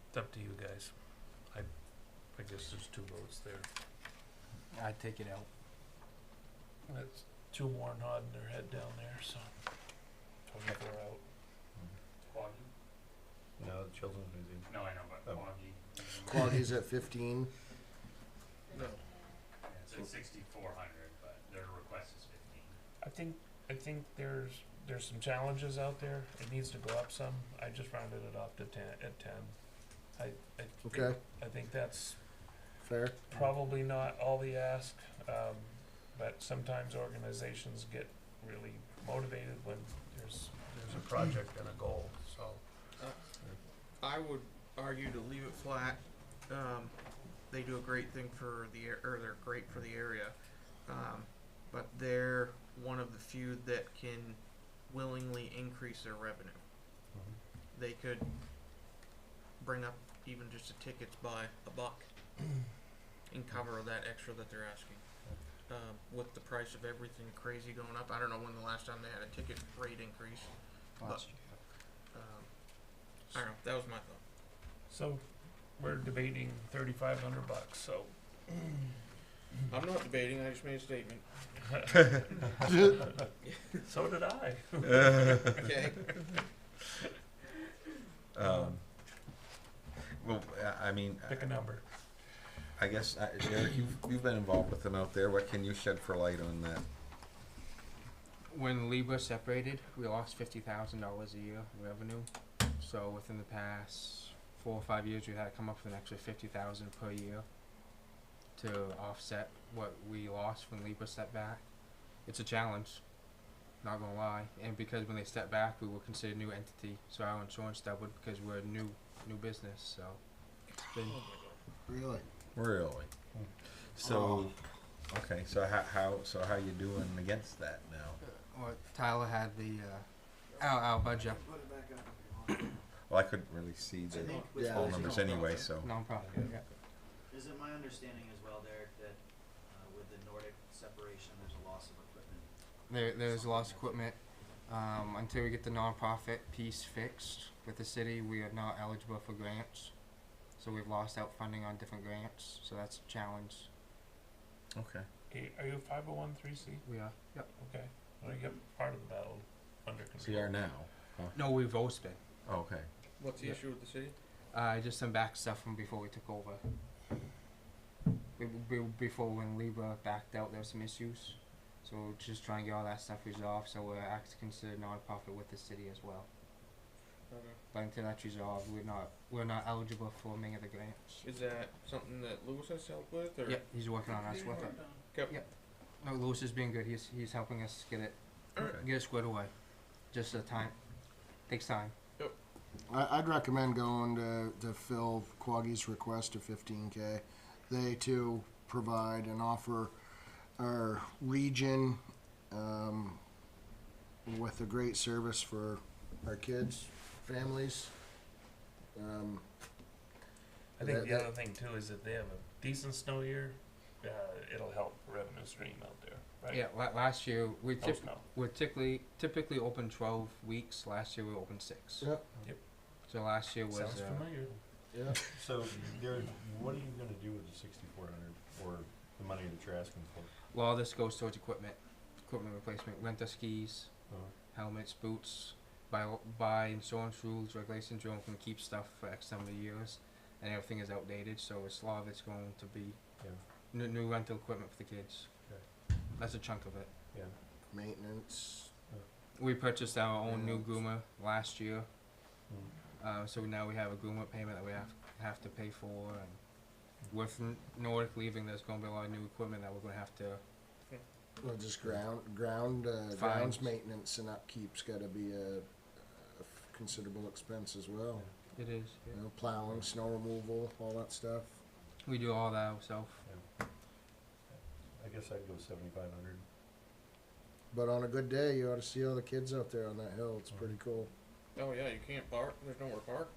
It's up to you guys. I guess there's 2 votes there. I'd take it out. That's 2 more nodding their head down there, so 24 out. Quaggy? No, the children's museum. No, I know, but Oh. Quaggy. Quaggy's at 15. Yeah, it's at 6,400, but their request is 15. I think there's some challenges out there. It needs to go up some. I just rounded it up to 10 at 10. Okay, I think that's fair. probably not all the ask, but sometimes organizations get really motivated when there's a project and a goal. So I would argue to leave it flat. They do a great thing for they're great for the area, but they're one of the few that can willingly increase their revenue. They could bring up even just the tickets by $1 and cover that extra that they're asking. With the price of everything crazy going up, I don't know when the last time they had a ticket rate increase. Last year. I don't know. That was my thought. So we're debating $3,500. So I'm not debating. I just made a statement. so did I. Okay. Well, I mean, Pick a number. I guess, Eric, you've been involved with them out there. What can you shed for light on that? When Libra separated, we lost $50,000 a year in revenue. So within the past 4 or 5 years, we had to come up with an extra $50,000 per year to offset what we lost when Libra stepped back. It's a challenge, not gonna lie. And because when they stepped back, we were considered a new entity, so our insurance doubled because we're a new business. So Really? Really? So, okay, so how you doing against that now? well, Tyler had the our budget Well, I couldn't really see the think with Yeah, full there's numbers no anyway, profit. so. nonprofit. Yeah. Is it my understanding as well, Derek, that with the Nordic separation, there's a loss of equipment? There's lost equipment. Until we get the nonprofit piece fixed with the city, we are not eligible for grants. So we've lost out funding on different grants. So that's a challenge. Okay. Are you a 501(c)(3)? We are. Yep. Okay. Well, you get part of the battle under control. So you are now, huh? No, we've always been. Oh, okay. What's the Yeah. issue with the city? Just some back stuff from before we took over. Before when Libra backed out, there was some issues. So we're just trying to get all that stuff resolved. So we're actually considered non-profit with the city as well. Okay. But until that's resolved, we're not eligible for many of the grants. Is that something that Lewis has helped with, or? Yep, he's working on us with it. Yep. Yep. No, Lewis is being good. He's helping us get it Alright. get it squared away. Just the time takes time. I'd recommend going to fill Quaggy's request of 15K. They too provide and offer our region with a great service for our kids, families. I think the that- other thing too is if they have a decent snow year, it'll help revenue stream out there, right? Yeah, last year No snow. we're typically open 12 weeks. Last year we opened 6. Yep. So last year was Sounds familiar. Yeah. So, Gary, what are you gonna do with the 6,400, or the money that you're asking for? well, this goes towards equipment replacement, rent of skis, helmets, boots, by insurance rules, regulations, you can keep stuff for X number of years, and everything is outdated, so a lot of it's going to be Yeah, new rental equipment for the kids. Okay. That's a chunk of it. yeah. Maintenance. We purchased our own new Yeah. groomer last year, Mm. so now we have a groomer payment that we have to pay for, and with Nordic leaving, there's going to be a lot of new equipment that we're going to have to. Well, just grounds Fines. maintenance and upkeep's got to be a considerable expense as well. It is. You know, plowing, snow removal, all that stuff. We do all that ourselves. I guess I'd go 7,500. But on a good day, you ought to see all the kids out there on that hill. It's pretty cool. Oh yeah, you can't park. There's nowhere to park.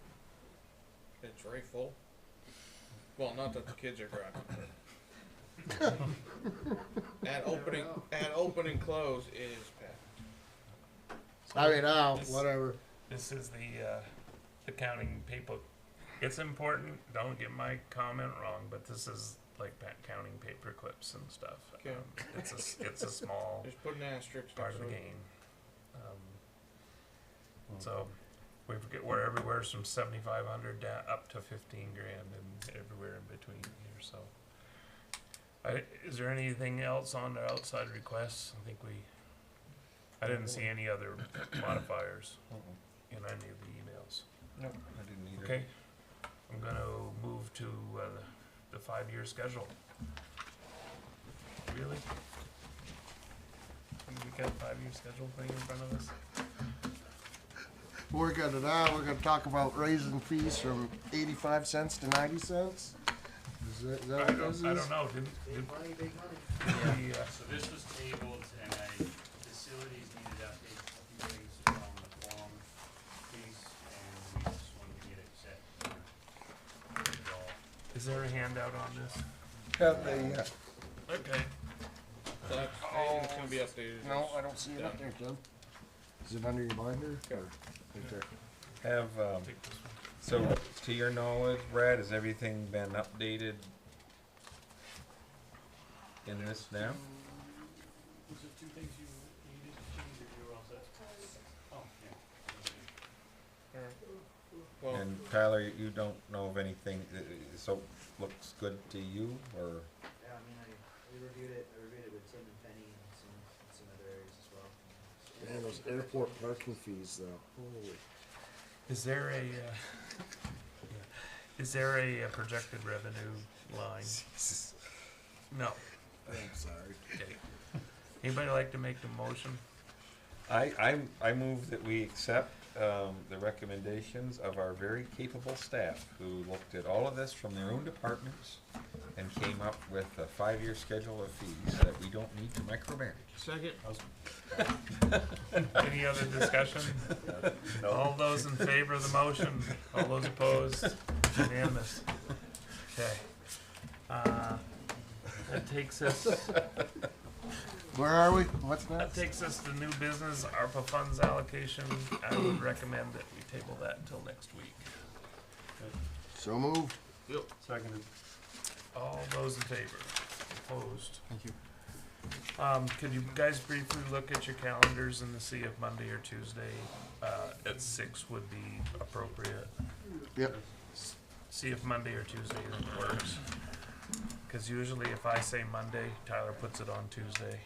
It's very full. Well, not that the kids are driving. At open and close is packed. So I mean, this- whatever. This is the counting paper. It's important. Don't get my comment wrong, but this is like counting paper clips and stuff. Okay. It's a small Just put an asterisk part of the next to it. game. So we're everywhere from 7,500 down up to 15 grand and everywhere in between here. So, is there anything else on the outside requests? I didn't see any other modifiers in any of the emails. Nope. I didn't either. Okay, I'm gonna move to the 5-year schedule. Really? We got a 5-year schedule thing in front of us? We're gonna talk about raising fees from 85 cents to 90 cents. Is that I what this is? don't know, did Big money, big money. we, So this was tabled and facilities needed updates, a few things from the forum piece, and we just wanted to get it set for resolve. is there a handout on this? Okay. So that's it's gonna be updated. No, I don't see it up there, Tim. Is it under your binder? Or right there? Have, Take this one. so, to your knowledge, Brad, has everything been updated in this now? Was there 2 things you needed to change or you were all set? Oh, yeah. Well, And Tyler, you don't know of anything, so looks good to you, or? Yeah, I mean, I reviewed it with Tim and Penny and some other areas as well. Man, those airport parking fees though. Holy. Is there a projected revenue line? No. I'm sorry. Okay. Anybody like to make the motion? I move that we accept the recommendations of our very capable staff who looked at all of this from their own departments and came up with a 5-year schedule of fees that we don't need to micromanage. second. Any other discussion? All those in favor of the motion? All those opposed? Unanimous. Okay. That takes us, Where are we? What's that next? takes us to new business, ARPA funds allocation. I would recommend that we table that until next week. So moved. Seconded. All those in favor? Opposed? Thank you. Could you guys briefly look at your calendars and to see if Monday or Tuesday, at 6 would be appropriate? Yep. See if Monday or Tuesday works. Cause usually if I say Monday, Tyler puts it on Tuesday.